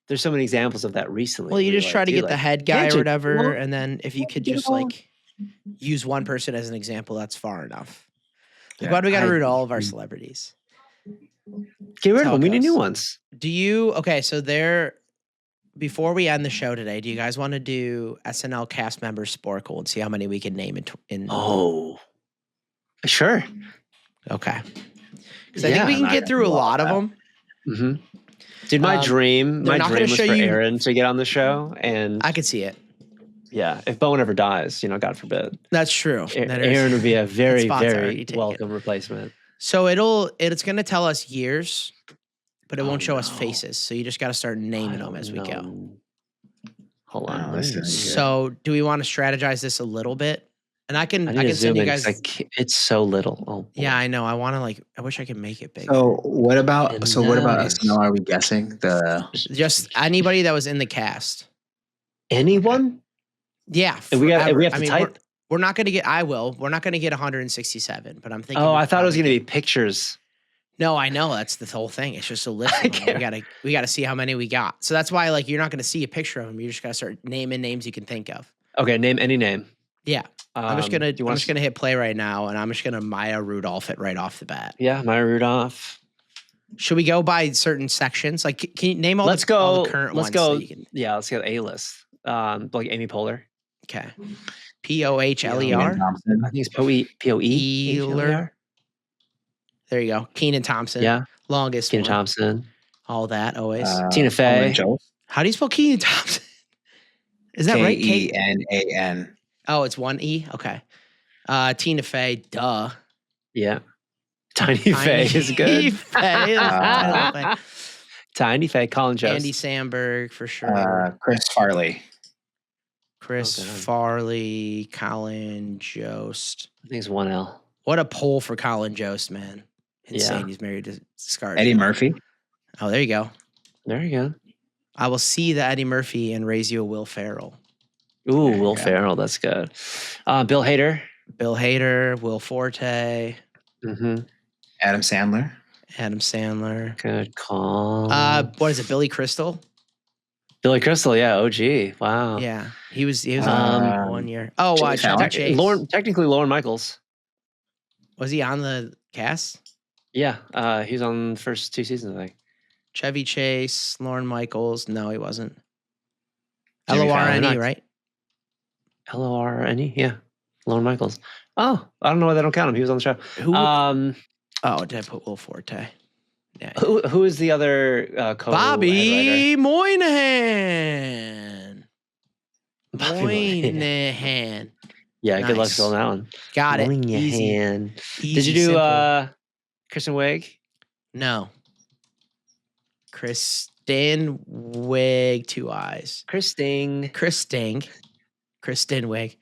there's so many examples of that recently. Well, you where you're just like, try to dude, get like, the head guy can't or you- whatever, well, and then if you could get just all- like use one person as an example, that's far enough. Like, Yeah, why do we got to I- root all of our celebrities? get rid That's of how them. it We need new goes. ones. Do you so before we end the show today, do you guys want to do SNL cast member Sporkle and see how many we can name in Oh, sure. Okay. Because I think we I'm can not get gonna through a do all lot of that. them. hmm Dude, my they're dream not gonna was show for you- Aaron to get on the show, and I could see it. yeah, if Bowen ever dies, God forbid, That's true. That is- Aaron would be a very, spot's already very taken. welcome replacement. So it's going to tell us years, but it won't Oh, show us no. faces. So you just got to start naming I them as we don't go. know. Hold on, Oh, let's this is see. So do we want to strategize this a little bit? And I I can need to send zoom you in guys. 'cause it's so little. Oh, boy. Yeah, I know. I want to I wish I could make it bigger. So what about And nice. SNL? Are we guessing the? Just anybody that was in the cast. Anyone? Yeah. And we forever. have to type. We're not going to get. I will. We're not going to get 167. But I'm thinking. Oh, we I thought it was probably going to be pictures. No, I know that's the whole thing. It's just a list. I Of them. can't- We gotta see how many we got. So that's why you're not gonna see a picture of them. You just gotta start naming names you can think of. Okay, name any name. Yeah, I'm just gonna do you want hit play right now, and I'm just gonna Maya Rudolph it right off the bat. Yeah, Maya Rudolph. Should we go by certain sections? Like, can you name all Let's the go. current Let's ones? go. So you can, Yeah, let's go A list. Like Amy Poehler. Okay. Kenan Pohler. Thompson. I think it's Poe. Ealer. There you go. Keenan Thompson. Yeah. Longest Kenan one. Thompson. All that always. Tina Fey. Colin Jost. How do you spell Keenan Thompson? Is that right? Kenan. Oh, it's one E? Okay. Tina Fey, duh. Yeah. Tiny Fey is good. Fey is Tiny Fey. Tiny Fey. Colin Jost. Andy Samberg for sure. Chris Farley. Chris Oh, God. Farley, Colin Jost. I think it's 1L. What a pull for Colin Jost, man. Insane. Yeah. He's married to Scar. Eddie Murphy. Oh, there you go. There you go. I will see the Eddie Murphy and raise you a Will Ferrell. Ooh, There you Will go. Ferrell. That's good. Bill Hader. Bill Hader, Will Forte, Mm-hmm. Adam Sandler. Adam Sandler. Good call. What is it? Billy Crystal? Billy Crystal. Yeah. OG. Wow. Yeah, he was on 1 year. Oh, Jimmy Chevy Fallon. Chase. Technically, Lauren Michaels. Was he on the cast? Yeah. He was on the first 2 seasons, I think. Chevy Chase, Lauren Michaels. No, he wasn't. Jimmy Fallon. LORNE, right? LORNE. Yeah. Lauren Michaels. Oh, I don't know why they don't count him. He was on the show. Who? Oh, Did I put Will Forte? Yeah. who is the other co-head Bobby Moynihan. writer? Bobby Moynihan. Moynihan. Yeah, good luck Nice. filling that one. Got it. Easy. Moynihan. Did Easy, you do simple. Kristen Wiig? No. Kristen Wiig, 2 eyes. Kristen. Kristen Wiig.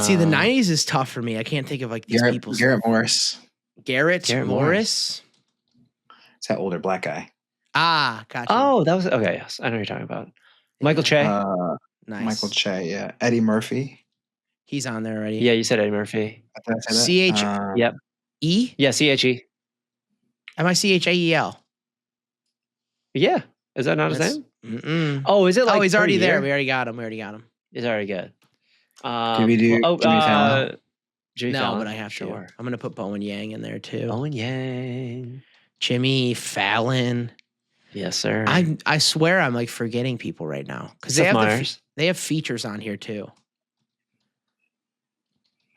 See, the 90s is tough for me. I can't think of like these people. Garrett Morris. Garrett Garrett Morris. It's that older black guy. Ah, gotcha. Oh, that was okay. Yes, I know what you're talking about. Michael Che. Nice. Michael Che. Yeah. Eddie Murphy. He's on there already. Yeah, you said Eddie Murphy. Did I say that? CH Yep. E? Yeah, CHE. Am I CHAEL? Yeah. Is that not his That's- name? Mm-mm. Oh, is it like He's per already there. year? We already got him. He's already good. Did we do Jimmy Fallon? Jimmy No, Fallon, but I have to. sure. I'm going to put Bowen Yang in there too. Owen Yang. Jimmy Fallon. Yes, sir. I swear I'm like forgetting people right now because Seth Meyers. they have features on here too.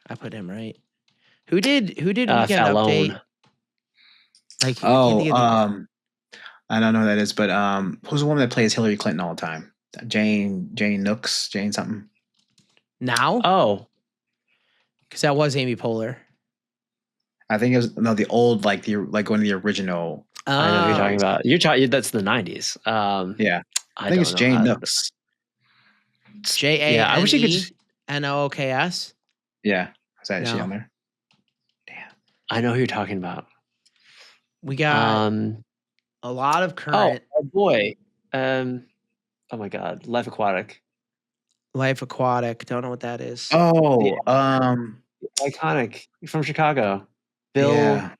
I put him right. Who did Weekend Fallon. Update? Like I can't think of the- I don't know who that is, but who's the woman that plays Hillary Clinton all the time? Jane Nooks, Jane something. now Oh, because that was Amy Poehler. I think it was the old like one of the original. I know who you're Oh. talking about. You're talking. That's the 90s. Yeah, I think don't it's know Jane how- Nooks. Yeah, I wish you could. JANENOOKS. Yeah, is that is she No. on there? I know who you're talking about. We got a lot of current Oh boy. Oh my God. Life Aquatic. Life Aquatic. Don't know what that is. Oh, Iconic from Chicago. Bill. yeah,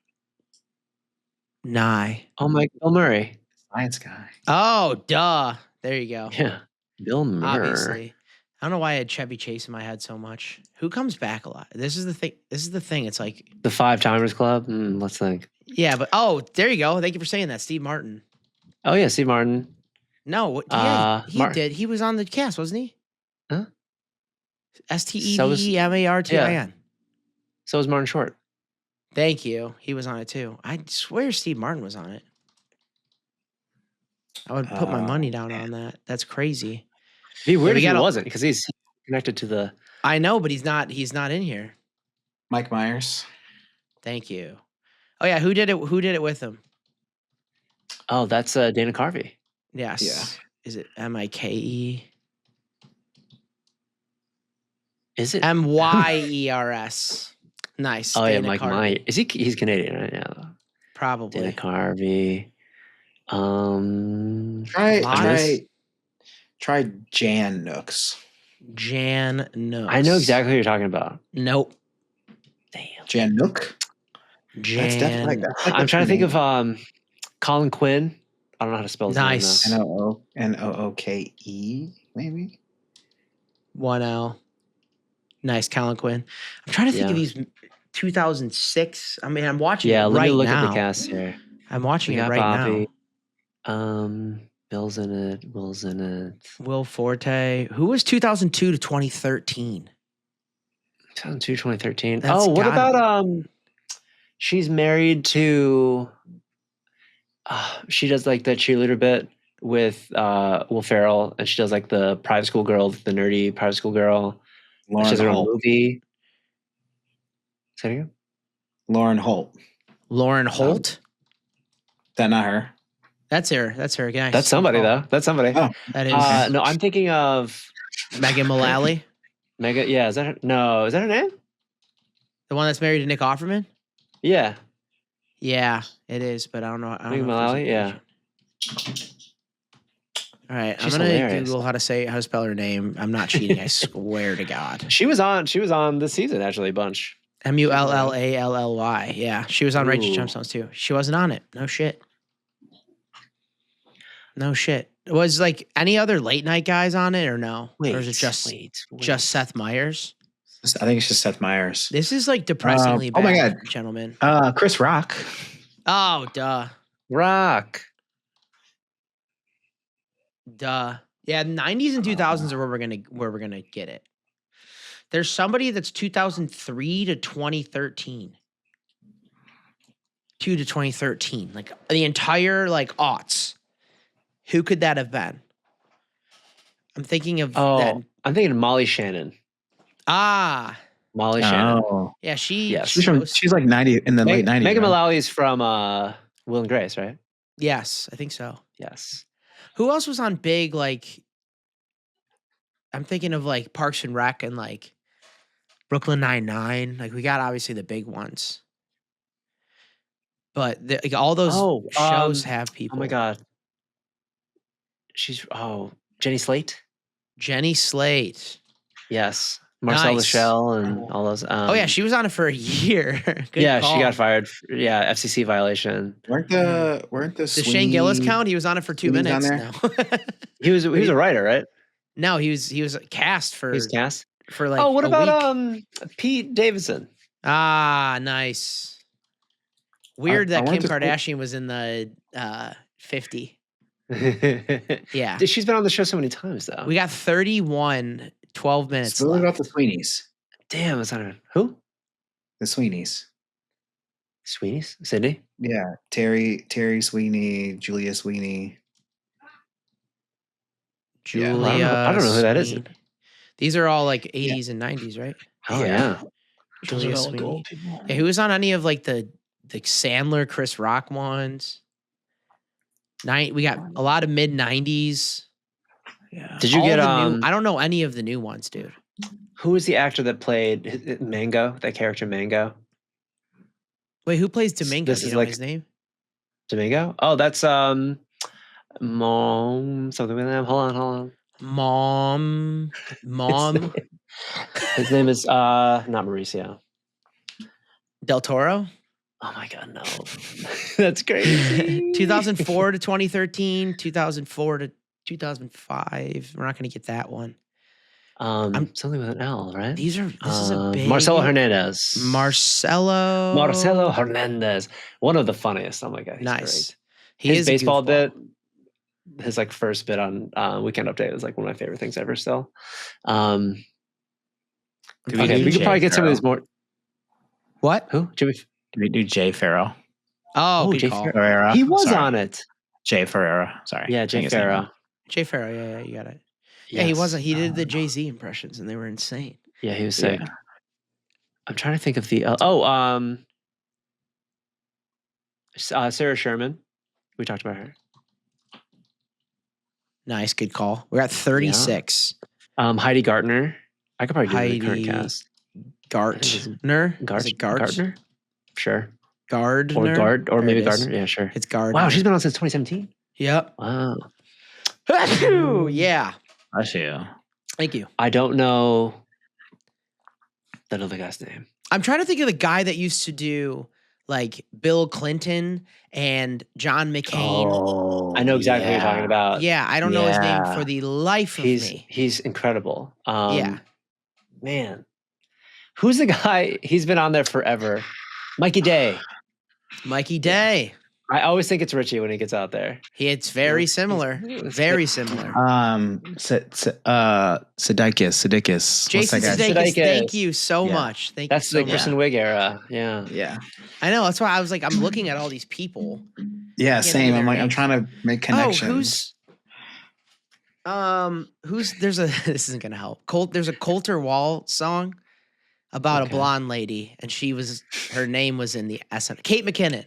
Nye. Oh my. Bill Murray. science guy. Oh, duh. There you go. Yeah. Bill Murray. Obviously. I don't know why I had Chevy Chase in my head so much. Who comes back a lot? This is the thing. It's like, The Five Timers Club. Let's think. yeah, but there you go. Thank you for saying that. Steve Martin. Oh yeah, Steve Martin. No, yeah, he Martin. did. He was on the cast, wasn't he? Huh? STEVEMARTIN. So was Martin Short. Thank you. He was on it too. I swear Steve Martin was on it. I would put my money down on that. That's crazy. It'd be weird we if he gotta- wasn't, because he's connected to the. I know, but he's not in here. Mike Myers. Thank you. Oh yeah, who did it? Who did it with him? Oh, that's Dana Carvey. Yes. Yeah. Is it MIKE? Is it? MYERS. Nice. Oh yeah, Dana Mike Carvey. Myers. Is he? He's Canadian, right? Yeah. Probably. Dana Carvey. Try Jan Nooks. Jan Nooks. I know exactly who you're talking about. Nope. Damn. Jan Nook. That's definitely Jan. like I'm a trying to think name. of Colin Quinn. I don't know how to spell his Nice. name though. Nooke, maybe. 1L. Nice, Colin Quinn. I'm trying to think of Yeah. these 2006. I mean, I'm watching Yeah, it let right me look now. at the cast here. I'm watching We it got right Bobby. now. Bill's in it. Will's in it. Will Forte. Who was 2002 to 2013? 2002, 2013. That's Oh, what gotta about she's married to she does like the cheerleader bit with Will Ferrell, and she does like the private school girl, the nerdy private school girl. She Lauren has her own Holt. movie. Say it again? Lauren Holt. Lauren Holt. That not her? That's her. That's her. Yeah, That's somebody though. That's somebody. Oh, That is No, I'm thinking of Megan Mullally, Mega. Yeah, is that her? No, is that her name? the one that's married to Nick Offerman. Yeah, Yeah, it is, but I don't know. I don't Megan know if Mullally. there's Yeah, a version. All right, She's I'm gonna hilarious. Google how to spell her name. I'm not cheating. I swear to God. she was on this season actually a bunch. Mullally. Yeah, she was on Righteous Ooh. Gemstones too. She wasn't on it. No shit. No shit. Was like any other late night guys on it or no? Or is it just Seth Meyers? I think it's just Seth Meyers. This is like depressingly oh bad, my God. gentlemen. Chris Rock. Oh, duh. Rock. Duh. Yeah, 90s and 2000s are where we're gonna get it. There's somebody that's 2003 to 2013. 2 to 2013. Like the entire like aughts. Who could that have been? I'm thinking of that. Oh, I'm thinking of Molly Shannon. Ah. Molly Shannon. Oh, Yeah, she Yes. she's like 90 in the late 90s. Megan right? Mullally is from Will and Grace, right? Yes, I think so. Yes. Who else was on big like I'm thinking of like Parks and Rec and like Brooklyn Nine-Nine. Like we got obviously the big ones. But like all those shows have people. Oh my God. Jenny Slate. Jenny Slate. Yes. Marcel Nice. Lachelle and all those. Oh yeah, she was on it for a year. Good yeah, call. she got fired. FCC violation. Weren't the Does Shane Gillis count? He was on it for 2 Sweeney's on minutes. No. He was a writer, right? No, he was cast for He's cast. for like What a about week. Pete Davidson? Ah, nice. Weird I that wanted Kim to- Kardashian was in the 50. Yeah. She's been on the show so many times though. We got 31 12 minutes What left. about the Sweeneys? Damn, it's not who? The Sweeneys. Sweeney's? Sydney? Yeah, Terry Sweeney, Julia Sweeney. Yeah, Julia. I don't know who that is. Sweeney. These are all like 80s and 90s, right? Oh yeah. Julia Sweeney. Yeah, who was on any of like the Sandler, Chris Rock ones? We got a lot of mid 90s. Yeah. Did you All get the new, I don't know any of the new ones, dude. who was the actor that played Mango? That character Mango? Wait, who plays Domingo? This Do you is know like- his name? Domingo? Oh, that's Mom something with him. Hold on. Mom. His name is not Mauricio. Del Toro. Oh my God, no. That's crazy. 2004 to 2013, 2004 to 2005. We're not going to get that one. Something with an L, right? This is a big Marcelo Hernandez. Marcelo Hernandez. One of the funniest. Oh my God. He's Nice. great. He His is a baseball goofball. bit, his like first bit on Weekend Update was like one of my favorite things ever still. We could probably get some of these more. What? Who? Jimmy. Did we do Jay Farrow? Oh, good Jay call. Ferreira. He was Sorry. on it. Jay Ferreira. Sorry. Yeah, I Jay think his name Farrow. was. Jay Farrow. Yeah, you got it. Yeah, he Yes. wasn't. He did the Jay-Z impressions, and they were insane. Yeah, he was sick. Yeah. I'm trying to think of the. Sarah Sherman. We talked about her. Nice, good call. We're at 36. Heidi Gardner. I could probably do the current Heidi cast. Gardner. Is it Gart? Gardner? Sure. Gardner. Or There maybe it is. Gardner. Yeah, sure. It's Gardner. Wow, she's been on since 2017. Yep. Wow. Yeah. I see you. Thank you. I don't know the other guy's name. I'm trying to think of the guy that used to do like Bill Clinton and John McCain. Oh, I know exactly what you're talking about. Yeah, I don't know his name Yeah. for the life of me. He's incredible. Yeah. Man. Who's the guy? He's been on there forever. Mikey Day. Mikey Day. I always think it's Richie when he gets out there. It's very similar. Very similar. Sudeikis. Jason What's that guy? Sudeikis, thank Sudeikis. you so Yeah. much. Thank That's you the so Kristen much. Wiig era. Yeah. Yeah. I know. That's why I was like, I'm looking at all these people. Yeah, think same. of I'm their like, I'm names. trying to make connections. There's a this isn't gonna help. There's a Coulter Wall song about a Okay. blonde lady, and her name was in the SN. Kate McKinnon.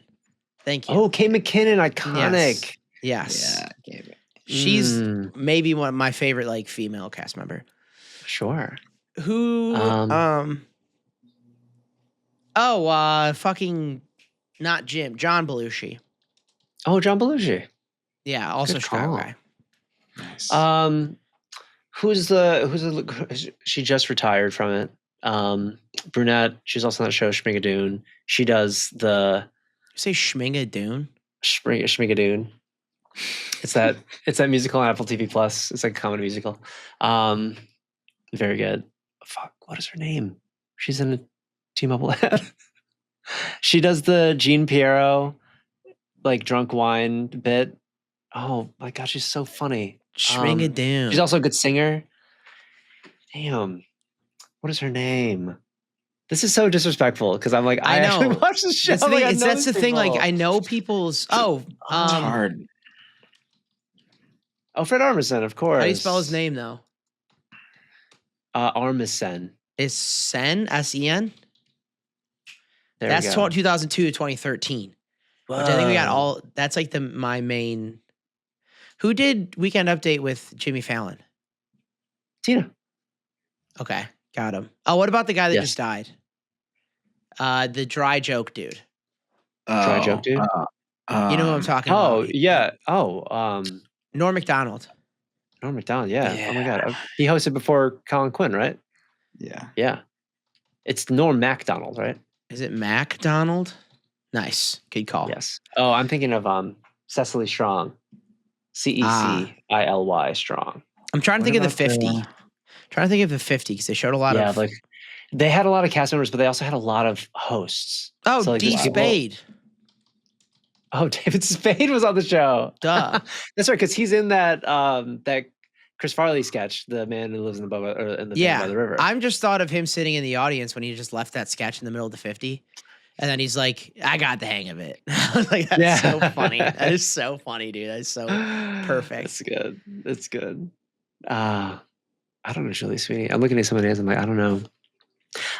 Thank you. Oh, Kate McKinnon, iconic. Yes. Yeah. She's Mm. maybe one of my favorite like female cast member. Sure. Who fucking not Jim, John Belushi. Oh, John Belushi. Yeah, also Good Chicago call. guy. Nice. Who's she just retired from it. Brunette, she's also on that show, Schmigadoon. She does the You say Schminga Dune? Schmigadoon. It's that musical on Apple TV Plus. It's like a comedy musical. Very good. Fuck, what is her name? She's in a T-Mobile ad. She does the Jean Pierrot like drunk wine bit. Oh my god, she's so funny. Schminga Dune. She's also a good singer. Damn. What is her name? This is so disrespectful because I'm like, I I actually know. watched the show. That's the like, thing. I know That's the these thing. Like people. I know people's. It's hard. Oh, Fred Armisen, of course. How do you spell his name though? Armisen. Is Sen S-E-N? There That's we go. 2002 to 2013. Which I think we got Whoa. all. That's like my main. Who did Weekend Update with Jimmy Fallon? Tina. Okay, got him. Oh, what about the guy that Yes. just died? The dry joke dude. Dry joke, dude. You know who I'm talking Oh about? yeah. Oh, Norm Macdonald. Norm Macdonald. Yeah. Oh my Yeah. god. He hosted before Colin Quinn, right? Yeah. Yeah. It's Norm Macdonald, right? Is it Macdonald? Nice, good call. Yes. Oh, I'm thinking of Cecily Strong. Cecily Strong. I'm trying to think of the What 50. about, Trying to think of the 50 because they showed a lot Yeah, of. like they had a lot of cast members, but they also had a lot of hosts. Oh, so, like, D these people- Spade. Oh, David Spade was on the show. Duh. That's right, because he's in that that Chris Farley sketch, the man who lives in the van by the river. I'm just thought of him sitting in the audience when he just left that sketch in the middle of the 50. And then he's like, I got the hang of it. I was like, that's so funny. That is so funny, dude. That is so perfect. That's good. That's good. I don't know, Julie Sweeney. I'm looking at some of the names. I'm like, I don't know.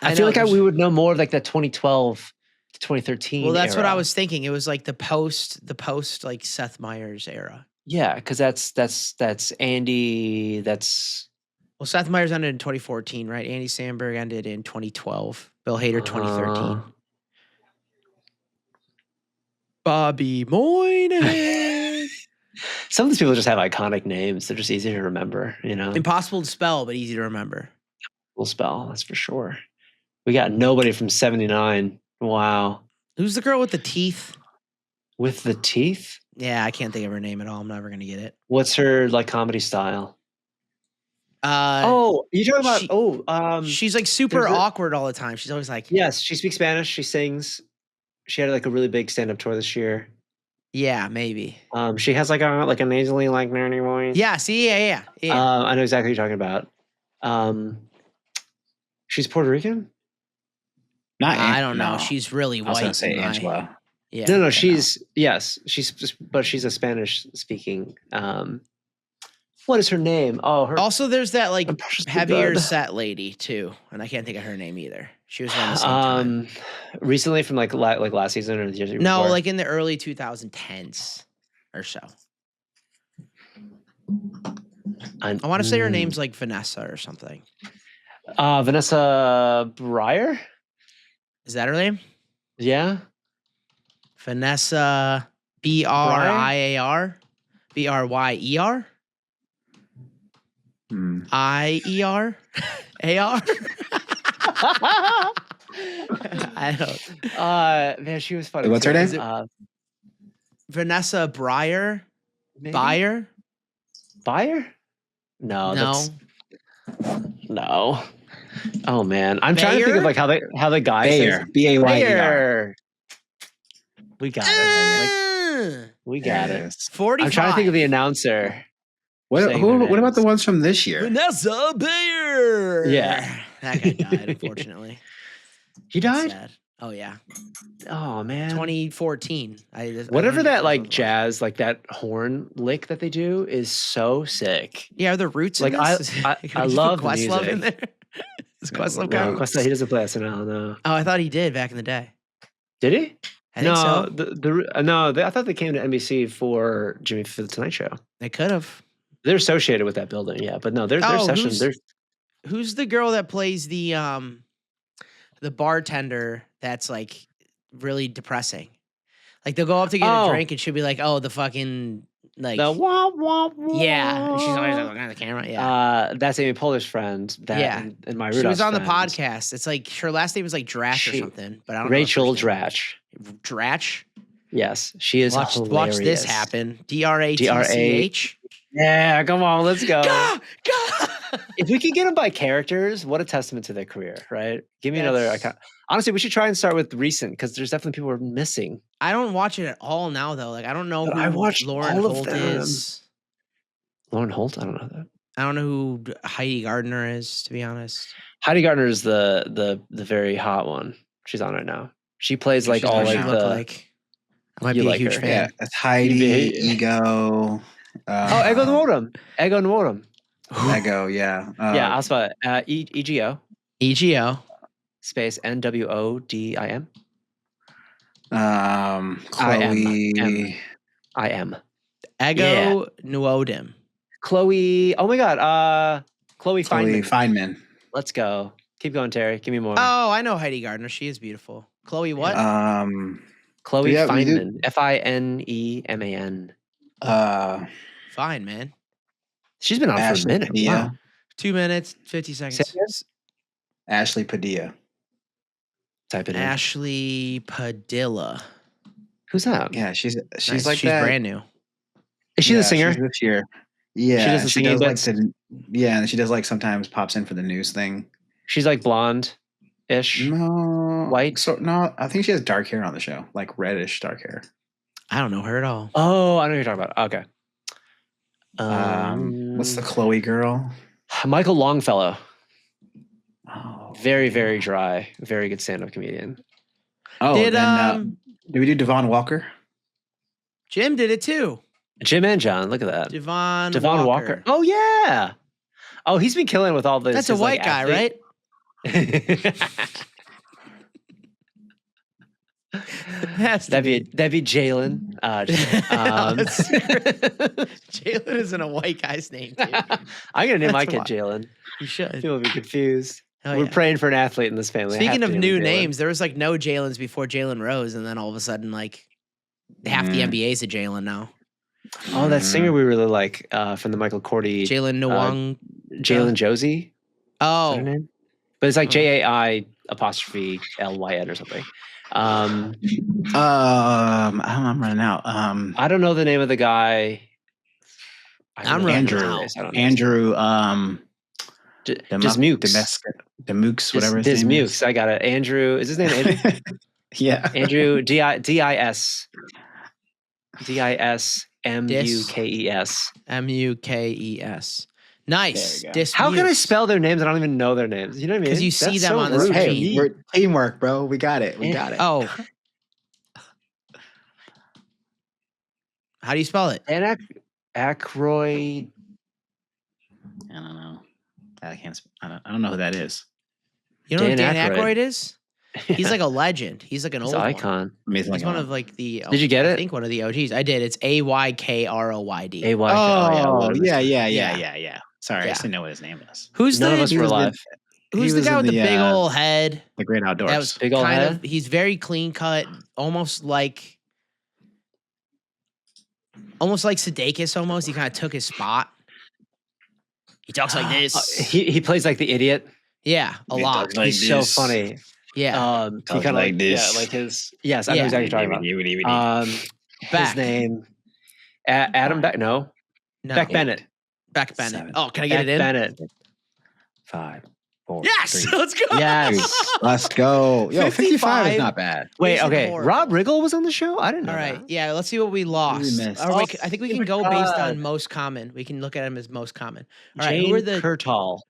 I feel know, like there's- we would know more of like that 2012 to 2013. Well, that's what I era. was thinking. It was like the post like Seth Meyers era. Yeah, because that's Andy. That's Well, Seth Meyers ended in 2014, right? Andy Samberg ended in 2012. Bill Hader 2013. Bobby Moynihan. some of these people just have iconic names. They're just easy to remember. You know, Impossible to spell, but easy to remember. we'll spell. That's for sure. We got nobody from '79. Wow, Who's the girl with the teeth? with the teeth. Yeah, I can't think of her name at all. I'm never gonna get it. What's her like comedy style? Oh, You talking about? she's like super there's a- awkward all the time. She's always like, Yes, she speaks Spanish. She sings. She had like a really big stand-up tour this year. yeah, maybe. She has like a nasally like nerdy voice. Yeah, see, yeah. I know exactly what you're talking about. She's Puerto Rican. Not. I don't know. no. She's really I was white. gonna say and Angela. Yeah. No, she's but she's a Spanish speaking. What is her name? Oh, her Also, there's that like impression's too heavier good. set lady too, and I can't think of her name either. She was around the same time. Recently from like last season or the year No, before? like in the early 2010s or so. I want to say her name's like Vanessa or something. Vanessa Breyer. Is that her name? Yeah. Vanessa Briar? Bryer? Hmm. IER? AR? I don't. Man, she was funny. What's her too. name? Is it Vanessa Breyer? Maybe? Bayer? Bayer? No. No. No. Oh man, I'm trying to think of like how the guy Bayer. says Bayer. Bayer. We got it. We got There it. is. 45. I'm trying to think of the announcer. What saying their what about the names. ones from this year? Vanessa Bayer. Yeah. That guy died, unfortunately. He That's died? sad. Oh, yeah. Oh man. 2014. Whatever that like jazz. jazz, like that horn lick that they do is so sick. Yeah, are there roots Like, in this? I Could I we just love put the Questlove in music. there? Is No, Questlove No, count? Questa, he doesn't play SNL. No, Oh, I thought he did back in the day. did he? I think no, so. I thought they came to NBC for Jimmy for the Tonight Show. They could have. They're associated with that building, yeah. But no, their Oh, sessions. Who's the girl that plays the bartender that's like really depressing? Like they'll go up to get a Oh. drink and she'll be like, "Oh, the fucking like The wah wah wah. yeah." And she's always like, looking at the camera. Yeah, That's Amy Poehler's friend. That Yeah. and my she was Rudolph's on the friend. podcast. It's like her last name is like Dratch or She- something, but I don't know. Rachel her first name. Dratch. Dratch. Yes, she is Watch hilarious. this happen. DRATCH. Yeah, come on, let's go. Gah! If we could get them by characters, what a testament to their career, right? Give me another That's- icon. Honestly, we should try and start with recent because there's definitely people we're missing. I don't watch it at all now though. Like I don't know But who I watched Lauren all of Holt them. is. Lauren Holt, I don't know that. I don't know who Heidi Gardner is, to be honest. Heidi Gardner is the very hot one. She's on right now. She plays like She's all on What like she now. look the. like? I might You be a like huge her. fan. Yeah, that's Heidi, Ego. Oh, Ego Nwodum. Ego Nwodum. Ego, yeah. Yeah, I'll spell it. EGO EGO. space NWODIM. Chloe. I am. Ego Nwodum. Chloe. Oh my God. Chloe Chloe Feynman. Feynman. Let's go. Keep going, Terry. Give me more. Oh, I know Heidi Gardner. She is beautiful. Chloe what? Chloe yeah, we do- Feynman. Fineman. Fine, man. She's been on for a Ashley minute. Padilla. Wow. 2 minutes, 50 seconds. Yes. Ashley Padilla. Type it in. Ashley Padilla. Who's that? Yeah, she's Nice. like she's that. brand new. Is she Yeah, the singer? she's this year. Yeah, does the singing does like bits? and she does like sometimes pops in for the news thing. She's like blonde-ish. No, White? So no, I think she has dark hair on the show, like reddish dark hair. I don't know her at all. Oh, I know what you're talking about. Okay. What's the Chloe girl? Michael Longfellow. Oh, Very, very dry. Very good stand-up comedian. Oh, Did then, do we do Devon Walker? Jim did it too. Jim and John. Look at that. Devon Walker. Oh yeah. Oh, he's been killing with all this. That's a his, white like, guy, right? Has to that'd be Jalen. Jalen isn't a white guy's name, dude. I'm gonna name my That's kid why. Jalen. You should. People will be confused. Hell We're yeah. praying for an athlete in this family. I Speaking have of to name new Jalen. names, there was like no Jalen's before Jalen Rose, and then all of a sudden, like half the NBA's a Jalen now. Oh, that singer we really like from the Michael Cordy. Jalen Nwang. Jalen Josie. Is that Oh, her name? But it's like JAI apostrophe LYN or something. I'm running out. I don't know the name of the guy. I'm running Andrew. out. I don't know. Andrew. Dismukes. Demukes, whatever his name is. Dismukes. I got it. Andrew. Is his name Andrew? Yeah. Andrew DIS MUKES. Mukes. Nice. There you go. How can I Disputes. spell their names? I don't even know their names. You know what I mean? 'Cause you see That's them so on the rude. screen. Hey, we're teamwork, bro. We got it. We got it. Oh. How do you spell it? Dan Aykroyd. I don't know. I don't know who that is. You know who Dan Dan Aykroyd. Aykroyd is? He's like a legend. He's like an He's old an one. icon. Amazing. He's one of like the. Did you get I it? think one of the OGs. I did. It's Aykroyd. AY. Oh, Yeah. yeah. Sorry, I Yeah. just didn't know what his name was. Who's None the of us were was the- alive. Who's he the was guy in with the the, big uh, old head? The Great Outdoors. That was Big old kind head? of. He's very clean cut, almost like Sudeikis. Almost, he kind of took his spot. He talks like this. He plays like the idiot. Yeah, a He lot. talks like He's so this. funny. Yeah, He Talks kind of like this. Yeah, like his. Yes, I know Yeah. exactly what you're talking about. Back. His name. Adam Beck. No. No. Beck Bennett. Beck Bennett. Seven. Oh, can I get Beck it in? Bennett. 5, 4, Yes, 3. let's go. Yes, let's go. Yo, 55 55 is not bad. Wait, Isn't okay. horrible. Rob Riggle was on the show? I didn't know All right, that. yeah. Let's see what we lost. missed? Or wait, Oh, I think we can stupid go based God. on most common. We can look at them as most common. All right, Jane who are the? Kurtal.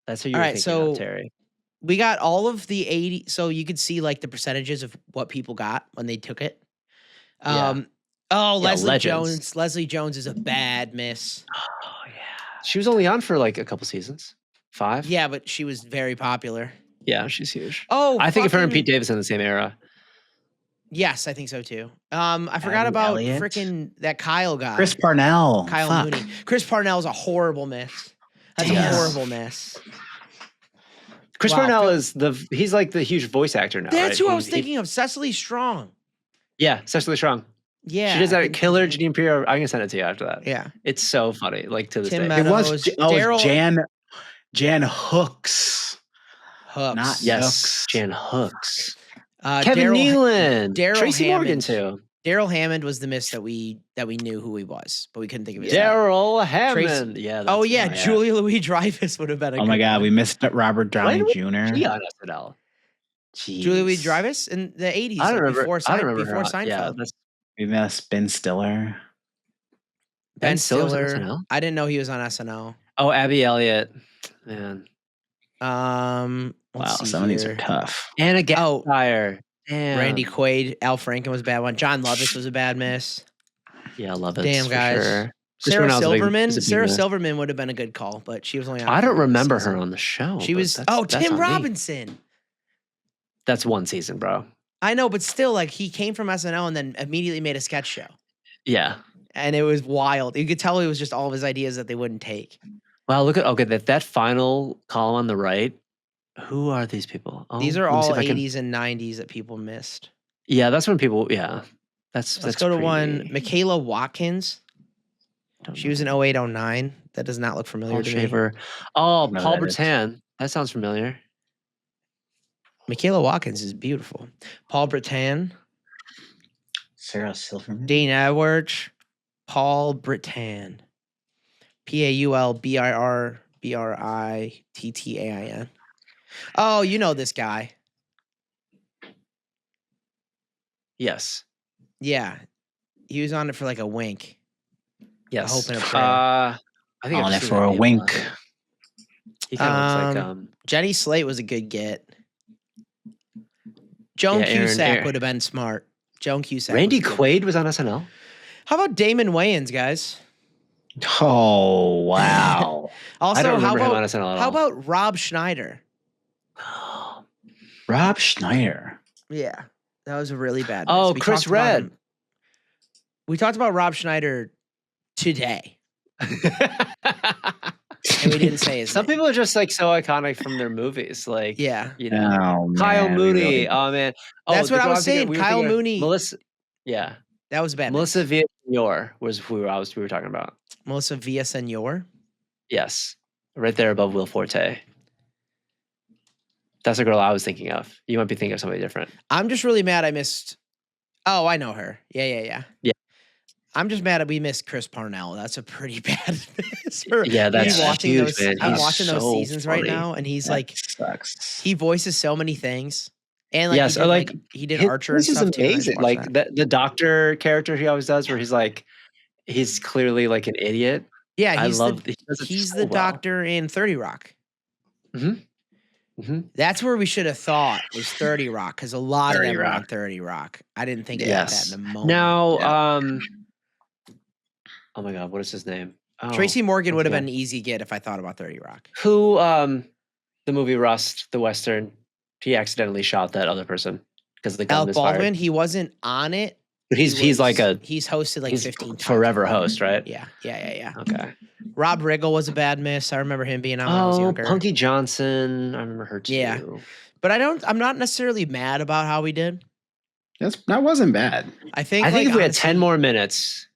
That's who you All were right, thinking so of, Terry. we got all of the 80. So you could see like the percentages of what people got when they took it. Yeah. Oh, Yeah, Leslie legends. Jones. Leslie Jones is a bad miss. Oh, yeah. She was only on for like a couple seasons. 5? Yeah, but she was very popular. Yeah, she's huge. Oh, I think of her and fucking- Pete Davidson in the same era. Yes, I think so too. I forgot Abby about Elliott? freaking that Kyle guy. Chris Parnell. Kyle Fuck. Mooney. Chris Parnell's a horrible miss. That's Damn. a horrible miss. Chris Wow, Parnell Phil- is he's like the huge voice actor now. That's right? who I was thinking of. Cecily Strong. Yeah, Cecily Strong. Yeah. She does I that think- killer Gene Imperial. I'm gonna send it to you after that. Yeah. It's so funny. Like to this Tim day. Meadows. It was Daryl- Jan Hooks. Hooks. Not Yes, Hooks. Jan Hooks. Uh, Kevin Daryl- Nealon. Daryl Tracy Morgan Hammond. too. Daryl Hammond was the miss that we knew who he was, but we couldn't think of his name. Daryl Hammond. Yeah. Oh that's yeah, right. Julia Louis-Dreyfus would have been a Oh my good God, one. we missed Robert Downey When Jr. She on SNL. Julia Louis-Dreyfus in the 80s. I don't remember. Before, I don't remember before her. Seinfeld. Yeah, that's We missed Ben Stiller. Ben Stiller's on Stiller. SNL? I didn't know he was on SNL. Oh, Abby Elliott. Man. Wow, Let's see some of these are here. tough. Anna Oh, Gasteyer. Damn. Randy Quaid, Al Franken was a bad one. John Lovitz was a bad miss. Yeah, I love it. Damn, guys. Sure. Sarah Parnell's a big- Silverman. is a big Sarah miss. Silverman would have been a good call, but she was only on. I for don't one remember her season. on the show. She but was. that's- Oh, that's Tim on me. Robinson. That's one season, bro. I know, but still, like he came from SNL and then immediately made a sketch show, Yeah. and it was wild. You could tell it was just all of his ideas that they wouldn't take. Wow, look at that final column on the right. Who are these people? Oh, These are let me see all if I can- 80s and 90s that people missed. Yeah, that's when people. Yeah, that's. Let's go to one. pretty- Michaela Watkins. Don't She know. was in 0809. That does not look familiar Paul to me. Shaver. Oh, know Paul that is. Bertan. That sounds familiar. Michaela Watkins is beautiful. Paul Bretan, Sarah Silverman. Dean Edwards, Paul Bretan, PAULBIRBRITTAIN. Oh, you know this guy. Yes. Yeah, he was on it for like a wink. Yes. hope and a prayer. I think On I've it seen for that a name wink. lot. He kind of looks like Jenny Slate was a good get. Joan Yeah, Cusack Aaron- would have been smart. Joan Cusack. Randy was good. Quaid was on SNL. How about Damon Wayans, guys? Oh wow. Also, I don't how remember him on about SNL at how all. about Rob Schneider? Rob Schneider. Yeah, that was a really bad. Oh, miss. We Chris talked about Redd. him- We talked about Rob Schneider today, and we didn't say his Some name. people are just like so iconic from their movies, like Yeah, you know, Oh, Kyle man, we Mooney. really- Oh man, That's what I the- was I'm thinking- saying, we were Kyle thinking of Mooney. Melissa. Yeah, that was a bad. Melissa Villaseñor was who we were talking about. Melissa Villaseñor. Yes, right there above Will Forte. That's the girl I was thinking of. You might be thinking of somebody different. I'm just really mad I missed. Oh, I know her. Yeah. Yeah. I'm just mad that we missed Chris Parnell. That's a pretty bad miss. For Yeah, that's me watching huge, those, man. I'm He's watching those so seasons right funny. now, and he's That like, sucks. he voices so many things. And like, Yes, he did, like, he did His- Archer and this is stuff too. and I just amazing. watched Like that. the doctor character he always does, where he's like, he's clearly like an idiot. Yeah, I he's love. the, He does it he's so the well. doctor in 30 Rock. Mhm. That's where we should have thought was 30 Rock, because a lot of 30 them were on Rock. 30 Rock. I didn't think about Yes. that in a moment. Now, Yeah. oh my God, what is his name? Oh, Tracy Morgan would have okay. been an easy get if I thought about 30 Rock. Who, the movie Rust, the Western, he accidentally shot that other person because the gun Alec misfired. Baldwin, he wasn't on it. But he's He like was- a he's hosted like he's 15 times. forever host, right? Yeah. Okay. Rob Riggle was a bad miss. I remember him being on when I was Oh, younger. Punky Johnson, I remember her too. Yeah. But I'm not necessarily mad about how we did. That wasn't bad. I think I think like, if we had honestly, 10 more minutes,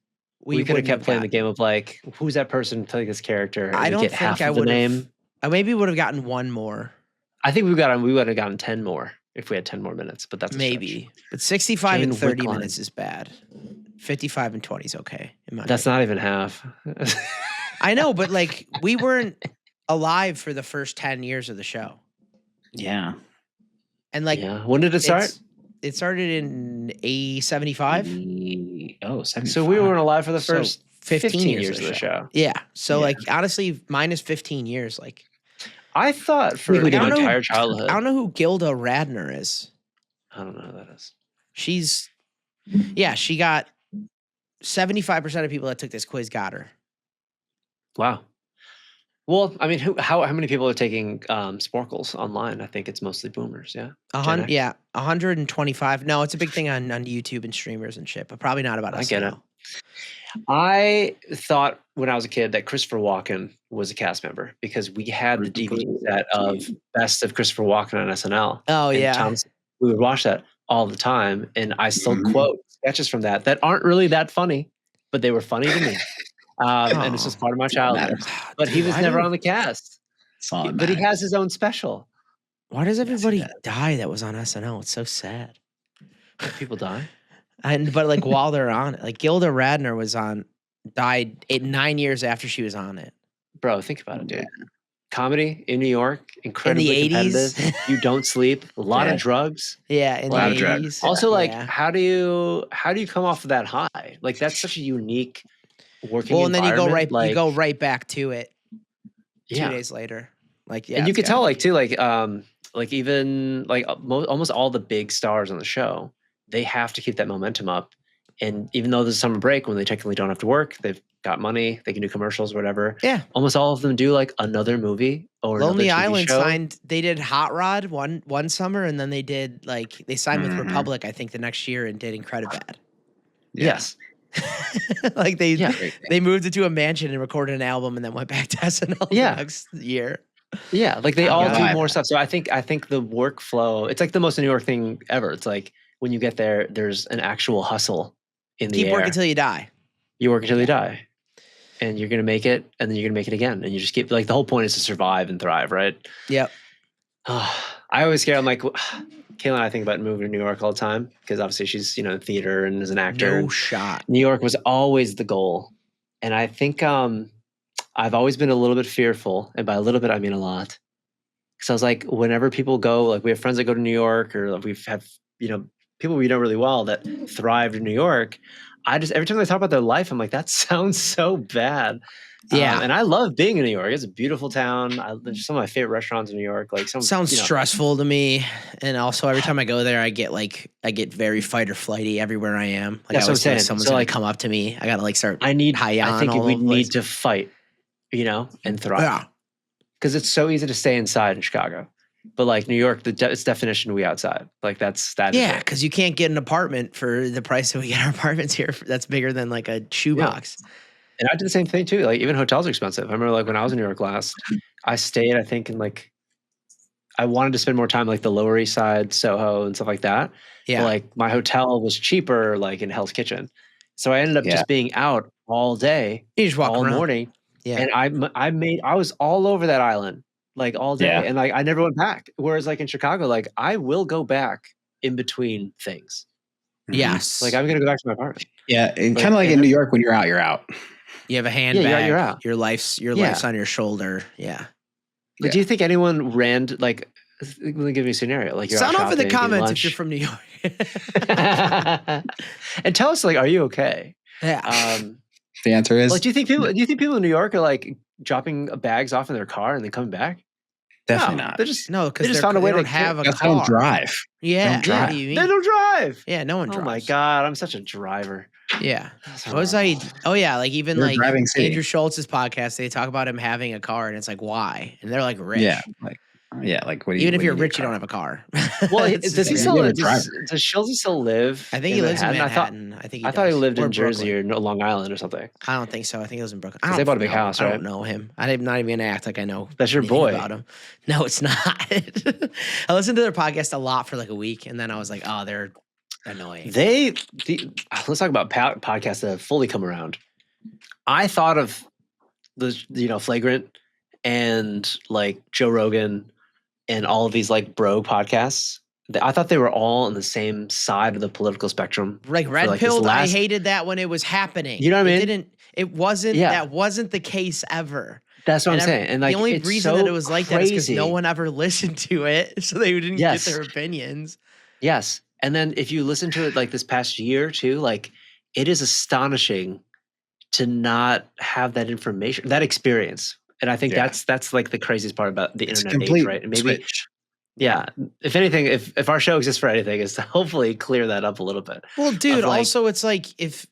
we could have wouldn't kept playing the gotten- game of like, who's that person playing this character? And I we don't get think half I of the would have. name. I maybe would have gotten one more. I think we would have gotten 10 more if we had 10 more minutes, but that's a stretch. Maybe. But 65 and Jane 30 Wickline. minutes is bad. 55 and 20 is okay. In my That's opinion. not even half. I know, but like we weren't alive for the first 10 years of the show. Yeah. And like, Yeah. When did it start? It started in '75. Oh, 75. So we weren't alive for the So first 15 years of the show. Yeah. So Yeah. like, honestly, minus 15 years. Like, I thought for think we my did entire I childhood. don't know who Gilda Radner is. I don't know who that is. She got 75% of people that took this quiz got her. Wow. Well, I mean, how many people are taking Sporkles online? I think it's mostly boomers. Yeah. Gen X? 125. No, it's a big thing on YouTube and streamers and shit, but probably not about I us. get it. I thought when I was a kid that Christopher Walken was a cast member because we had the DVD set of Best of Christopher Walken on SNL. Oh, And yeah. Thomas, we would watch that all the time, and I still Mhm. quote sketches from that aren't really that funny, but they were funny to me. And it's just part of my childhood. But he was never on the cast. But he has his own special. Why does everybody does. die that was on SNL? It's so sad. People die. But like while they're on it, like Gilda Radner died 9 years after she was on it. Bro, think about it, dude. Comedy in New York, incredibly 80s. competitive. You don't sleep. A lot Yeah. of drugs. Yeah, in Lot the of drugs. 80s. Also, like, Yeah. how do you come off of that high? Like, that's such a unique working Well, and then you go environment. right back to it 2 Yeah. days later. Like, yeah, And you it's could tell, gotta like, too, like even like almost all the big stars on the show, they have to keep that momentum up. And even though there's a summer break when they technically don't have to work, they've got money, they can do commercials, whatever. Yeah. Almost all of them do like another movie or Lonely another TV Island show. they did Hot Rod one summer, and then they did they signed with Mhm. Republic, I think, the next year and did Incredibad. Yes. Like they Yeah. they moved it to a mansion and recorded an album and then went back to SNL Yeah. the next year. Yeah, like they Oh, all do God. more stuff. So I think the workflow, it's like the most New York thing ever. It's like when you get there, there's an actual hustle in the Keep air. working till you die. You work until you die. And you're gonna make it, and then you're gonna make it again. And you just keep like the whole point is to survive and thrive, right? Yep. I always care. I'm like Kayla and I think about moving to New York all the time because obviously she's, in theater and is an actor. No shot. New York was always the goal. And I think I've always been a little bit fearful, and by a little bit I mean a lot. Because I was like, whenever people go, like we have friends that go to New York, or we have people we know really well that thrived in New York. Every time they talk about their life, I'm like, that sounds so bad. Yeah. And I love being in New York. It's a beautiful town. There's some of my favorite restaurants in New York. Like Sounds stressful to me, and also every time I go there, I get very fight or flighty everywhere I am. Like, That's I what I'm always feel like saying. someone's So, gonna like, come up to me. I gotta start. I think all we over the need place. to fight, and thrive. Yeah. Because it's so easy to stay inside in Chicago. But like New York, its definition, we outside. Like that is Yeah, it. because you can't get an apartment for the price that we get our apartments here. That's bigger than like a shoebox. And I did the same thing too. Like even hotels are expensive. I remember like when I was in New York last, I stayed, I think, in like, I wanted to spend more time like the Lower East Side, Soho, and stuff like that. Yeah. But, like my hotel was cheaper, like in Hell's Kitchen. So I ended up just being out all day, You just walk all around. morning. Yeah. And I was all over that island, like all day. Yeah. And like I never went back. Whereas like in Chicago, like I will go back in between things. Yes. Like I'm gonna go back to my apartment. Yeah, and Like, kind of like and in New that's- York, when you're out, you're out. you have a handbag. Yeah, you're out. Your life's on your shoulder. Yeah. But do you think anyone ran like? Let me give you a scenario. Like you're Sound out off in the shopping, eating comments lunch. if you're from New York. And tell us, like, are you okay? Yeah. The answer is Like, do you think people in New York are like dropping bags off in their car and then coming back? definitely No, not. They're just No, because they just found a way they don't to have a That's car. don't drive. Yeah. Don't drive. What do you they mean? don't drive. Yeah, no one drives. Oh my god, I'm such a driver. Yeah. That's What was I? Oh yeah, like even You're a like driving city. Andrew Schultz's podcast, they talk about him having a car, and it's like why? And they're like rich. Yeah, like what do you? Even if what you're do rich, you need don't have a car. Well, It's does he just- still You're a does driver. Schulze still live? I think he lives in Manhattan? Manhattan. I think I thought he does. lived Or in Jersey Brooklyn. or Long Island or something. I don't think so. I think it was in Brooklyn. 'Cause they bought a big know. house, I right? don't know him. I'm not even gonna act like I know. That's your anything boy. about him. No, it's not. I listened to their podcast a lot for like a week, and then I was like, oh, they're annoying. Let's talk about podcasts that have fully come around. I thought of the Flagrant and like Joe Rogan and all of these like bro podcasts. I thought they were all on the same side of the political spectrum. Like for, Red like, this Pilled, last- I hated that when it was happening. You know what I mean? It wasn't. Yeah. That wasn't the case ever. That's what I'm And saying. And like the only it's reason so that it was like that is because crazy. no one ever listened to it, so they didn't Yes. get their opinions. Yes. And then if you listen to it like this past year too, like it is astonishing to not have that information, that experience. And I think Yeah. that's like the craziest part about the It's a internet age, complete right? And maybe switch. yeah. If anything, if our show exists for anything, is to hopefully clear that up a little bit. Well, dude, like- also it's like if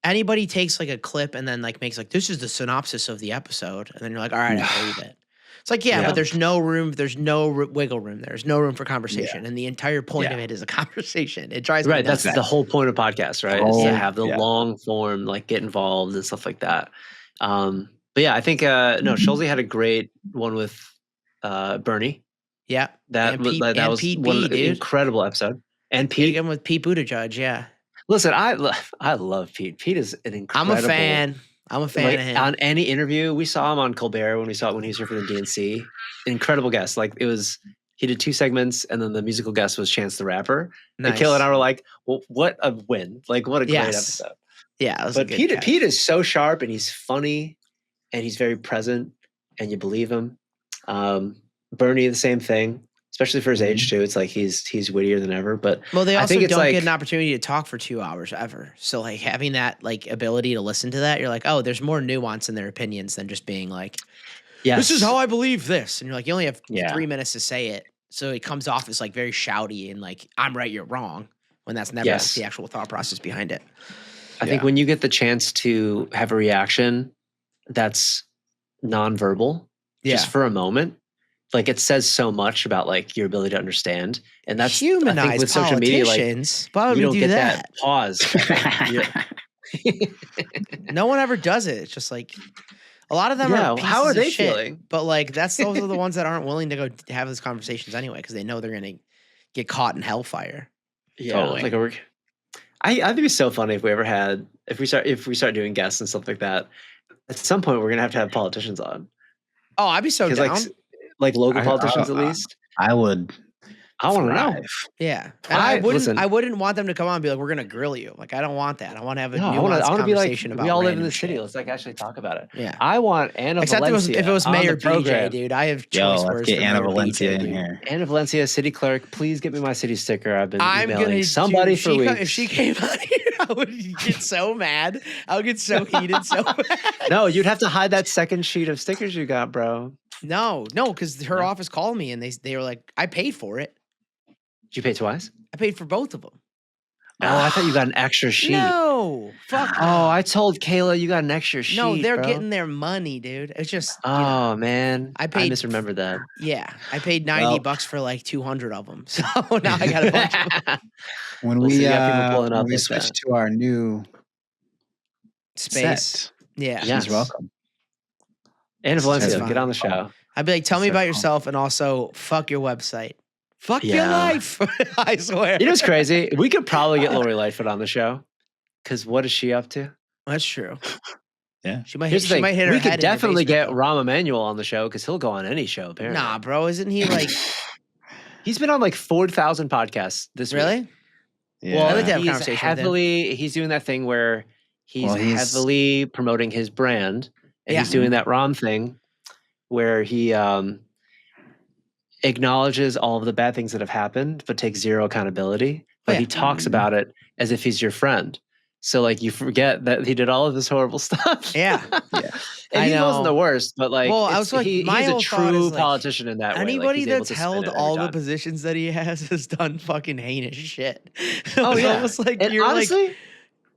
anybody takes like a clip and then like makes like this is the synopsis of the episode, and then you're like, all right, I believe it. It's like, yeah, Yeah. but there's no room, there's no wiggle room. There's no room for conversation, and the entire point of Yeah. it is a conversation. It drives me Right. nuts. That's the whole point of podcasts, right? Is Oh, to have the yeah. long form, like get involved and stuff like that. But yeah, I think no, Schulze had a great one with Bernie. Yeah, That and was Pete, that and was Pete one B, dude. incredible episode. And Pete Pete, again with Pete Buttigieg. Yeah, listen, I love Pete. Pete is an I'm incredible. a fan. I'm a fan Like of him. on any interview, we saw him on Colbert when he was here for the DNC. Incredible guest. Like it was, he did 2 segments, and then the musical guest was Chance the Rapper. And Kill and I were like, well, what a win! Like what a great Yes. episode. Yeah, it was a But good catch. Pete is so sharp, and he's funny, and he's very present, and you believe him. Bernie, the same thing, especially for his age too. It's like he's wittier than ever. But Well, they I also think it's don't like, get an opportunity to talk for 2 hours ever. So like having that like ability to listen to that, you're like, oh, there's more nuance in their opinions than just being like, yes, this is how I believe this. And you're like, you only have Yeah. 3 minutes to say it. So it comes off as like very shouty and like, I'm right, you're wrong. When that's never Yes. the actual thought process behind it. I think when you get the chance to have a reaction that's nonverbal, just for a moment, like it says so much about like your ability to understand. And that's I humanize think with social media, like politicians. Why would you we don't do get that? that pause. Yeah. No one ever does it. It's just like a lot of them Yeah, are pieces how are of they shit, feeling? But like those are the ones that aren't willing to go have those conversations anyway because they know they're gonna get caught in hellfire. Yeah, Totally. like I think it'd be so funny if we ever had if we start doing guests and stuff like that. At some point, we're gonna have politicians on. Oh, I'd be so down. Like local I- politicians at least. I would. I want to know. thrive. Yeah, and I wouldn't. listen. I wouldn't want them to come on and be like, "We're gonna grill you." Like, I don't want that. I want to have a No, I nuanced want to be like conversation about. we all live in random the city. shit. Let's like actually talk about it. Yeah. I want Anna Except Valencia if it was on Mayor the program. BJ, dude. I have Yo, choice let's words get for Anna Mayor Valencia BJ, in dude. here. Anna Valencia, city clerk, please get me my city sticker. I've been I'm emailing gonna somebody dude, for weeks. If she came on here, I would get so mad. I would get so heated, so mad. No, you'd have to hide that second sheet of stickers you got, bro. No, because her office called me and they were like, I paid for it. Did you pay twice? I paid for both of them. Oh, I thought you got an extra sheet. No, fuck. Oh, I told Kayla you got an extra sheet. no, they're bro. getting their money, dude. It's just, you Oh know, man, I paid- misremembered that. yeah. I paid $90 for like 200 of them, so now I got a bunch of them. When Well, so we you got people pulling up when we like switch that. to our new Space. set, Yeah. Yeah. she's welcome. Anna Valencia, fine. get on the show. I'd be like, tell me So about cool. yourself and also fuck your website. Fuck your Yeah. life. I swear. You know what's crazy? We could probably get Lori Lightfoot on the show. Because what is she up to? That's true. Yeah. She might Here's hit, the she might thing. hit her We head could in your definitely get basement, Rahm Emanuel on the show because he'll go on any show, though. apparently. Nah, bro. Isn't he like, He's been on like 4,000 podcasts this week. really? Yeah. I'd like to have a he's conversation with him. he's doing that thing where he's, Well, he's- heavily promoting his brand. And Yeah. he's doing that Rahm thing where he acknowledges all of the bad things that have happened, but takes zero accountability. But Yeah. he talks about it as if he's your friend. So like you forget that he did all of this horrible stuff. Yeah. And I he wasn't know. the worst, but like, Well, I it's- was like, my he's a whole thought true is, like, politician in that way. Like, Anybody he's able that's to spin held it every all the time. positions that he has done fucking heinous shit. Oh It's yeah, almost like and you're honestly,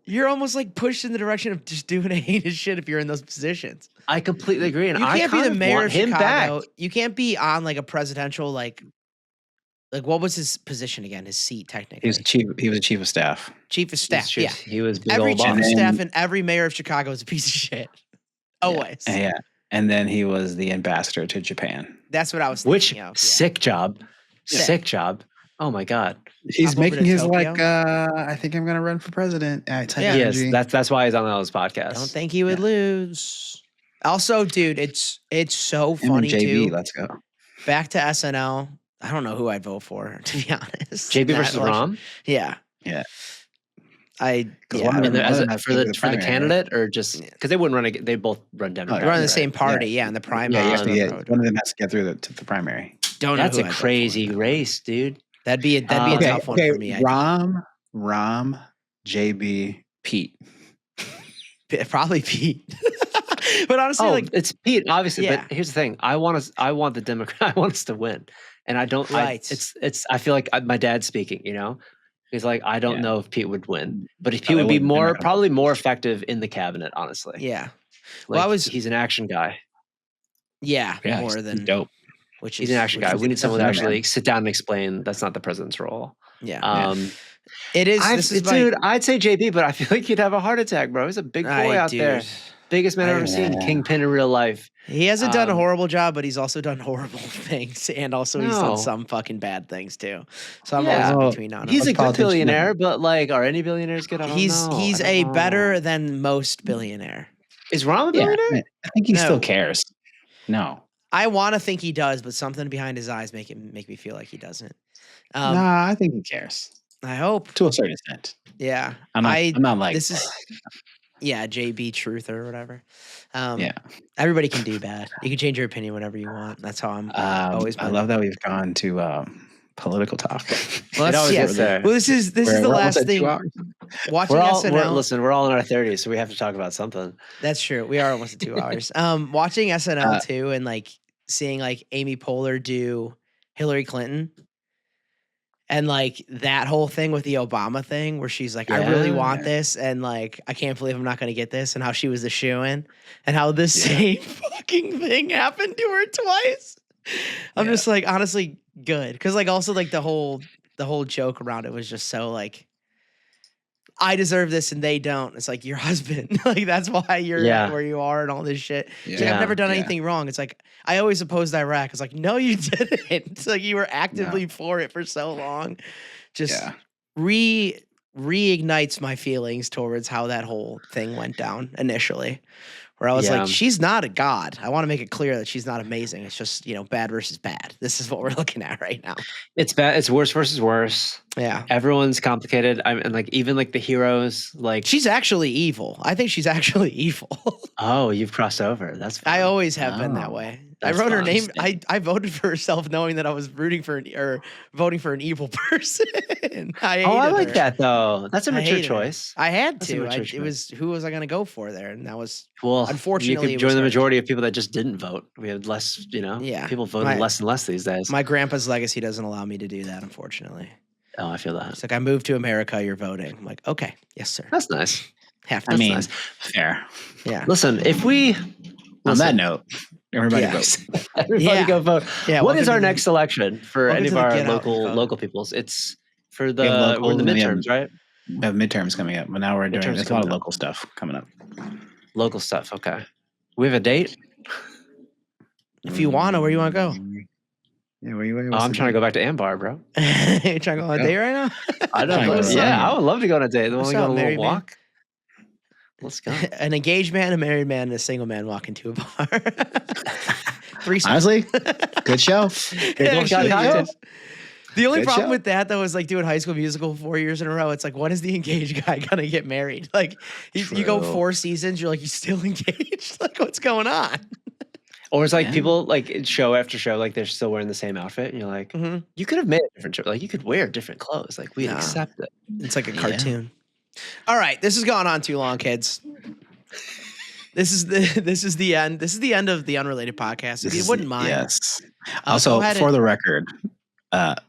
you're almost like pushed in the direction of just doing heinous shit if you're in those positions. I completely agree, and You I can't be kind the of mayor want of him Chicago. back. You can't be on like a presidential like what was his position again? His seat technically. He was a chief of staff. chief of staff. He's Yeah. just- he was big Every old chief boss. of And staff then- and every mayor of Chicago is a piece of shit. Always. Yeah. And then he was the ambassador to Japan. That's what I was Which thinking of. Yeah. sick job, Sick. sick job. Oh my god. He's Hop over making to his Tokyo. like I think I'm gonna run for president type Yeah. Yes, energy. that's why he's on all those podcasts. Don't think he would lose. Also, dude, it's so Him and funny JB, too. let's go. Back to SNL. I don't know who I'd vote for, to be honest. JB That versus election. Rahm. Yeah. Yeah. one of them has for to the be the for the primary, candidate or just because they wouldn't run. They both run Democrat. We're on the right? same party, in the primary. Yeah, you have Um, to get, one of them has to get through to the primary. Don't know That's who a I'd vote for crazy in that one. race, dude. That'd be a tough one for me. Rom, JB, Pete. Probably Pete. But honestly, Oh, like it's Pete, obviously. Yeah. But here's the thing: I want the Democrat. I want us to win, and I don't. Right. I feel like my dad's speaking. He's like, I don't Yeah. know if Pete would win, but if No, Pete they would be wouldn't. They're not gonna probably more effective in the cabinet. Honestly, yeah. Like, Well, he's an action guy. Yeah, more he's than dope. which He's is an action which guy. is We need someone to definitely, actually sit down and explain that's not the president's role. Yeah. It is. Dude, I'd say JB, but I feel like he'd have a heart attack, bro. He's a big boy out there. Biggest man I've ever seen. Kingpin in real life. He hasn't done a horrible job, but he's also done horrible things, and also he's done No. some fucking bad things too. So I'm Yeah. always in between on him. He's a good politician billionaire, but like, are any billionaires good? I don't know. He's I don't a know. better than most billionaire. Is Ron a Yeah, billionaire? I think he No. still cares. No, I want to think he does, but something behind his eyes make me feel like he doesn't. nah, I think he cares I hope. to a certain extent. Yeah. I'm not like this is. Yeah, JB Truth or whatever. yeah. Everybody can do bad. You can change your opinion whenever you want. That's how I'm always. I love that we've gone to political talk. Well, always gets there. Well, this is the We're last almost at 2 thing. hours. Watching We're all SNL. we're all in our 30s, so we have to talk about something. That's true. We are almost at 2 hours. Watching SNL too, and like seeing like Amy Poehler do Hillary Clinton, and like that whole thing with the Obama thing, where she's like, "I really want this," and like, "I can't believe I'm not going to get this," and how she was the shoo-in, and how the same fucking thing happened to her twice. I'm just like, honestly, good, because like also like the whole joke around it was just so like, I deserve this and they don't. It's like your husband. Like that's why you're where you are and all this shit. It's like, I've never done anything wrong. It's like I always opposed Iraq. It's like, no, you didn't. It's like you were actively for it for so long. Just reignites my feelings towards how that whole thing went down initially. Where I was like, she's not a god. I want to make it clear that she's not amazing. It's just, bad versus bad. This is what we're looking at right now. It's bad. It's worse versus worse. Yeah. Everyone's complicated. And like even like the heroes, like she's actually evil. I think she's actually evil. Oh, you've crossed over. That's fun. I always have been that way. I wrote her name. I voted for herself knowing that I was voting for an evil person. I like that though. That's a mature choice. I had to. It was who was I going to go for there, and that was you unfortunately could join the majority of people that just didn't vote. We had less, people voting less and less these days. My grandpa's legacy doesn't allow me to do that, unfortunately. Oh, I feel that. It's like I moved to America. You're voting. I'm like, okay, yes, sir. That's nice. Nice. Fair. Yeah. Listen, if we on that note. Everybody vote. Everybody go vote. Yeah, what is our next election for any of our local peoples? It's for we're in the midterms, right? We have midterms coming up, but now we're doing there's a lot of local stuff coming up. Local stuff, okay. We have a date? If you want to, where you want to go? Yeah, where you? I'm trying to go back to Ambar, bro. You trying to go on a date right now? I don't know. Yeah, I would love to go on a date. Then we go on a little walk. Let's go. An engaged man, a married man, and a single man walk into a bar. Honestly, good show. The only problem with that though is like doing High School Musical 4 years in a row. It's like, when is the engaged guy gonna get married? Like, you go 4 seasons, you're like, he's still engaged. Like, what's going on? Or it's like people like show after show, like they're still wearing the same outfit, and you're like, you could have made a different show. Like you could wear different clothes. Like we'd accept it. It's like a cartoon. All right, this has gone on too long, kids. This is the end. This is the end of the Unrelated podcast. If you wouldn't mind. Yes. Also, for the record,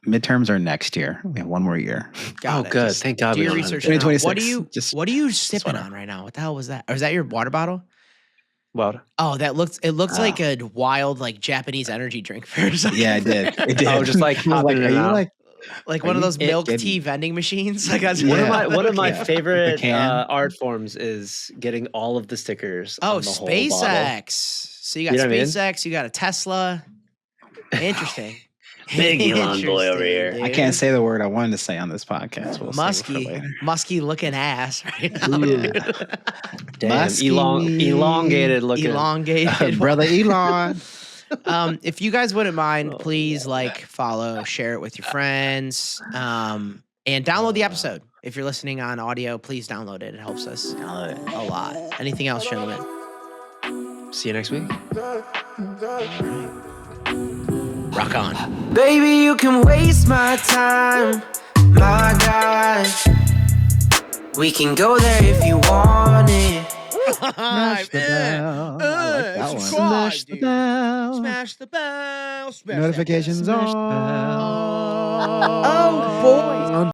midterms are next year. We have one more year. Good. Thank God. Do your research. 2026. What are you sipping on right now? What the hell was that? Or is that your water bottle? Water. Oh, it looks like a wild like Japanese energy drink for a second. Yeah, it did. It did. Oh, just like popping it out. Like one of those milk tea vending machines. Like that's one of my favorite art forms is getting all of the stickers. Oh, on the whole SpaceX. bottle. So you got SpaceX, you got a Tesla. Interesting. Big Elon boy over here. Dude. I can't say the word I wanted to say on this podcast. Musky looking ass right now. Damn, elongated looking. Elongated. Brother Elon. If you guys wouldn't mind, please follow, share it with your friends, and download the episode. If you're listening on audio, please download it. It helps us Download it. a lot. Anything else, gentlemen? See you next week. Rock on. Baby, you can waste my time, my God. We can go there if you want it. Smash the bell. I like that one. Smash the bell. Smash the bell. Smash that Notifications bell. on. Oh boy.